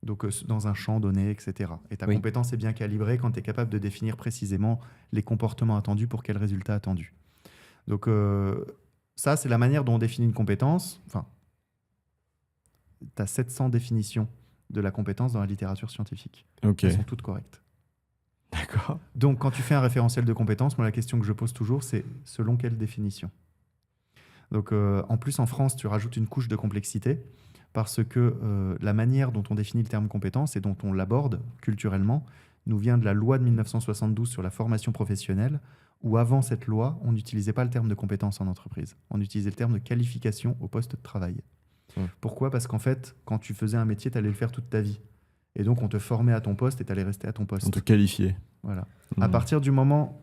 Donc, dans un champ donné, etc. Et ta compétence est bien calibrée quand tu es capable de définir précisément les comportements attendus pour quel résultat attendu. Donc, ça, c'est la manière dont on définit une compétence. Enfin, tu as 700 définitions de la compétence dans la littérature scientifique. Ok. Elles sont toutes correctes. D'accord. Donc, quand tu fais un référentiel de compétences, moi, la question que je pose toujours, c'est selon quelle définition ? Donc, en plus, en France, tu rajoutes une couche de complexité parce que la manière dont on définit le terme compétence et dont on l'aborde culturellement nous vient de la loi de 1972 sur la formation professionnelle, où avant cette loi, on n'utilisait pas le terme de compétence en entreprise. On utilisait le terme de qualification au poste de travail. Pourquoi ? Parce qu'en fait, quand tu faisais un métier, tu allais le faire toute ta vie. Et donc, on te formait à ton poste et tu allais rester à ton poste. On te qualifiait. Voilà. À partir du moment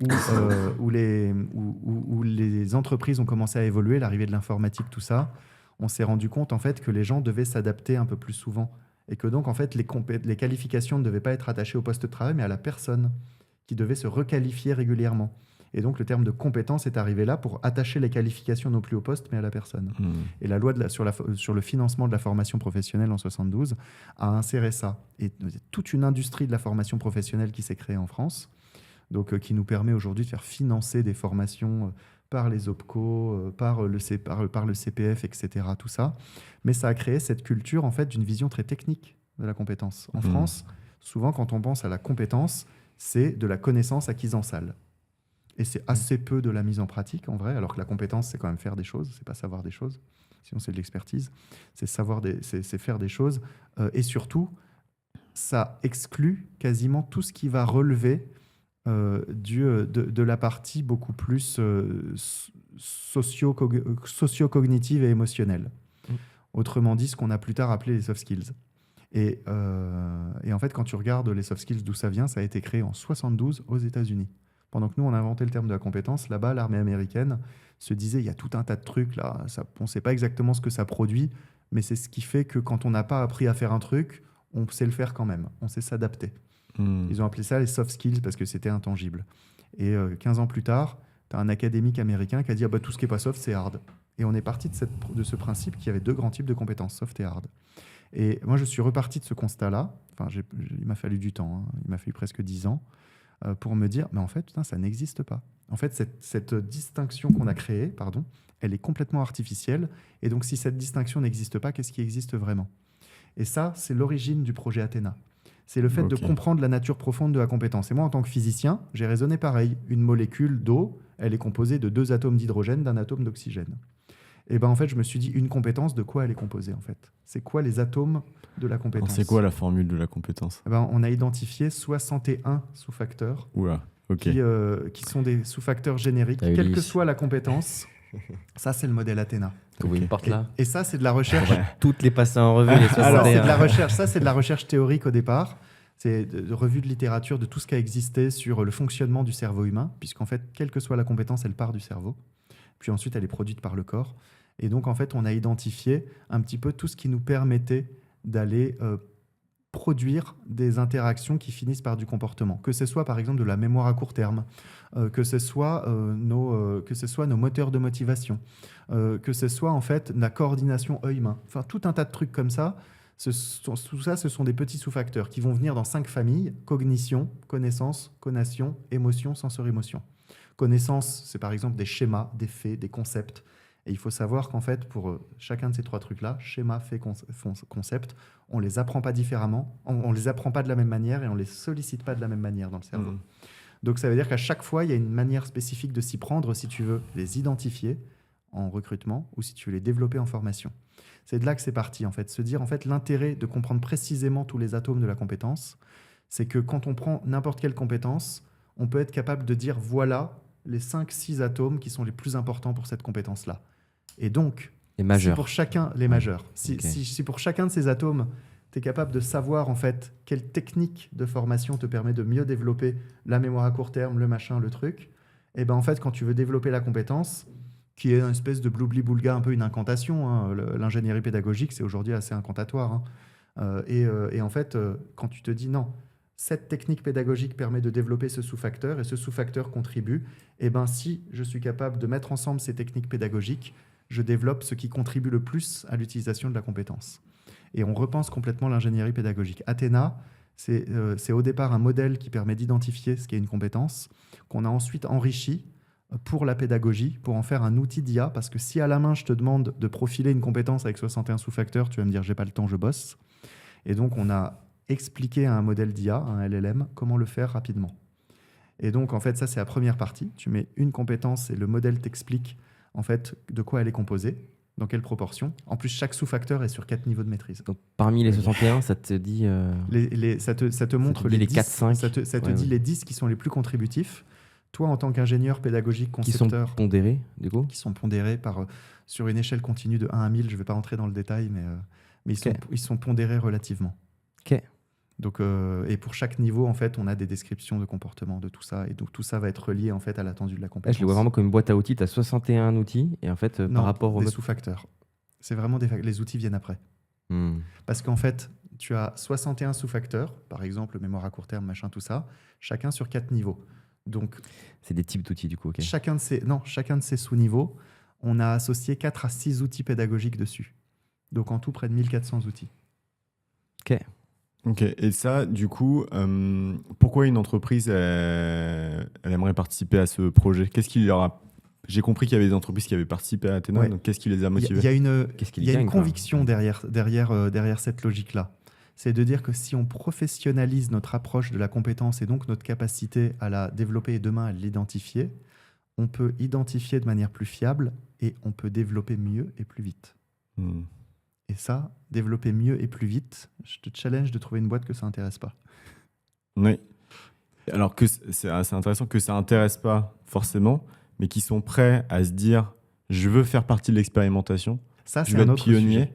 où les entreprises ont commencé à évoluer, l'arrivée de l'informatique, tout ça, on s'est rendu compte en fait que les gens devaient s'adapter un peu plus souvent et que donc en fait les qualifications ne devaient pas être attachées au poste de travail mais à la personne qui devait se requalifier régulièrement. Et donc le terme de compétence est arrivé là pour attacher les qualifications non plus au poste mais à la personne. Et la loi sur le financement de la formation professionnelle en 72 a inséré ça. Et toute une industrie de la formation professionnelle qui s'est créée en France, donc qui nous permet aujourd'hui de faire financer des formations par les OPCO, par le CPF, etc., tout ça. Mais ça a créé cette culture, en fait, d'une vision très technique de la compétence. En France, souvent, quand on pense à la compétence, c'est de la connaissance acquise en salle. Et c'est assez peu de la mise en pratique, en vrai, alors que la compétence, c'est quand même faire des choses, c'est pas savoir des choses. Sinon, c'est de l'expertise. C'est faire des choses. Et surtout, ça exclut quasiment tout ce qui va relever de la partie beaucoup plus socio-cognitive et émotionnelle. Autrement dit, ce qu'on a plus tard appelé les soft skills. Et en fait, quand tu regardes les soft skills, d'où ça vient, ça a été créé en 72 aux États-Unis. Pendant que nous, on a inventé le terme de la compétence, là-bas, l'armée américaine se disait, il y a tout un tas de trucs, là, on ne sait pas exactement ce que ça produit, mais c'est ce qui fait que quand on n'a pas appris à faire un truc, on sait le faire quand même, on sait s'adapter. Ils ont appelé ça les soft skills parce que c'était intangible. Et 15 ans plus tard, tu as un académique américain qui a dit ah bah, tout ce qui n'est pas soft, c'est hard. Et on est parti de ce principe qu'il y avait deux grands types de compétences, soft et hard. Et moi, je suis reparti de ce constat-là. Enfin, il m'a fallu du temps, hein. Il m'a fallu presque 10 ans pour me dire mais en fait, putain, ça n'existe pas. En fait, cette distinction qu'on a créée, elle est complètement artificielle. Et donc, si cette distinction n'existe pas, qu'est-ce qui existe vraiment ? Et ça, c'est l'origine du projet Athéna. C'est le fait de comprendre la nature profonde de la compétence. Et moi, en tant que physicien, j'ai raisonné pareil. Une molécule d'eau, elle est composée de 2 atomes d'hydrogène, d'un atome d'oxygène. Et ben en fait, je me suis dit, une compétence, de quoi elle est composée en fait ? C'est quoi les atomes de la compétence ? C'est quoi la formule de la compétence ? On a identifié 61 sous-facteurs qui sont des sous-facteurs génériques, quelle que soit la compétence. Ça, c'est le modèle Athéna. Et ça, c'est de la recherche. Toutes les passer en revue, les 61. Alors, c'est de la recherche. Ça, c'est de la recherche théorique au départ. C'est de revue de littérature de tout ce qui a existé sur le fonctionnement du cerveau humain, puisqu'en fait, quelle que soit la compétence, elle part du cerveau. Puis ensuite, elle est produite par le corps. Et donc, en fait, on a identifié un petit peu tout ce qui nous permettait d'aller produire des interactions qui finissent par du comportement. Que ce soit, par exemple, de la mémoire à court terme, que ce soit nos moteurs de motivation, que ce soit, en fait, la coordination œil-main. Enfin, tout un tas de trucs comme ça. Tout ça, ce sont des petits sous-facteurs qui vont venir dans 5 familles. Cognition, connaissance, conation, émotion, sensori-émotion. Connaissance, c'est par exemple des schémas, des faits, des concepts. Et il faut savoir qu'en fait, pour chacun de ces 3 trucs-là, schéma, fait, concept, on ne les apprend pas différemment, on ne les apprend pas de la même manière et on ne les sollicite pas de la même manière dans le cerveau. Donc ça veut dire qu'à chaque fois, il y a une manière spécifique de s'y prendre si tu veux les identifier en recrutement ou si tu veux les développer en formation. C'est de là que c'est parti, en fait. Se dire, en fait, l'intérêt de comprendre précisément tous les atomes de la compétence, c'est que quand on prend n'importe quelle compétence, on peut être capable de dire, voilà les 5-6 atomes qui sont les plus importants pour cette compétence-là. Et donc, les majeurs. Si pour chacun, les majeurs. Si pour chacun de ces atomes, tu es capable de savoir, en fait, quelle technique de formation te permet de mieux développer la mémoire à court terme, le machin, le truc, et ben en fait, quand tu veux développer la compétence, qui est une espèce de bloubli-boulga, un peu une incantation. Hein. L'ingénierie pédagogique, c'est aujourd'hui assez incantatoire. Hein. Et en fait, quand tu te dis non, cette technique pédagogique permet de développer ce sous-facteur et ce sous-facteur contribue, et ben si je suis capable de mettre ensemble ces techniques pédagogiques, je développe ce qui contribue le plus à l'utilisation de la compétence. Et on repense complètement l'ingénierie pédagogique. Athéna, c'est au départ un modèle qui permet d'identifier ce qu'est une compétence, qu'on a ensuite enrichi pour la pédagogie, pour en faire un outil d'IA, parce que si à la main je te demande de profiler une compétence avec 61 sous-facteurs, tu vas me dire j'ai pas le temps, je bosse. Et donc on a expliqué à un modèle d'IA, un LLM, comment le faire rapidement. Et donc en fait ça c'est la première partie, tu mets une compétence et le modèle t'explique en fait de quoi elle est composée, dans quelle proportion. En plus chaque sous-facteur est sur 4 niveaux de maîtrise. Donc parmi les 61, ça te dit... Ça te montre dit les 10, 4-5. ça te dit les 10 qui sont les plus contributifs. Toi, en tant qu'ingénieur pédagogique, Qui sont concepteur, pondérés, du coup. qui sont pondérés sur une échelle continue de 1 à 1000, je ne vais pas rentrer dans le détail, mais ils sont pondérés relativement. Ok. Donc, et pour chaque niveau, en fait, on a des descriptions de comportement de tout ça, et donc tout ça va être relié en fait à l'attendu de la Là, compétence. je le vois vraiment comme une boîte à outils. Tu as 61 outils, et en fait, Non, par rapport aux des autres... sous-facteurs. C'est vraiment les outils viennent après. Hmm. Parce qu'en fait, tu as 61 sous-facteurs, par exemple, mémoire à court terme, machin, tout ça, chacun sur 4 niveaux. Donc, C'est des types d'outils, du coup. ok. chacun de ces sous-niveaux, on a associé 4 à 6 outils pédagogiques dessus. Donc, en tout, près de 1400 outils. Ok, et ça, du coup, pourquoi une entreprise elle aimerait participer à ce projet? Qu'est-ce qui leur a... J'ai compris qu'il y avait des entreprises qui avaient participé à Athéna, Ouais. donc qu'est-ce qui les a Il motivés? y a une, Qu'est-ce qu'ils il y a une gagnent, quoi. conviction derrière cette logique-là. C'est de dire que si on professionnalise notre approche de la compétence et donc notre capacité à la développer et demain à l'identifier, on peut identifier de manière plus fiable et on peut développer mieux et plus vite. Hmm. Et ça, développer mieux et plus vite, je te challenge de trouver une boîte que ça n'intéresse pas. Oui. Alors que c'est intéressant que ça intéresse pas forcément, mais qui sont prêts à se dire je veux faire partie de l'expérimentation, Ça, je c'est vais un être autre pionnier,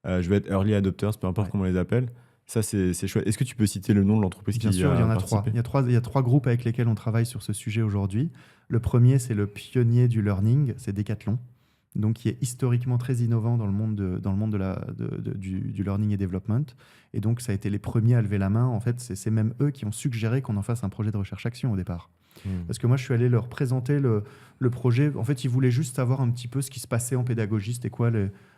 sujet. je vais être early adopters, peu importe Ouais. comment on les appelle. Ça, c'est chouette. Est-ce que tu peux citer le nom de l'entreprise Bien qui sûr, a il y en a participé? trois. Il y a trois groupes avec lesquels on travaille sur ce sujet aujourd'hui. Le premier, c'est le pionnier du learning, c'est Decathlon, donc qui est historiquement très innovant dans le monde du learning et development. Et donc, ça a été les premiers à lever la main. En fait, c'est même eux qui ont suggéré qu'on en fasse un projet de recherche-action au départ. Parce que moi, je suis allé leur présenter le projet. En fait, ils voulaient juste savoir un petit peu ce qui se passait en pédagogie, c'était quoi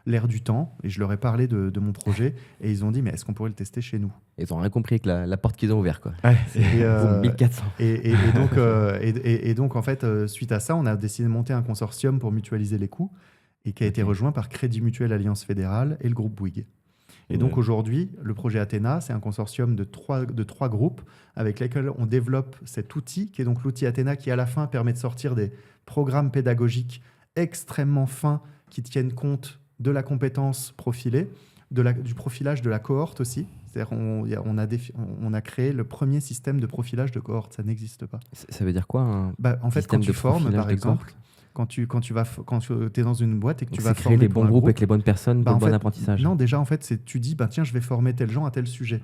l'air du temps. Et je leur ai parlé de mon projet. Et ils ont dit, mais est-ce qu'on pourrait le tester chez nous? Ils ont rien compris avec la porte qu'ils ont ouverte, quoi. Et, Boum, 1400. et donc, en fait, suite à ça, on a décidé de monter un consortium pour mutualiser les coûts et qui a été rejoint par Crédit Mutuel Alliance Fédérale et le groupe Bouygues. Et donc aujourd'hui, le projet Athéna, c'est un consortium de trois groupes avec lesquels on développe cet outil, qui est donc l'outil Athéna, qui à la fin permet de sortir des programmes pédagogiques extrêmement fins qui tiennent compte de la compétence profilée, du profilage de la cohorte aussi. C'est-à-dire on a créé le premier système de profilage de cohorte, ça n'existe pas. Ça veut dire quoi En fait, quand tu formes, par exemple, quand tu es dans une boîte et que tu vas créer former les pour bons un groupes groupe, avec les bonnes personnes, en le bon fait, apprentissage. Non, déjà, en fait, tu dis, tiens, je vais former tel gens à tel sujet.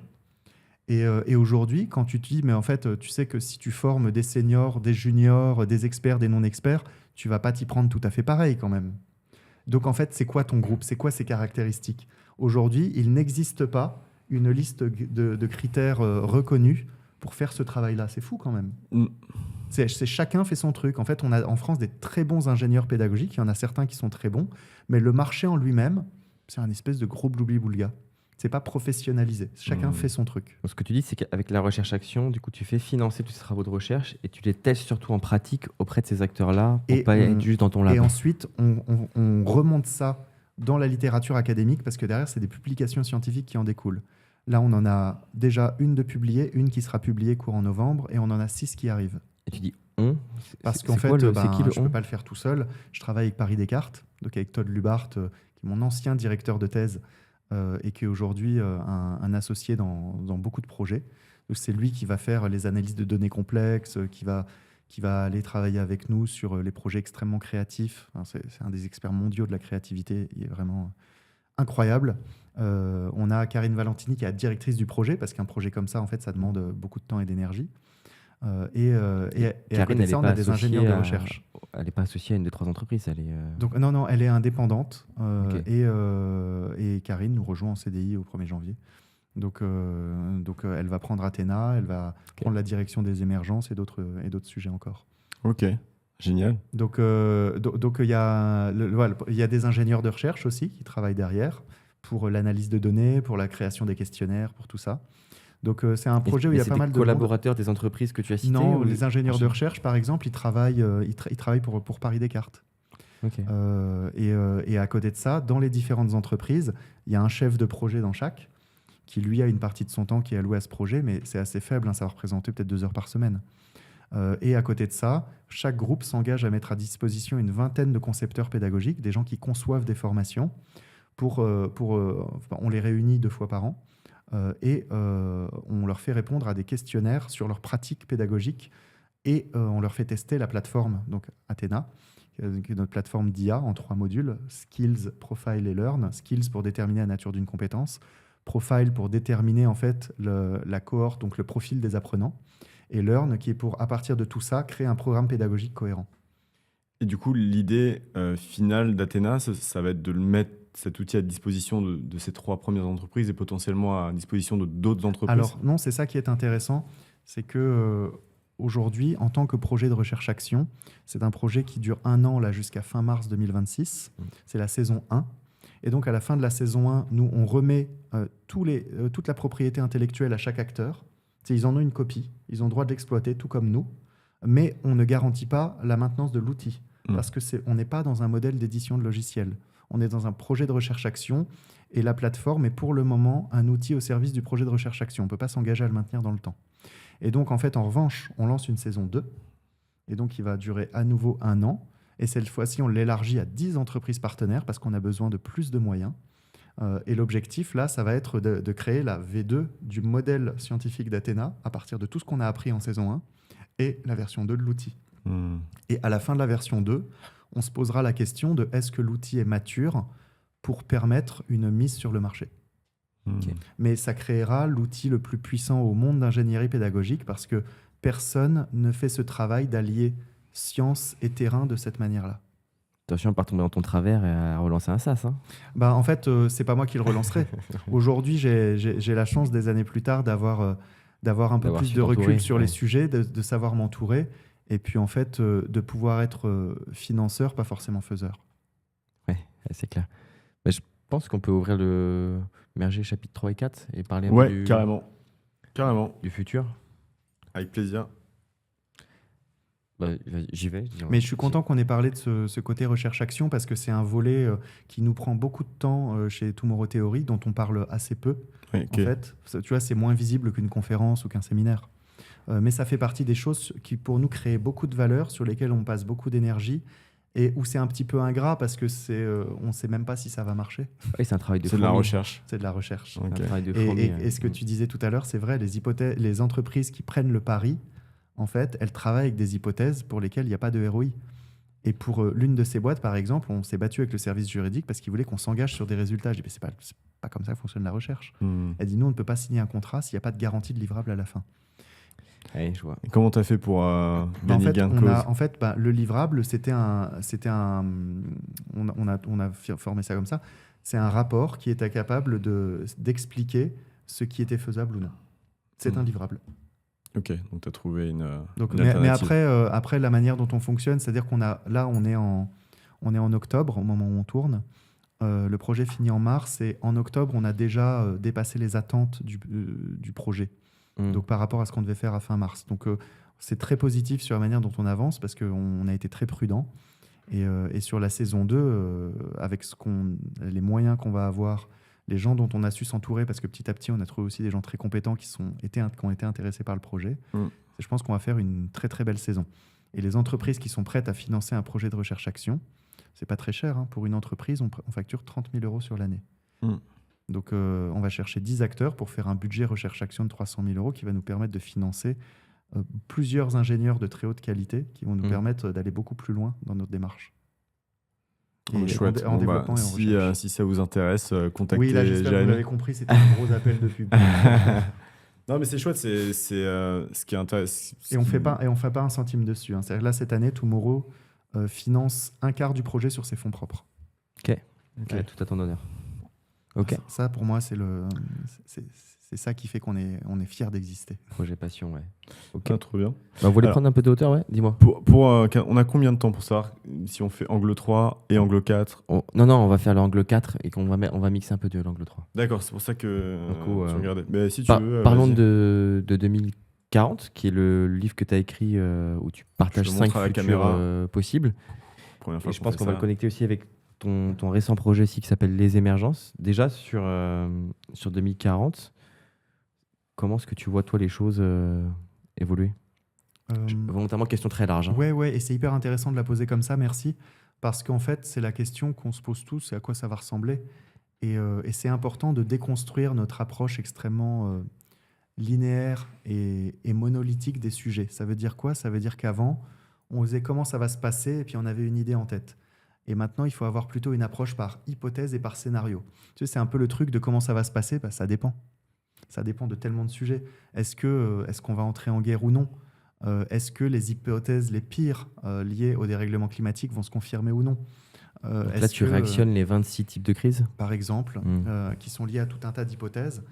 Et aujourd'hui, quand tu te dis, mais en fait, tu sais que si tu formes des seniors, des juniors, des experts, des non-experts, tu vas pas t'y prendre tout à fait pareil quand même. Donc, en fait, c'est quoi ton groupe? C'est quoi ses caractéristiques? Aujourd'hui, il n'existe pas une liste de critères reconnus pour faire ce travail-là. C'est fou quand même. C'est chacun fait son truc. En fait, on a en France des très bons ingénieurs pédagogiques. Il y en a certains qui sont très bons. Mais le marché en lui-même, c'est un espèce de gros bloubli-boulga. C'est pas professionnalisé. Chacun fait son truc. Donc, ce que tu dis, c'est qu'avec la recherche-action, du coup, tu fais financer tous ces travaux de recherche et tu les testes surtout en pratique auprès de ces acteurs-là pour pas être juste dans ton lab. Et ensuite, on remonte ça dans la littérature académique parce que derrière, c'est des publications scientifiques qui en découlent. Là, on en a déjà une de publiée, une qui sera publiée courant novembre et on en a 6 qui arrivent. Et tu dis on Parce qu'en fait, je ne peux pas le faire tout seul. Je travaille avec Paris Descartes, donc avec Todd Lubart, qui est mon ancien directeur de thèse et qui est aujourd'hui un associé dans beaucoup de projets. Donc, c'est lui qui va faire les analyses de données complexes, qui va aller travailler avec nous sur les projets extrêmement créatifs. Enfin, c'est un des experts mondiaux de la créativité. Il est vraiment incroyable. On a Karine Valentini qui est la directrice du projet, parce qu'un projet comme ça, en fait, ça demande beaucoup de temps et d'énergie. Et à côté de ça, on a des ingénieurs de recherche. elle n'est pas associée à une des 3 entreprises. Elle est, Donc, non, elle est indépendante Ok. et Karine nous rejoint en CDI au 1er janvier. Donc, elle va prendre Athéna, elle va prendre la direction des émergences et d'autres sujets encore. Ok, génial. Donc, il y a, voilà, il y a des ingénieurs de recherche aussi qui travaillent derrière pour l'analyse de données, pour la création des questionnaires, pour tout ça. Donc, c'est un projet où il y a pas mal de monde. collaborateurs des entreprises que tu as citées Non, ou- les ingénieurs de Enchaîne. recherche, par exemple, ils travaillent pour Paris Descartes. Ok. Et à côté de ça, dans les différentes entreprises, il y a un chef de projet dans chaque qui, lui, a une partie de son temps qui est allouée à ce projet, mais c'est assez faible, hein, ça va représenter peut-être 2 heures par semaine. Et à côté de ça, chaque groupe s'engage à mettre à disposition une vingtaine de concepteurs pédagogiques, des gens qui conçoivent des formations. On les réunit 2 fois par an et on leur fait répondre à des questionnaires sur leurs pratiques pédagogiques et on leur fait tester la plateforme, donc Athéna, qui est notre plateforme d'IA en 3 modules, Skills, Profile et Learn. Skills pour déterminer la nature d'une compétence, Profile pour déterminer en fait la cohorte, donc le profil des apprenants, et Learn qui est pour, à partir de tout ça, créer un programme pédagogique cohérent. Et du coup, l'idée finale d'Athéna, ça va être de le mettre, cet outil à disposition de ces 3 premières entreprises et potentiellement à disposition de d'autres entreprises. Alors non, c'est ça qui est intéressant, c'est que aujourd'hui, en tant que projet de recherche-action, c'est un projet qui dure 1 an là, jusqu'à fin mars 2026. C'est la saison 1. Et donc, à la fin de la saison 1, nous, on remet toute la propriété intellectuelle à chaque acteur. Ils en ont une copie, ils ont le droit de l'exploiter, tout comme nous, mais on ne garantit pas la maintenance de l'outil, parce qu'on n'est pas dans un modèle d'édition de logiciel. On est dans un projet de recherche-action, et la plateforme est pour le moment un outil au service du projet de recherche-action. On ne peut pas s'engager à le maintenir dans le temps. Et donc, en fait, en revanche, on lance une saison 2, et donc il va durer à nouveau 1 an. Et cette fois-ci, on l'élargit à 10 entreprises partenaires parce qu'on a besoin de plus de moyens. Et l'objectif, là, ça va être de créer la V2 du modèle scientifique d'Athéna à partir de tout ce qu'on a appris en saison 1 et la version 2 de l'outil. Et à la fin de la version 2, on se posera la question de est-ce que l'outil est mature pour permettre une mise sur le marché. Mais ça créera l'outil le plus puissant au monde d'ingénierie pédagogique parce que personne ne fait ce travail d'allier science et terrain de cette manière-là. Attention à ne pas tomber dans ton travers et à relancer un SaaS. Hein. Bah, en fait, c'est pas moi qui le relancerai. Aujourd'hui, j'ai la chance, des années plus tard, d'avoir un peu plus su de recul t'entourer, sur les sujets, de savoir m'entourer, et puis en fait, de pouvoir être financeur, pas forcément faiseur. Ouais, c'est clair. Mais je pense qu'on peut ouvrir le merger chapitre 3 et 4 et parler un Ouais, peu carrément. du futur. Avec plaisir. Bah, j'y vais. Mais je suis content qu'on ait parlé de ce côté recherche-action parce que c'est un volet qui nous prend beaucoup de temps chez Tomorrow Theory, dont on parle assez peu. Ouais, ok. En fait, tu vois, c'est moins visible qu'une conférence ou qu'un séminaire. Mais ça fait partie des choses qui, pour nous, créent beaucoup de valeur, sur lesquelles on passe beaucoup d'énergie et où c'est un petit peu ingrat parce que on ne sait même pas si ça va marcher. Oui, c'est un travail de C'est de la fourmi. recherche. C'est de la recherche. Ok. C'est un travail de Et, fourmi, et ce que tu disais tout à l'heure, c'est vrai, les entreprises qui prennent le pari, en fait, elles travaillent avec des hypothèses pour lesquelles il n'y a pas de ROI. Et pour l'une de ces boîtes, par exemple, on s'est battu avec le service juridique parce qu'ils voulaient qu'on s'engage sur des résultats. Je dis, mais c'est pas comme ça que fonctionne la recherche. Elle dit, nous, on ne peut pas signer un contrat s'il n'y a pas de garantie de livrable à la fin. Ouais, je vois. Et comment tu as fait pour gagner gain de cause? Le livrable, on a formé ça comme ça. C'est un rapport qui était capable d'expliquer ce qui était faisable ou non. C'est un livrable. Ok, donc tu as trouvé une Mais alternative. après, la manière dont on fonctionne, c'est-à-dire on est en octobre, au moment où on tourne. Le projet finit en mars et en octobre, on a déjà dépassé les attentes du projet. Donc par rapport à ce qu'on devait faire à fin mars. Donc c'est très positif sur la manière dont on avance parce qu'on a été très prudent. Et sur la saison 2, avec les moyens qu'on va avoir, les gens dont on a su s'entourer, parce que petit à petit, on a trouvé aussi des gens très compétents qui ont été intéressés par le projet. Je pense qu'on va faire une très très belle saison. Et les entreprises qui sont prêtes à financer un projet de recherche-action, c'est pas très cher. Hein. Pour une entreprise, on facture 30 000 € sur l'année. Donc, on va chercher 10 acteurs pour faire un budget recherche-action de 300 000 € qui va nous permettre de financer plusieurs ingénieurs de très haute qualité qui vont nous permettre d'aller beaucoup plus loin dans notre démarche. Chouette. En développement et en recherche. Si ça vous intéresse, contactez Oui, là, j'espère que vous Jérémy. l'avez compris, c'était un gros appel de pub. Non, mais c'est chouette, c'est ce qui est intéressant. Et on fait pas un centime dessus. Hein. C'est-à-dire là, cette année, Tomorrow finance un quart du projet sur ses fonds propres. Ouais, tout à ton honneur. Ok. Ça, pour moi, c'est ça qui fait qu'on est fier d'exister. Projet passion, ouais. Ok. Ah, trop bien. Bah, vous voulez Alors- prendre un peu de hauteur, ouais? Dis-moi. On a combien de temps pour savoir si on fait angle 3 et angle 4? Non, on va faire l'angle 4 et on va mixer un peu de l'angle 3. D'accord, c'est pour ça que Du coup, tu regardais. Mais si tu veux, Parlons vas-y. de 2040, qui est le livre que tu as écrit où tu partages Je le 5 montre à la futurs caméra. possibles. Première fois Et je qu'on pense fait qu'on va ça. le connecter aussi avec ton récent projet aussi qui s'appelle Les Émergences. Déjà, sur 2040, comment est-ce que tu vois, toi, les choses évoluer? Volontairement, question très large. Hein. Ouais, et c'est hyper intéressant de la poser comme ça, merci. Parce qu'en fait, c'est la question qu'on se pose tous, c'est à quoi ça va ressembler. Et c'est important de déconstruire notre approche extrêmement linéaire et monolithique des sujets. Ça veut dire quoi? Ça veut dire qu'avant, on faisait comment ça va se passer et puis on avait une idée en tête. Et maintenant, il faut avoir plutôt une approche par hypothèse et par scénario. Tu sais, c'est un peu le truc de comment ça va se passer. Bah, ça dépend. Ça dépend de tellement de sujets. Est-ce qu'on va entrer en guerre ou non? Est-ce que les hypothèses les pires liées au dérèglement climatique vont se confirmer ou non? Donc là, tu réactionnes les 26 types de crises? Par exemple, qui sont liés à tout un tas d'hypothèses.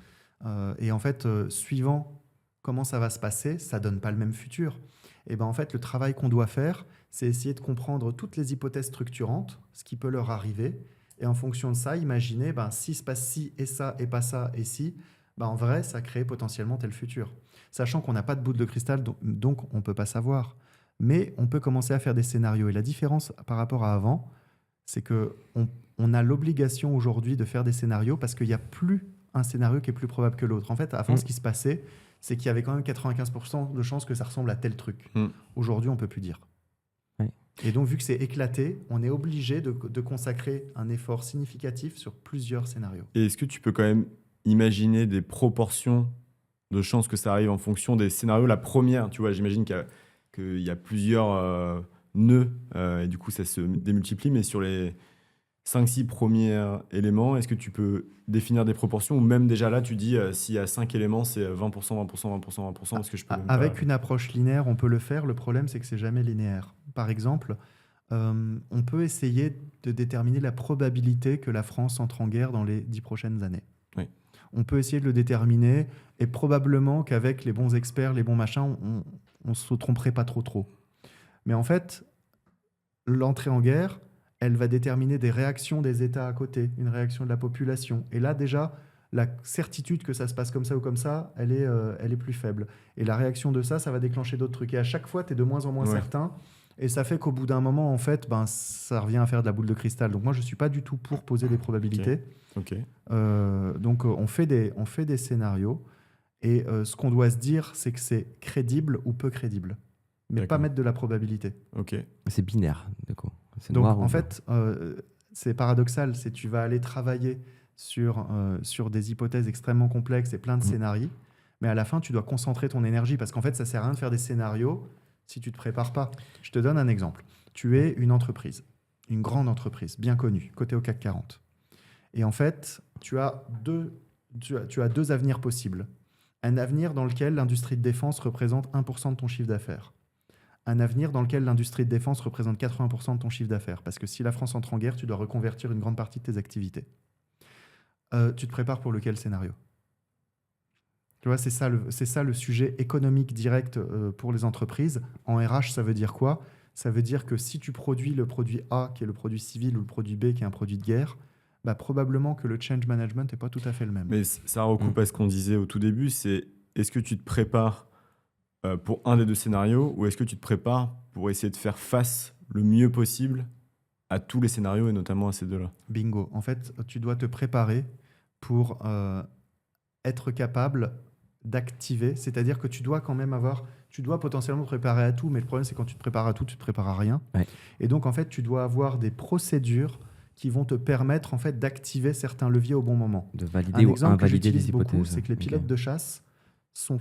Et en fait, suivant comment ça va se passer, ça donne pas le même futur. Et ben en fait, le travail qu'on doit faire, c'est essayer de comprendre toutes les hypothèses structurantes, ce qui peut leur arriver, et en fonction de ça, imaginer si se passe ci et ça et pas ça et si, en vrai, ça crée potentiellement tel futur. Sachant qu'on n'a pas de boule de cristal, donc on ne peut pas savoir. Mais on peut commencer à faire des scénarios. Et la différence par rapport à avant, c'est qu'on a l'obligation aujourd'hui de faire des scénarios parce qu'il n'y a plus un scénario qui est plus probable que l'autre. En fait, avant, ce qui se passait, c'est qu'il y avait quand même 95% de chances que ça ressemble à tel truc. Aujourd'hui, on ne peut plus dire. Ouais. Et donc, vu que c'est éclaté, on est obligé de consacrer un effort significatif sur plusieurs scénarios. Et est-ce que tu peux quand même imaginer des proportions de chances que ça arrive en fonction des scénarios? La première, tu vois, j'imagine qu'il y a plusieurs nœuds et du coup, ça se démultiplie, mais sur les 5-6 premiers éléments, est-ce que tu peux définir des proportions ou même déjà là, tu dis s'il y a 5 éléments, c'est 20%, 20%, 20%, 20%, parce que je peux même Avec pas... une approche linéaire, on peut le faire. Le problème, c'est que c'est jamais linéaire. Par exemple, on peut essayer de déterminer la probabilité que la France entre en guerre dans les 10 prochaines années. Oui. On peut essayer de le déterminer et probablement qu'avec les bons experts, les bons machins, on se tromperait pas trop. Mais en fait, l'entrée en guerre, elle va déterminer des réactions des États à côté, une réaction de la population. Et là, déjà, la certitude que ça se passe comme ça ou comme ça, elle est plus faible. Et la réaction de ça va déclencher d'autres trucs. Et à chaque fois, tu es de moins en moins certain. Et ça fait qu'au bout d'un moment, en fait, ça revient à faire de la boule de cristal. Donc moi, je ne suis pas du tout pour poser des probabilités. Ok. Donc on fait des scénarios. Et ce qu'on doit se dire, c'est que c'est crédible ou peu crédible. Mais pas mettre de la probabilité. Ok. C'est binaire, du coup. C'est Donc noir ou en blanc. fait, c'est paradoxal. C'est tu vas aller travailler sur des hypothèses extrêmement complexes et plein de scénarios. Mais à la fin, tu dois concentrer ton énergie. Parce qu'en fait, ça ne sert à rien de faire des scénarios si tu ne te prépares pas. Je te donne un exemple. Tu es une entreprise, une grande entreprise, bien connue, cotée au CAC 40. Et en fait, tu as deux avenirs possibles. Un avenir dans lequel l'industrie de défense représente 1% de ton chiffre d'affaires. Un avenir dans lequel l'industrie de défense représente 80% de ton chiffre d'affaires. Parce que si la France entre en guerre, tu dois reconvertir une grande partie de tes activités. Tu te prépares pour lequel scénario? Tu vois, c'est ça le sujet économique direct pour les entreprises. En RH, ça veut dire quoi? Ça veut dire que si tu produis le produit A, qui est le produit civil, ou le produit B, qui est un produit de guerre, probablement que le change management n'est pas tout à fait le même. Mais ça recoupe à ce qu'on disait au tout début, c'est est-ce que tu te prépares pour un des deux scénarios ou est-ce que tu te prépares pour essayer de faire face le mieux possible à tous les scénarios et notamment à ces deux-là? Bingo. En fait, tu dois te préparer pour être capable d'activer, c'est-à-dire que tu dois quand même tu dois potentiellement te préparer à tout, mais le problème c'est quand tu te prépares à tout, tu te prépares à rien. Ouais. Et donc en fait, tu dois avoir des procédures qui vont te permettre en fait d'activer certains leviers au bon moment. De valider ou exemple que invalider des j'utilise beaucoup, hypothèses. c'est que les pilotes de chasse sont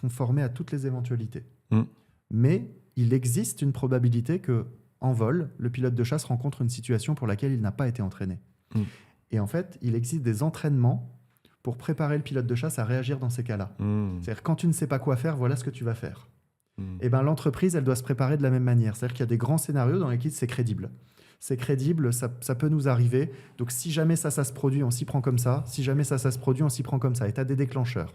formés à toutes les éventualités. Mm. Mais il existe une probabilité que en vol, le pilote de chasse rencontre une situation pour laquelle il n'a pas été entraîné. Mm. Et en fait, il existe des entraînements pour préparer le pilote de chasse à réagir dans ces cas-là. C'est-à-dire, quand tu ne sais pas quoi faire, voilà ce que tu vas faire. Et ben, l'entreprise, elle doit se préparer de la même manière. C'est-à-dire qu'il y a des grands scénarios dans lesquels c'est crédible. C'est crédible, ça peut nous arriver. Donc, si jamais ça se produit, on s'y prend comme ça. Si jamais ça se produit, on s'y prend comme ça. Et tu as des déclencheurs.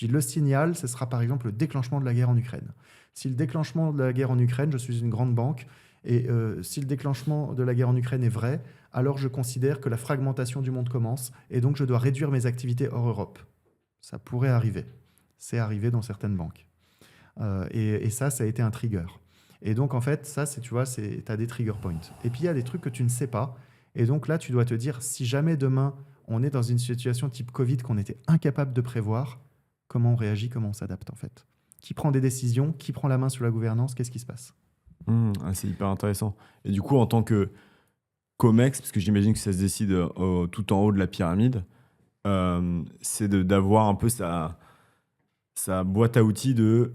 Le signal, ce sera par exemple le déclenchement de la guerre en Ukraine. Si le déclenchement de la guerre en Ukraine, je suis une grande banque, et si le déclenchement de la guerre en Ukraine est vrai, alors je considère que la fragmentation du monde commence, et donc je dois réduire mes activités hors Europe. Ça pourrait arriver. C'est arrivé dans certaines banques. Et ça a été un trigger. Et donc, en fait, ça, tu as des trigger points. Et puis, il y a des trucs que tu ne sais pas. Et donc là, tu dois te dire, si jamais demain, on est dans une situation type Covid qu'on était incapable de prévoir, comment on réagit, comment on s'adapte, en fait. Qui prend des décisions, qui prend la main sur la gouvernance, qu'est-ce qui se passe ? C'est hyper intéressant. Et du coup, en tant que COMEX, parce que j'imagine que ça se décide tout en haut de la pyramide, c'est d'avoir un peu sa boîte à outils de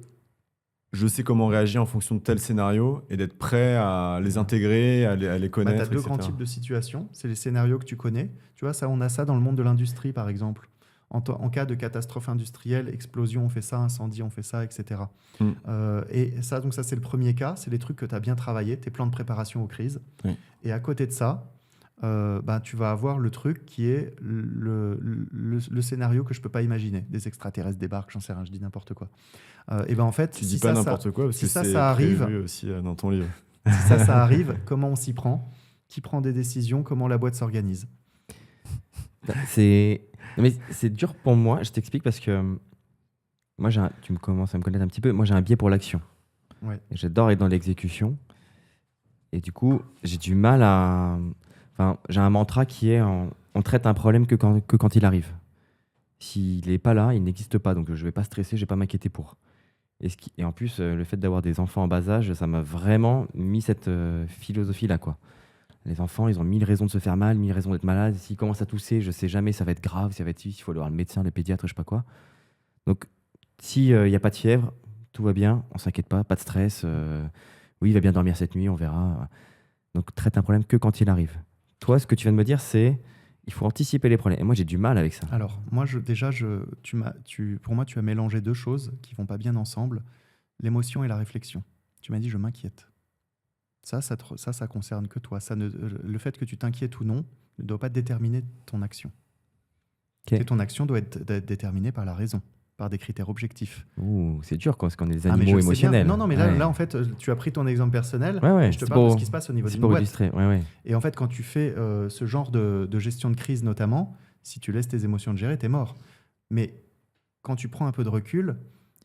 je sais comment réagir en fonction de tel scénario et d'être prêt à les intégrer, à les connaître, tu as deux grands types de situations. C'est les scénarios que tu connais. Tu vois, ça, on a ça dans le monde de l'industrie, par exemple. En cas de catastrophe industrielle, explosion, on fait ça, incendie, on fait ça, etc. Et ça, donc ça, c'est le premier cas. C'est les trucs que tu as bien travaillé, tes plans de préparation aux crises. Oui. Et à côté de ça, tu vas avoir le truc qui est le scénario que je ne peux pas imaginer. Des extraterrestres débarquent, j'en sais rien, je dis n'importe quoi. Et en fait, tu dis pas n'importe quoi, parce que c'est arrive prévu aussi dans ton livre. Si ça arrive, comment on s'y prend ? Qui prend des décisions ? Comment la boîte s'organise ? Mais c'est dur pour moi, je t'explique, parce que moi, tu me commences à me connaître un petit peu, moi j'ai un biais pour l'action. Ouais. J'adore être dans l'exécution. Et du coup, j'ai du mal à... Enfin, j'ai un mantra qui est on traite un problème que quand il arrive. S'il n'est pas là, il n'existe pas. Donc je ne vais pas stresser, je ne vais pas m'inquiéter pour. Et en plus, le fait d'avoir des enfants en bas âge, ça m'a vraiment mis cette philosophie-là, quoi. Les enfants, ils ont 1000 raisons de se faire mal, 1000 raisons d'être malades. S'ils commencent à tousser, je ne sais jamais, ça va être grave, ça va être il faut aller voir le médecin, le pédiatre, je ne sais pas quoi. Donc, s'il n'y a pas de fièvre, tout va bien, on ne s'inquiète pas de stress. Oui, il va bien dormir cette nuit, on verra. Donc, traite un problème que quand il arrive. Toi, ce que tu viens de me dire, c'est il faut anticiper les problèmes. Et moi, j'ai du mal avec ça. Alors, moi, pour moi, tu as mélangé deux choses qui ne vont pas bien ensemble, l'émotion et la réflexion. Tu m'as dit, je m'inquiète. Ça concerne que toi. Le fait que tu t'inquiètes ou non ne doit pas déterminer ton action. Okay. Et ton action doit être déterminée par la raison, par des critères objectifs. Ouh, c'est dur parce qu'on est des animaux émotionnels. Non, mais là, en fait, tu as pris ton exemple personnel. Ouais, et je te parle de ce qui se passe au niveau d'une boîte. C'est pour illustrer. Ouais. Et en fait, quand tu fais ce genre de gestion de crise, notamment, si tu laisses tes émotions te gérer, t'es mort. Mais quand tu prends un peu de recul,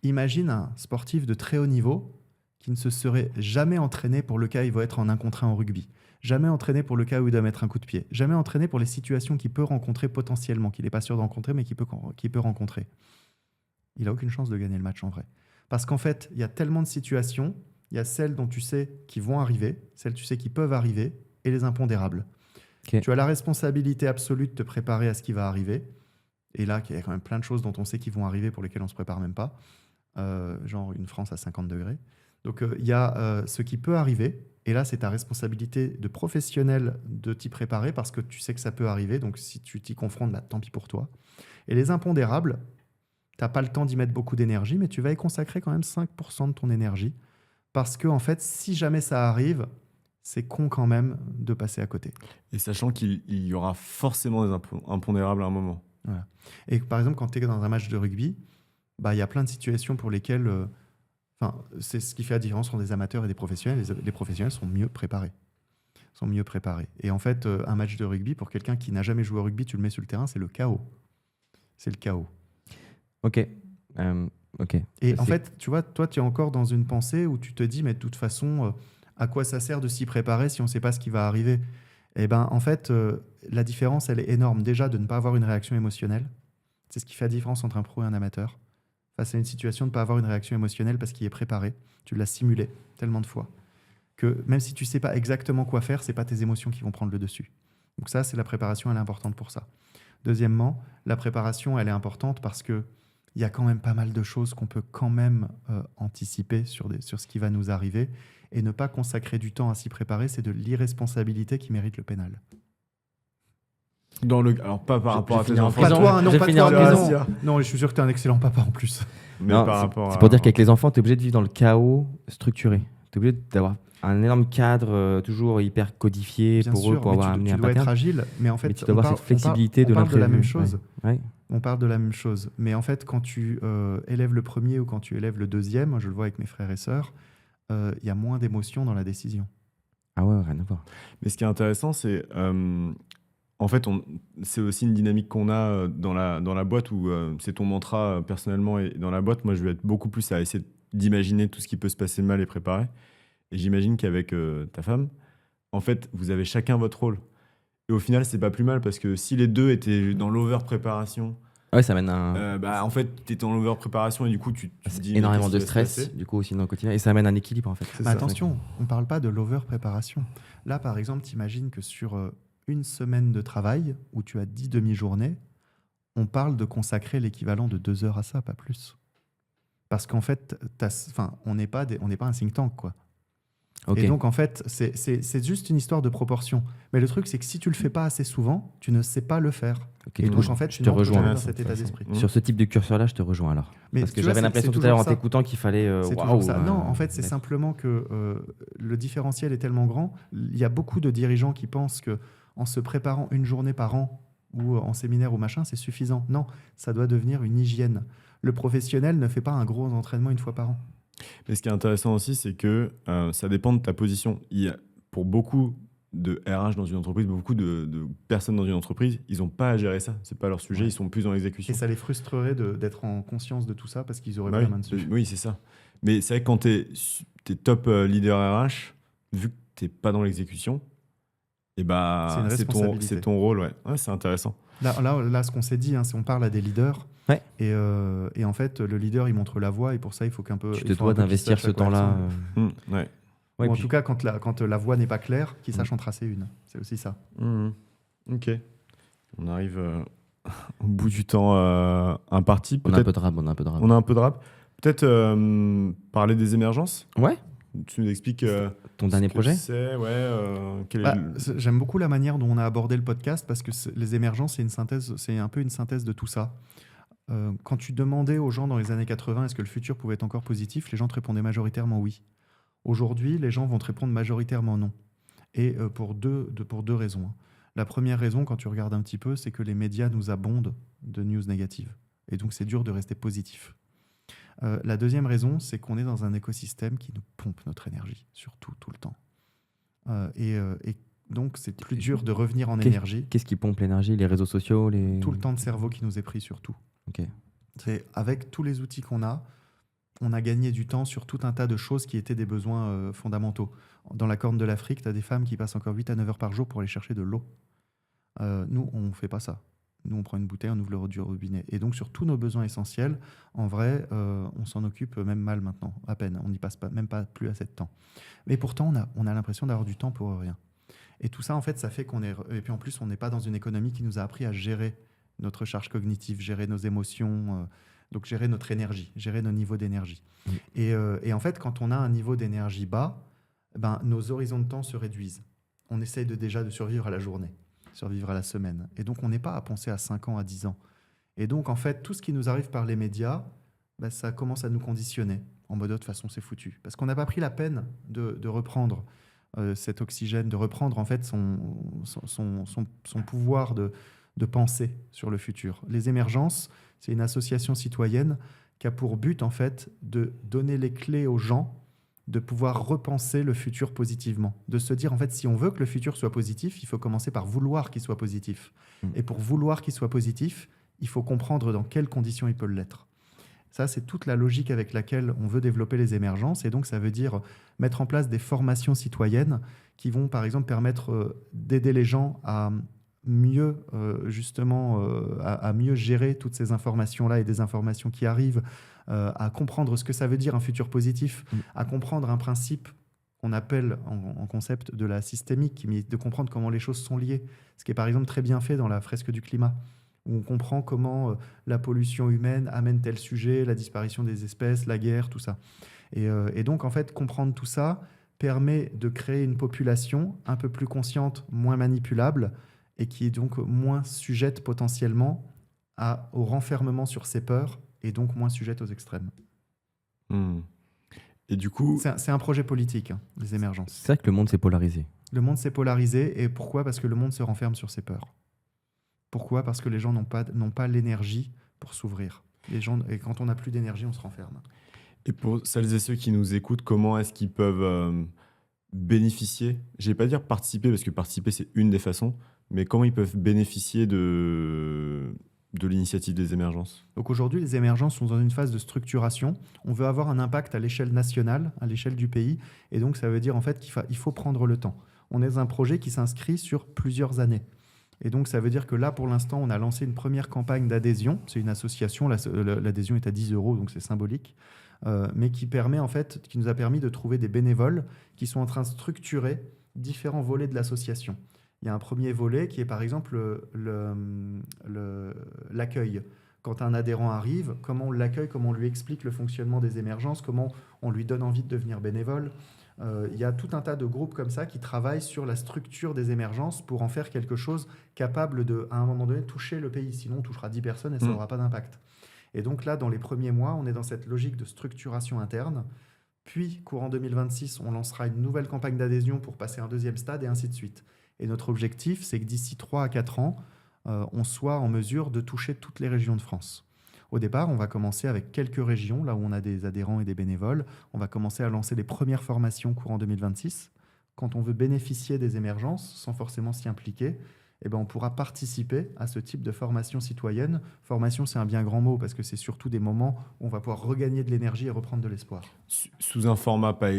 imagine un sportif de très haut niveau qui ne se serait jamais entraîné pour le cas où il va être en 1 contre 1 en rugby, jamais entraîné pour le cas où il doit mettre un coup de pied, jamais entraîné pour les situations qu'il peut rencontrer potentiellement, qu'il n'est pas sûr de rencontrer, mais qu'il peut rencontrer. Il n'a aucune chance de gagner le match en vrai. Parce qu'en fait, il y a tellement de situations, il y a celles dont tu sais qui vont arriver, celles tu sais qui peuvent arriver, et les impondérables. Okay. Tu as la responsabilité absolue de te préparer à ce qui va arriver, et là, il y a quand même plein de choses dont on sait qui vont arriver pour lesquelles on ne se prépare même pas, genre une France à 50 degrés. Donc, il y a ce qui peut arriver, et là, c'est ta responsabilité de professionnel de t'y préparer parce que tu sais que ça peut arriver, donc si tu t'y confrontes, tant pis pour toi. Et les impondérables, tu n'as pas le temps d'y mettre beaucoup d'énergie, mais tu vas y consacrer quand même 5% de ton énergie parce que, en fait, si jamais ça arrive, c'est con quand même de passer à côté. Et sachant qu'il y aura forcément des impondérables à un moment. Voilà. Et par exemple, quand tu es dans un match de rugby, il y a plein de situations pour lesquelles... c'est ce qui fait la différence entre des amateurs et des professionnels. Les professionnels sont mieux préparés. Et en fait, un match de rugby, pour quelqu'un qui n'a jamais joué au rugby, tu le mets sur le terrain, c'est le chaos. C'est le chaos. Ok. Et en fait, tu vois, toi, tu es encore dans une pensée où tu te dis, mais de toute façon, à quoi ça sert de s'y préparer si on ne sait pas ce qui va arriver ? Eh bien, en fait, la différence, elle est énorme. Déjà, de ne pas avoir une réaction émotionnelle. C'est ce qui fait la différence entre un pro et un amateur. Face à une situation, de ne pas avoir une réaction émotionnelle parce qu'il est préparé. Tu l'as simulé tellement de fois que même si tu ne sais pas exactement quoi faire, ce n'est pas tes émotions qui vont prendre le dessus. Donc ça, c'est la préparation, elle est importante pour ça. Deuxièmement, la préparation, elle est importante parce qu'il y a quand même pas mal de choses qu'on peut quand même anticiper sur ce qui va nous arriver. Et ne pas consacrer du temps à s'y préparer, c'est de l'irresponsabilité qui mérite le pénal. Alors pas par rapport à tes finir en enfants. Pas prison. toi, non, Je vais pas finir toi, en mais prison. non. Non, je suis sûr que t'es un excellent papa en plus. Mais Non, par c'est- rapport c'est pour à- dire qu'avec les enfants, tu es obligé de vivre dans le chaos structuré. Tu es obligé d'avoir un énorme cadre toujours hyper codifié Bien pour sûr, eux, pour mais avoir tu amené un dois être pattern. agile, mais en fait, Mais tu dois avoir cette on flexibilité de parle de la l'imprévu. même chose. Ouais. On parle de la même chose. Mais en fait, quand tu élèves le premier ou quand tu élèves le deuxième, je le vois avec mes frères et sœurs, il y a moins d'émotion dans la décision. Ah ouais, rien à voir. Mais ce qui est intéressant, c'est en fait, c'est aussi une dynamique qu'on a dans la boîte où c'est ton mantra personnellement et dans la boîte. Moi, je vais être beaucoup plus à essayer d'imaginer tout ce qui peut se passer mal et préparer. Et j'imagine qu'avec ta femme, en fait, vous avez chacun votre rôle. Et au final, c'est pas plus mal parce que si les deux étaient dans l'over-préparation, Ouais, ça mène à en fait, tu es dans l'over-préparation et du coup, tu te dis... mais énormément qu'est-ce de qui va se stress, passer du coup, aussi dans le quotidien. Et ça amène un équilibre, en fait. C'est Mais ça. attention, on ne parle pas de l'over-préparation. Là, par exemple, t'imagines que sur une semaine de travail où tu as 10 demi-journées, on parle de consacrer l'équivalent de 2 heures à ça, pas plus. Parce qu'en fait, on n'est pas un think tank, quoi. Ok. Et donc, en fait, c'est juste une histoire de proportion. Mais le truc, c'est que si tu le fais pas assez souvent, tu ne sais pas le faire. Ok, Et donc, en fait, je tu te n'entres rejoins. jamais Ouais, dans c'est cet état intéressant. d'esprit. Sur ce type de curseur-là, je te rejoins alors. Mais Parce que tu vois, j'avais l'impression c'est tout à l'heure en toujours ça. t'écoutant qu'il fallait. C'est waouh, toujours ça. Non, en fait, c'est mettre- simplement que le différentiel est tellement grand. Il y a beaucoup de dirigeants qui pensent que en se préparant une journée par an ou en séminaire ou machin, c'est suffisant. Non, ça doit devenir une hygiène. Le professionnel ne fait pas un gros entraînement une fois par an. Mais ce qui est intéressant aussi, c'est que ça dépend de ta position. Pour beaucoup de RH dans une entreprise, beaucoup de personnes dans une entreprise, ils n'ont pas à gérer ça. C'est pas leur sujet, Ouais. ils sont plus dans l'exécution. Et ça les frustrerait d'être en conscience de tout ça parce qu'ils auraient Bah pas oui, la main dessus. oui, c'est ça. Mais c'est vrai que quand tu es top leader RH, vu que tu n'es pas dans l'exécution, et C'est bah, une c'est responsabilité. ton rôle. Ouais. Ouais, c'est intéressant. Là, ce qu'on s'est dit, c'est on parle à des leaders. Ouais. Et en fait, le leader, il montre la voie et pour ça, il faut qu'un peu. Tu il te faut dois un peu qu'il d'investir sache ce à quoi elle temps-là. ressemble. Ouais. Ouais, Ou en puis- tout cas, quand la voie n'est pas claire, qu'il sache en tracer une. C'est aussi ça. Ok. On arrive au bout du temps imparti. On a un Peut-être- peu de rap. On a un peu de rap. Peut-être parler des émergences. Ouais. Tu nous expliques Ton dernier ce que projet c'est, quel est Bah, le- j'aime beaucoup la manière dont on a abordé le podcast parce que les émergences, c'est un peu une synthèse de tout ça. Quand tu demandais aux gens dans les années 80 est-ce que le futur pouvait être encore positif, les gens te répondaient majoritairement oui. Aujourd'hui, les gens vont te répondre majoritairement non. Et pour deux raisons. La première raison, quand tu regardes un petit peu, c'est que les médias nous abondent de news négatives. Et donc, c'est dur de rester positif. La deuxième raison, c'est qu'on est dans un écosystème qui nous pompe notre énergie, surtout, tout le temps. Et donc, c'est plus dur de revenir en énergie. Qu'est-ce qui pompe l'énergie? Les réseaux sociaux, les... Tout le temps de cerveau qui nous est pris sur tout. Ok. C'est avec tous les outils qu'on a, on a gagné du temps sur tout un tas de choses qui étaient des besoins fondamentaux. Dans la Corne de l'Afrique, tu as des femmes qui passent encore 8 à 9 heures par jour pour aller chercher de l'eau. Nous, on ne fait pas ça. Nous, on prend une bouteille, on ouvre le du robinet. Et donc, sur tous nos besoins essentiels, en vrai, on s'en occupe même mal maintenant, à peine. On n'y passe pas, même pas plus assez de temps. Mais pourtant, on a l'impression d'avoir du temps pour rien. Et tout ça, en fait, ça fait qu'on est... Et puis en plus, on n'est pas dans une économie qui nous a appris à gérer notre charge cognitive, gérer nos émotions, donc gérer notre énergie, gérer nos niveaux d'énergie. Et en fait, quand on a un niveau d'énergie bas, ben, nos horizons de temps se réduisent. On essaye déjà de survivre à la journée, survivre à la semaine. Et donc, on n'est pas à penser à 5 ans, à 10 ans. Et donc, en fait, tout ce qui nous arrive par les médias, ben, ça commence à nous conditionner. En mode, de toute façon, c'est foutu. Parce qu'on n'a pas pris la peine de reprendre cet oxygène, de reprendre en fait son pouvoir de penser sur le futur. Les émergences, c'est une association citoyenne qui a pour but en fait de donner les clés aux gens de pouvoir repenser le futur positivement, de se dire en fait si on veut que le futur soit positif, il faut commencer par vouloir qu'il soit positif. Et pour vouloir qu'il soit positif, il faut comprendre dans quelles conditions il peut l'être. Ça, c'est toute la logique avec laquelle on veut développer les émergences. Et donc, ça veut dire mettre en place des formations citoyennes qui vont, par exemple, permettre d'aider les gens à mieux, à mieux gérer toutes ces informations-là et des informations qui arrivent, à comprendre ce que ça veut dire un futur positif, à comprendre un principe qu'on appelle en concept de la systémique, de comprendre comment les choses sont liées, ce qui est, par exemple, très bien fait dans la fresque du climat, où on comprend comment la pollution humaine amène tel sujet, la disparition des espèces, la guerre, tout ça. Et donc, en fait, comprendre tout ça permet de créer une population un peu plus consciente, moins manipulable, et qui est donc moins sujette potentiellement au renfermement sur ses peurs et donc moins sujette aux extrêmes. Et du coup... C'est un projet politique, hein, les émergences. C'est ça que le monde s'est polarisé. Le monde s'est polarisé. Et pourquoi ? Parce que le monde se renferme sur ses peurs. Pourquoi ? Parce que les gens n'ont pas l'énergie pour s'ouvrir. Et quand on n'a plus d'énergie, on se renferme. Et pour celles et ceux qui nous écoutent, comment est-ce qu'ils peuvent bénéficier ? Je ne vais pas dire participer, parce que participer, c'est une des façons, mais comment ils peuvent bénéficier de l'initiative des émergences ? Donc aujourd'hui, les émergences sont dans une phase de structuration. On veut avoir un impact à l'échelle nationale, à l'échelle du pays. Et donc, ça veut dire en fait qu'il faut prendre le temps. On est dans un projet qui s'inscrit sur plusieurs années. Et donc, ça veut dire que là, pour l'instant, on a lancé une première campagne d'adhésion. C'est une association. L'adhésion est à 10 €, donc c'est symbolique. Mais qui nous a permis de trouver des bénévoles qui sont en train de structurer différents volets de l'association. Il y a un premier volet qui est par exemple l'accueil. Quand un adhérent arrive, comment on l'accueille, comment on lui explique le fonctionnement des émergences, comment on lui donne envie de devenir bénévole. Il y a tout un tas de groupes comme ça qui travaillent sur la structure des émergences pour en faire quelque chose capable de, à un moment donné, toucher le pays. Sinon, on touchera 10 personnes et ça n'aura pas d'impact. Et donc là, dans les premiers mois, on est dans cette logique de structuration interne. Puis, courant 2026, on lancera une nouvelle campagne d'adhésion pour passer à un deuxième stade et ainsi de suite. Et notre objectif, c'est que d'ici 3 à 4 ans, on soit en mesure de toucher toutes les régions de France. Au départ, on va commencer avec quelques régions, là où on a des adhérents et des bénévoles. On va commencer à lancer les premières formations courant 2026. Quand on veut bénéficier des émergences, sans forcément s'y impliquer, eh ben, on pourra participer à ce type de formation citoyenne. Formation, c'est un bien grand mot, parce que c'est surtout des moments où on va pouvoir regagner de l'énergie et reprendre de l'espoir. Sous un format pas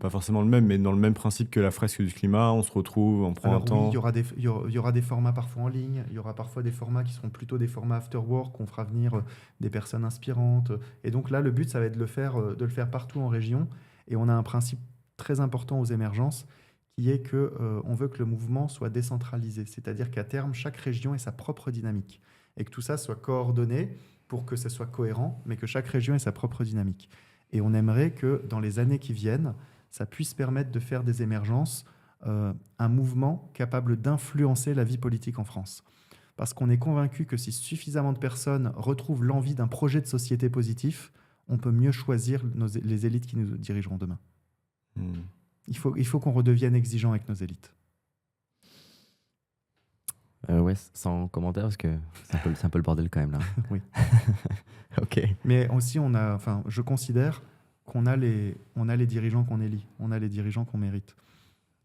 forcément le même, mais dans le même principe que la fresque du climat, on se retrouve, on prend un temps... Oui, il y aura des formats parfois en ligne, il y aura parfois des formats qui seront plutôt des formats after work, on fera venir des personnes inspirantes. Et donc là, le but, ça va être de le faire partout en région. Et on a un principe très important aux émergences, qui est qu'on veut que le mouvement soit décentralisé. C'est-à-dire qu'à terme, chaque région ait sa propre dynamique. Et que tout ça soit coordonné pour que ce soit cohérent, mais que chaque région ait sa propre dynamique. Et on aimerait que dans les années qui viennent, ça puisse permettre de faire des émergences un mouvement capable d'influencer la vie politique en France. Parce qu'on est convaincu que si suffisamment de personnes retrouvent l'envie d'un projet de société positif, on peut mieux choisir les élites qui nous dirigeront demain. Il faut qu'on redevienne exigeant avec nos élites. Ouais, sans commentaire, parce que c'est un peu le bordel quand même là. Oui. Ok. Mais aussi, je considère qu'on a les dirigeants qu'on élit, on a les dirigeants qu'on mérite.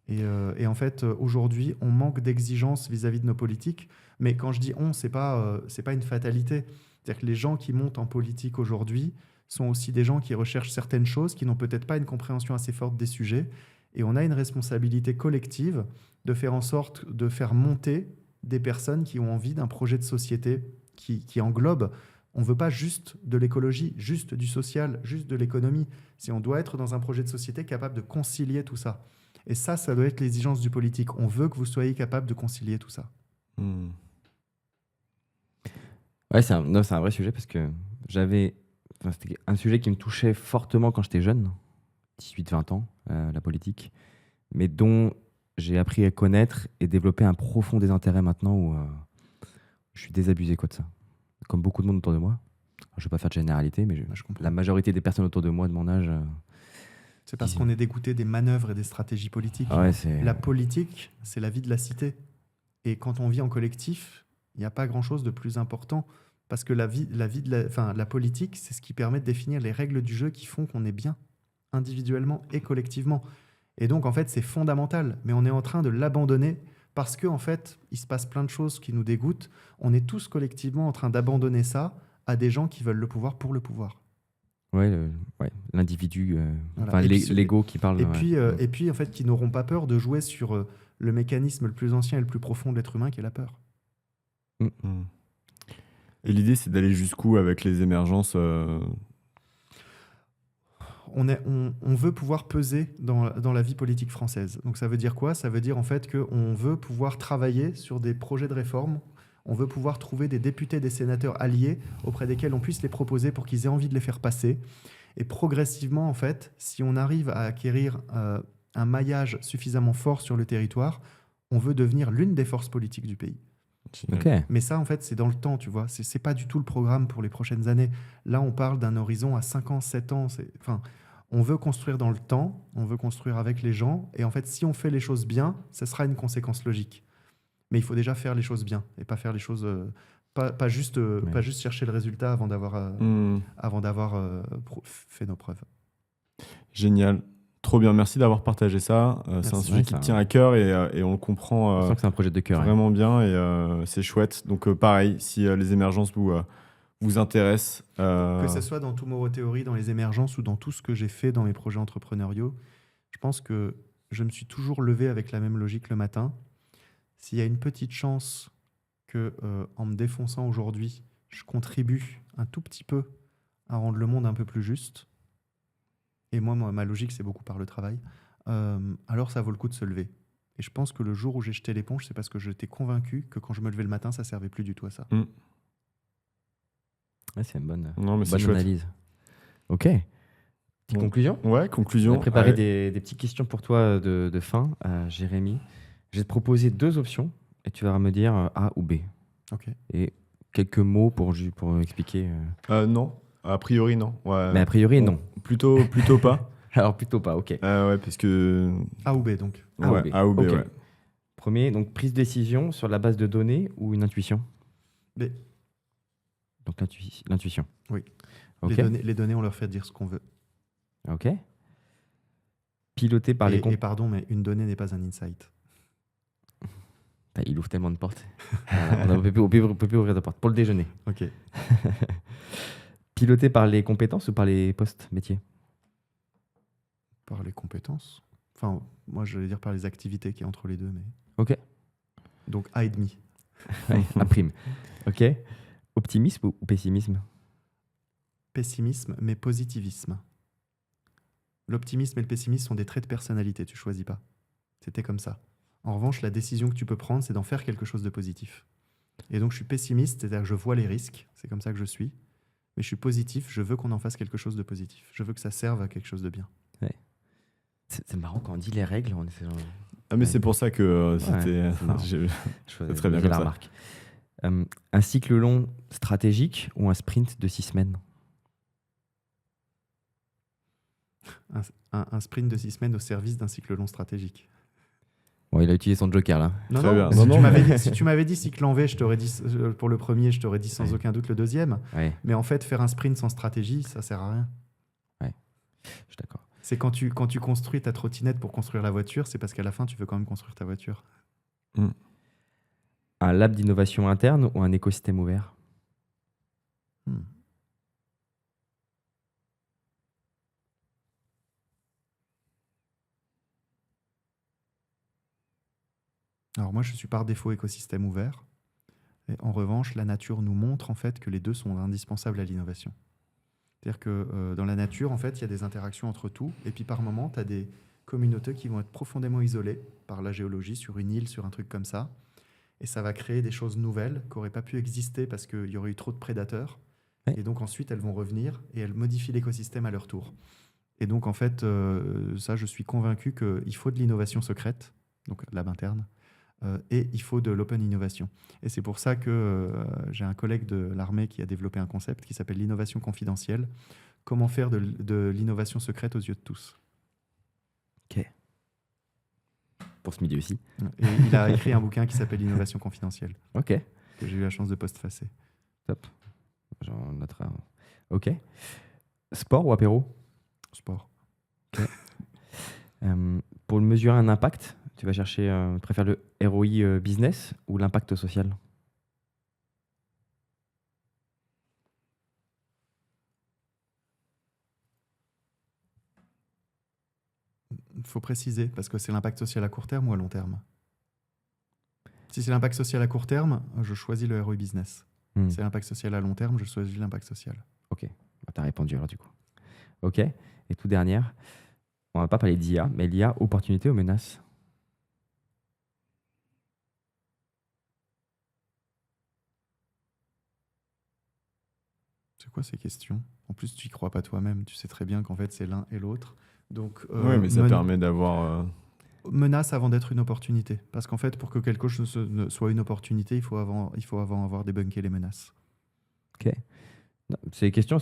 Et en fait, aujourd'hui, on manque d'exigence vis-à-vis de nos politiques. Mais quand je dis on, c'est pas une fatalité. C'est-à-dire que les gens qui montent en politique aujourd'hui sont aussi des gens qui recherchent certaines choses, qui n'ont peut-être pas une compréhension assez forte des sujets. Et on a une responsabilité collective de faire en sorte de faire monter des personnes qui ont envie d'un projet de société qui englobe. On ne veut pas juste de l'écologie, juste du social, juste de l'économie. On doit être dans un projet de société capable de concilier tout ça. Et ça doit être l'exigence du politique. On veut que vous soyez capable de concilier tout ça. Ouais, c'est un vrai sujet, parce que c'était un sujet qui me touchait fortement quand j'étais jeune, 18-20 ans, la politique, mais dont j'ai appris à connaître et développer un profond désintérêt maintenant, où je suis désabusé de ça. Comme beaucoup de monde autour de moi. Alors, je ne vais pas faire de généralité, mais la majorité des personnes autour de moi, de mon âge... c'est parce qu'on est dégoûté des manœuvres et des stratégies politiques. Ouais, la politique, c'est la vie de la cité. Et quand on vit en collectif, il n'y a pas grand-chose de plus important. Parce que la politique, c'est ce qui permet de définir les règles du jeu qui font qu'on est bien, individuellement et collectivement. Et donc, en fait, c'est fondamental. Mais on est en train de l'abandonner parce qu'en fait, il se passe plein de choses qui nous dégoûtent. On est tous collectivement en train d'abandonner ça à des gens qui veulent le pouvoir pour le pouvoir. Ouais, l'individu, voilà. l'ego qui parle. Et puis, en fait, qui n'auront pas peur de jouer sur le mécanisme le plus ancien et le plus profond de l'être humain, qui est la peur. Et l'idée, c'est d'aller jusqu'où avec les émergences On veut pouvoir peser dans la vie politique française. Donc ça veut dire quoi ? Ça veut dire en fait qu'on veut pouvoir travailler sur des projets de réforme. On veut pouvoir trouver des députés, des sénateurs alliés auprès desquels on puisse les proposer pour qu'ils aient envie de les faire passer. Et progressivement, en fait, si on arrive à acquérir un maillage suffisamment fort sur le territoire, on veut devenir l'une des forces politiques du pays. Ok. Mais ça, en fait, c'est dans le temps, tu vois. C'est pas du tout le programme pour les prochaines années. Là, on parle d'un horizon à 5 ans, 7 ans. Enfin, on veut construire dans le temps, on veut construire avec les gens. Et en fait, si on fait les choses bien, ça sera une conséquence logique. Mais il faut déjà faire les choses bien et pas faire les choses... pas juste chercher le résultat avant d'avoir fait nos preuves. Génial. Trop bien. Merci d'avoir partagé ça. C'est un Merci. sujet qui te tient à cœur et on le comprend Je sens que c'est un projet de cœur. vraiment bien et c'est chouette. Donc, pareil, si les émergences vous intéressent. Que ce soit dans Tomorrow Theory, dans les émergences ou dans tout ce que j'ai fait dans mes projets entrepreneuriaux, je pense que je me suis toujours levé avec la même logique le matin. S'il y a une petite chance que, en me défonçant aujourd'hui, je contribue un tout petit peu à rendre le monde un peu plus juste, et moi ma logique, c'est beaucoup par le travail, alors ça vaut le coup de se lever. Et je pense que le jour où j'ai jeté l'éponge, c'est parce que j'étais convaincu que quand je me levais le matin, ça servait plus du tout à ça. Ouais, c'est une bonne c'est chouette. analyse. Ok. Petite conclusion. Ouais, conclusion. On a préparé Allez. des petites questions pour toi de fin, Jérémy. Je vais te proposer 2 options et tu vas me dire A ou B. Ok. Et quelques mots pour expliquer. Non, a priori, non. Ouais. Mais a priori, Bon, non. Plutôt pas. Alors plutôt pas, ok. Ouais, parce que... A ou B, donc. A ou ouais, B. A ou B, Ok. ouais. Premier, donc prise de décision sur la base de données ou une intuition? B. Donc l'intuition. Oui. Ok. Les données, on leur fait dire ce qu'on veut. Ok. Piloté par les Et pardon, mais une donnée n'est pas un insight. Il ouvre tellement de portes. Voilà, on ne peut plus ouvrir de portes. Pour le déjeuner. Ok. Piloté par les compétences ou par les postes métiers? Par les compétences. Enfin, moi, je vais dire par les activités qui est entre les deux, mais... Ok. Donc A et demi. Ouais, à prime. Ok. Optimisme ou pessimisme? Pessimisme, mais positivisme. L'optimisme et le pessimisme sont des traits de personnalité, tu choisis pas. C'était comme ça. En revanche, la décision que tu peux prendre, c'est d'en faire quelque chose de positif. Et donc, je suis pessimiste, c'est-à-dire que je vois les risques, c'est comme ça que je suis. Mais je suis positif, je veux qu'on en fasse quelque chose de positif. Je veux que ça serve à quelque chose de bien. C'est marrant quand on dit les règles. On essaie Ah, mais c'est pour ça que c'était... c'est marrant. C'est très bien j'ai comme la ça. remarque. Un cycle long stratégique ou un sprint de 6 semaines? Un sprint de 6 semaines au service d'un cycle long stratégique. Bon, il a utilisé son joker là. Non, Très non, bien. si, Non, tu non, m'avais mais- dit, si tu m'avais dit cycle en V, je t'aurais dit, pour le premier, je t'aurais dit sans Ouais. aucun doute le deuxième. Ouais, Mais en fait, faire un sprint sans stratégie, ça sert à rien. je suis d'accord. C'est quand tu construis ta trottinette pour construire la voiture, c'est parce qu'à la fin, tu veux quand même construire ta voiture. Un lab d'innovation interne ou un écosystème ouvert? Hmm. Alors moi, je suis par défaut écosystème ouvert. Et en revanche, la nature nous montre en fait que les deux sont indispensables à l'innovation. C'est-à-dire que dans la nature, en fait, il y a des interactions entre tout. Et puis par moment, tu as des communautés qui vont être profondément isolées par la géologie, sur une île, sur un truc comme ça. Et ça va créer des choses nouvelles qui n'auraient pas pu exister parce qu'il y aurait eu trop de prédateurs. Ouais. Et donc ensuite, elles vont revenir et elles modifient l'écosystème à leur tour. Et donc en fait, ça, je suis convaincu qu'il faut de l'innovation secrète, donc lab interne, et il faut de l'open innovation. Et c'est pour ça que j'ai un collègue de l'armée qui a développé un concept qui s'appelle l'innovation confidentielle. Comment faire de l'innovation secrète aux yeux de tous. Ok. Pour ce milieu aussi. Et il a écrit un bouquin qui s'appelle l'innovation confidentielle, Ok. que j'ai eu la chance de postfacer. Top. J'en noterai un. Ok. Sport ou apéro? Sport. Pour mesurer un impact, tu vas chercher, tu préfères le ROI business ou l'impact social? Il faut préciser, parce que c'est l'impact social à court terme ou à long terme. Si c'est l'impact social à court terme, je choisis le ROI business. Hmm. Si c'est l'impact social à long terme, je choisis l'impact social. Ok. Bah, tu as répondu alors du coup. Ok. Et tout dernière, on va pas parler d'IA, mais l'IA, opportunité ou menace? C'est quoi ces questions? En plus, tu y crois pas toi-même. Tu sais très bien qu'en fait, c'est l'un et l'autre. Donc, Oui, mais ça permet d'avoir... menace avant d'être une opportunité. Parce qu'en fait, pour que quelque chose ne soit une opportunité, il faut avant avoir débunké les menaces. Ok. Non, c'est des questions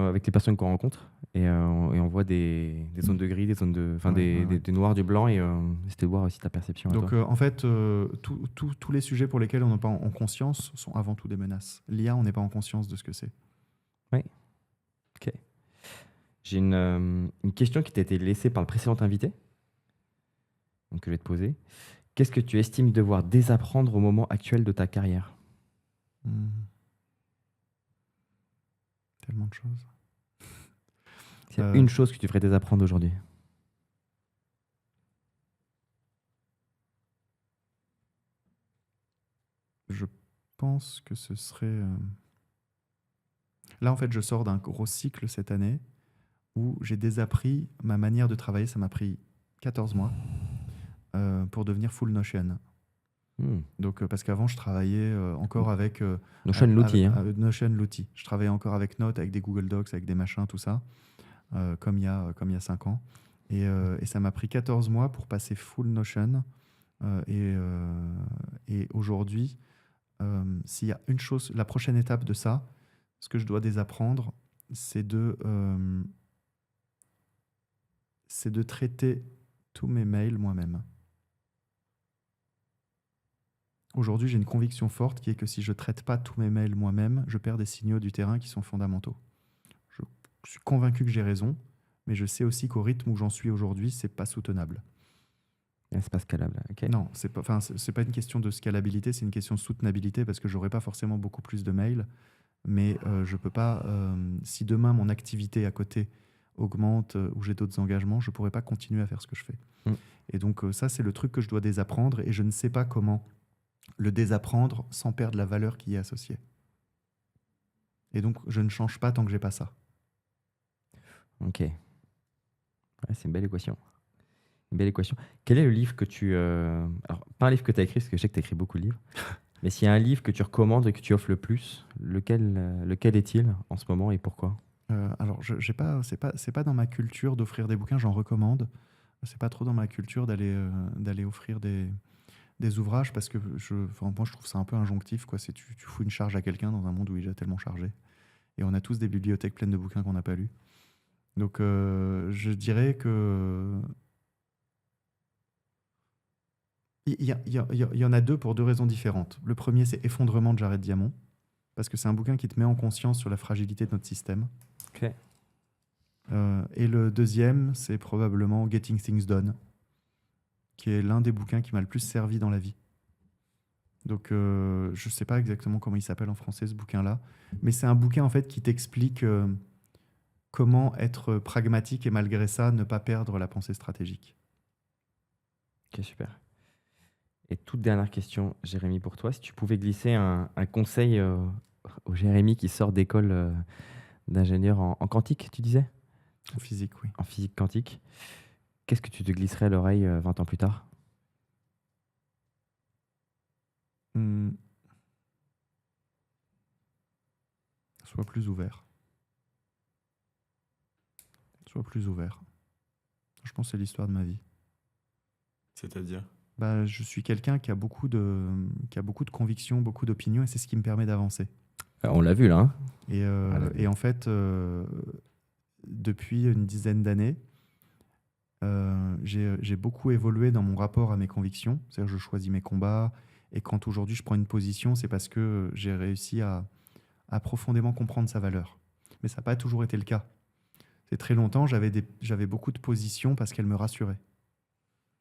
avec les personnes qu'on rencontre et on voit des zones de gris, des zones de, enfin des noirs, du blanc et c'était de voir aussi ta perception. à Donc toi. en fait, tous les sujets pour lesquels on n'est pas en conscience sont avant tout des menaces. L'IA, on n'est pas en conscience de ce que c'est. Ok. J'ai une question qui t'a été laissée par le précédent invité, donc que je vais te poser. Qu'est-ce que tu estimes devoir désapprendre au moment actuel de ta carrière? Tellement de choses. S'il y a une chose que tu devrais désapprendre aujourd'hui. Je pense que ce serait... Là, en fait, je sors d'un gros cycle cette année où j'ai désappris ma manière de travailler. Ça m'a pris 14 mois pour devenir full Notion. Donc, parce qu'avant, je travaillais encore avec... Notion, l'outil. Notion, l'outil. Je travaillais encore avec Note, avec des Google Docs, avec des machins, tout ça, comme il y a 5 ans. Et ça m'a pris 14 mois pour passer full Notion. Et aujourd'hui, s'il y a une chose, la prochaine étape de ça, ce que je dois désapprendre, c'est de traiter tous mes mails moi-même. Aujourd'hui, j'ai une conviction forte qui est que si je ne traite pas tous mes mails moi-même, je perds des signaux du terrain qui sont fondamentaux. Je suis convaincu que j'ai raison, mais je sais aussi qu'au rythme où j'en suis aujourd'hui, ce n'est pas soutenable. C'est pas scalable. Okay. Non, c'est pas une question de scalabilité, c'est une question de soutenabilité parce que j'aurai pas forcément beaucoup plus de mails, mais je peux pas. Si demain mon activité à côté augmente ou j'ai d'autres engagements, je pourrai pas continuer à faire ce que je fais. Et donc ça, c'est le truc que je dois désapprendre et je ne sais pas comment le désapprendre sans perdre la valeur qui y est associée. Et donc je ne change pas tant que j'ai pas ça. Ok. Ouais, c'est une belle équation. Une belle équation. Quel est le livre que tu... Alors, pas un livre que tu as écrit, parce que je sais que tu as écrit beaucoup de livres, mais s'il y a un livre que tu recommandes et que tu offres le plus, lequel est-il en ce moment et pourquoi? Alors, c'est pas dans ma culture d'offrir des bouquins, j'en recommande. C'est pas trop dans ma culture d'aller offrir des ouvrages parce que moi, je trouve ça un peu injonctif, quoi. Tu fous une charge à quelqu'un dans un monde où il est déjà tellement chargé. Et on a tous des bibliothèques pleines de bouquins qu'on n'a pas lus. Donc, je dirais que... Il y en a deux pour deux raisons différentes. Le premier, c'est Effondrement de Jared Diamond, parce que c'est un bouquin qui te met en conscience sur la fragilité de notre système. Ok. Et le deuxième, c'est probablement Getting Things Done, qui est l'un des bouquins qui m'a le plus servi dans la vie. Donc, je ne sais pas exactement comment il s'appelle en français, ce bouquin-là, mais c'est un bouquin en fait qui t'explique comment être pragmatique et malgré ça, ne pas perdre la pensée stratégique. Ok, super. Et toute dernière question, Jérémy, pour toi, si tu pouvais glisser un conseil au Jérémy qui sort d'école d'ingénieur en quantique, tu disais? En physique, oui. En physique quantique. Qu'est-ce que tu te glisserais à l'oreille 20 ans plus tard? Sois plus ouvert. Sois plus ouvert. Je pense que c'est l'histoire de ma vie. C'est-à-dire? Je suis quelqu'un qui a beaucoup de convictions, beaucoup d'opinions, et c'est ce qui me permet d'avancer. On l'a vu, là. Hein. Et en fait, depuis une dizaine d'années, j'ai beaucoup évolué dans mon rapport à mes convictions. C'est-à-dire que je choisis mes combats, et quand aujourd'hui je prends une position, c'est parce que j'ai réussi à profondément comprendre sa valeur. Mais ça n'a pas toujours été le cas. C'est très longtemps, j'avais beaucoup de positions parce qu'elles me rassuraient.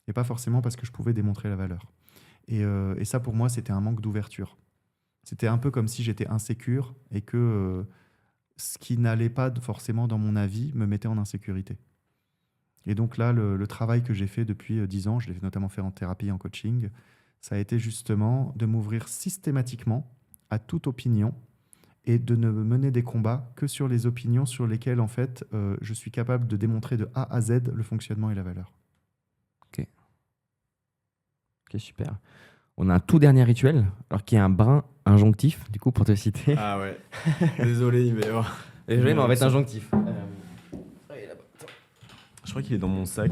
Et pas forcément parce que je pouvais démontrer la valeur. Et ça, pour moi, c'était un manque d'ouverture. C'était un peu comme si j'étais insécure et que ce qui n'allait pas forcément dans mon avis me mettait en insécurité. Et donc là, le travail que j'ai fait depuis 10 ans, je l'ai notamment fait en thérapie, en coaching, ça a été justement de m'ouvrir systématiquement à toute opinion et de ne mener des combats que sur les opinions sur lesquelles, en fait, je suis capable de démontrer de A à Z le fonctionnement et la valeur. Ok, super. On a un tout dernier rituel, alors qui est un brin injonctif, du coup, pour te citer. Ah ouais. Désolé, mais... Oh. Désolé, mais on va être injonctif. Je crois qu'il est dans mon sac.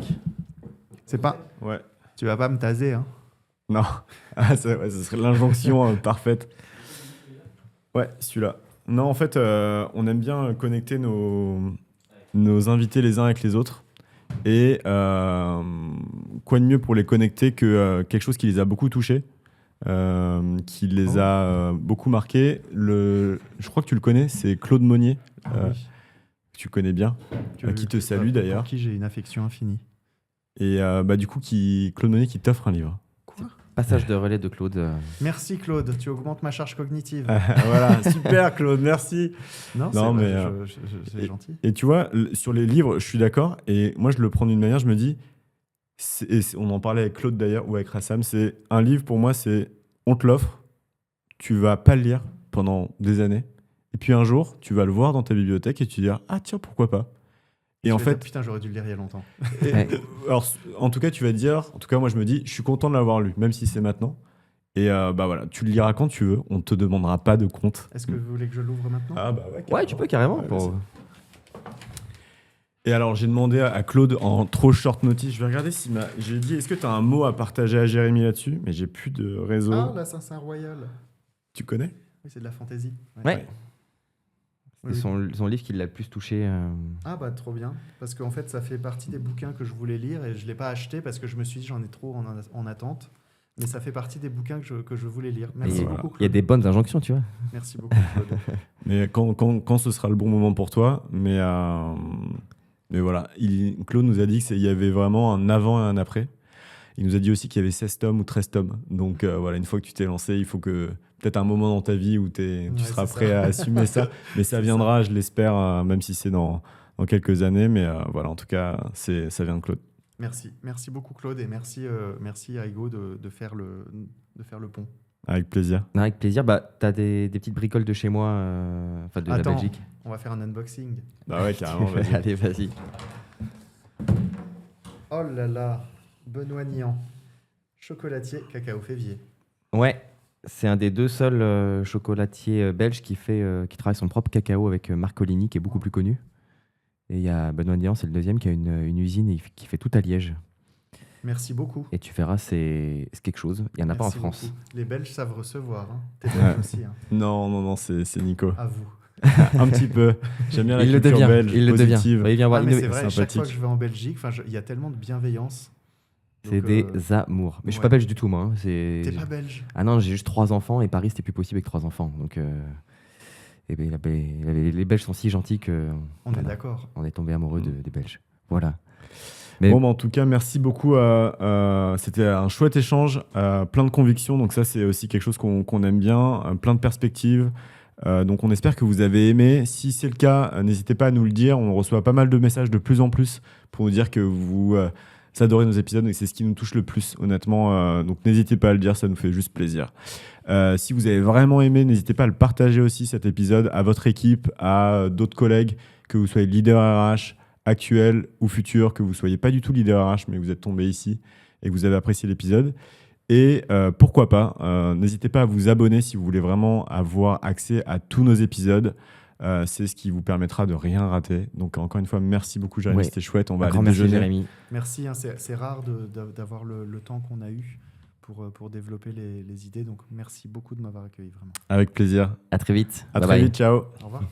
C'est pas... Ouais. Tu vas pas me taser, hein? Non, ce serait l'injonction parfaite. Ouais, celui-là. Non, en fait, on aime bien connecter nos invités les uns avec les autres. Et quoi de mieux pour les connecter que quelque chose qui les a beaucoup touchés, qui les a beaucoup marqués. Je crois que tu le connais, c'est Claude Monnier, que tu connais bien, qui te salue d'ailleurs. Pour qui j'ai une affection infinie. Et du coup, Claude Monnier qui t'offre un livre. Quoi? Passage de relais de Claude. Merci Claude, tu augmentes ma charge cognitive. Voilà, super Claude, merci. Non, c'est gentil. Et tu vois, sur les livres, je suis d'accord. Et moi, je le prends d'une manière, je me dis, on en parlait avec Claude d'ailleurs, ou avec Rassam, c'est un livre pour moi, c'est on te l'offre, tu vas pas le lire pendant des années. Et puis un jour, tu vas le voir dans ta bibliothèque et tu te dis, ah tiens, pourquoi pas. Et en fait, putain, j'aurais dû le lire il y a longtemps. Alors, en tout cas, tu vas te dire, en tout cas, moi, je me dis, je suis content de l'avoir lu, même si c'est maintenant. Et voilà, tu le liras quand tu veux, on ne te demandera pas de compte. Est-ce que vous voulez que je l'ouvre maintenant? Ah bah ouais, Ouais, tu peux carrément. Ouais, Et alors, j'ai demandé à Claude en trop short notice, je vais regarder si j'ai dit, est-ce que tu as un mot à partager à Jérémy là-dessus? Mais j'ai plus de réseau. Ah, l'Assassin Royal. Tu connais? Oui, c'est de la fantaisie. Ouais. Oui, C'est oui. son livre qui l'a le plus touché. Ah bah trop bien, parce qu'en fait ça fait partie des bouquins que je voulais lire et je ne l'ai pas acheté parce que je me suis dit j'en ai trop en attente, mais ça fait partie des bouquins que je voulais lire. Merci beaucoup Claude. Il y a des bonnes injonctions, tu vois. Merci beaucoup Claude. Mais quand ce sera le bon moment pour toi, mais voilà, Claude nous a dit qu'il y avait vraiment un avant et un après. Il nous a dit aussi qu'il y avait 16 tomes ou 13 tomes. Donc voilà, une fois que tu t'es lancé, il faut que peut-être un moment dans ta vie où tu seras prêt à assumer ça. Mais ça viendra, je l'espère, même si c'est dans quelques années. Mais voilà, en tout cas, ça vient de Claude. Merci beaucoup Claude et merci à Hugo de faire le pont. Avec plaisir. Non, avec plaisir. Bah, t'as des petites bricoles de chez moi, de la Belgique. On va faire un unboxing. Bah ouais, carrément, vas-y. Allez, vas-y. Oh là là, Benoît Nian, chocolatier cacao févier. Ouais, c'est un des deux seuls chocolatiers belges qui travaille son propre cacao avec Marc Coligny, qui est beaucoup plus connu. Et il y a Benoît Nian, c'est le deuxième, qui a une usine qui fait tout à Liège. Merci beaucoup. Et tu verras, c'est quelque chose. Il n'y en a pas en Merci France. beaucoup. Les Belges savent recevoir. Hein. T'es belge aussi. Hein. Non, c'est Nico. À vous. Un petit peu. J'aime bien la Il le culture devient. belge, Il le devient. positive. Il vient voir. Mais c'est vrai, chaque sympathique. fois que je vais en Belgique, il y a tellement de bienveillance. C'est Donc, des amours. Mais je suis pas ouais. belge du tout, moi. Hein. T'es pas belge? Ah non, j'ai juste 3 enfants et Paris, c'était plus possible avec 3 enfants. Donc, les Belges sont si gentils que. On est d'accord. On est tombé amoureux des Belges. Voilà. Mais en tout cas, merci beaucoup. C'était un chouette échange, plein de convictions. Donc ça, c'est aussi quelque chose qu'on aime bien, plein de perspectives. Donc on espère que vous avez aimé. Si c'est le cas, n'hésitez pas à nous le dire. On reçoit pas mal de messages de plus en plus pour nous dire que vous adorez nos épisodes et c'est ce qui nous touche le plus, honnêtement. Donc n'hésitez pas à le dire, ça nous fait juste plaisir. Si vous avez vraiment aimé, n'hésitez pas à le partager aussi, cet épisode, à votre équipe, à d'autres collègues, que vous soyez leader RH, actuel ou futur, que vous soyez pas du tout leader RH, mais vous êtes tombé ici et que vous avez apprécié l'épisode. Et pourquoi pas, n'hésitez pas à vous abonner si vous voulez vraiment avoir accès à tous nos épisodes. C'est ce qui vous permettra de rien rater. Donc encore une fois, merci beaucoup Jérémy, c'était chouette. On va aller déjeuner. Jérémy. Merci, hein, c'est rare d'avoir le temps qu'on a eu pour développer les idées. Donc merci beaucoup de m'avoir accueilli, vraiment. Avec plaisir. À très vite. À Bye très bye. vite, ciao. Au revoir.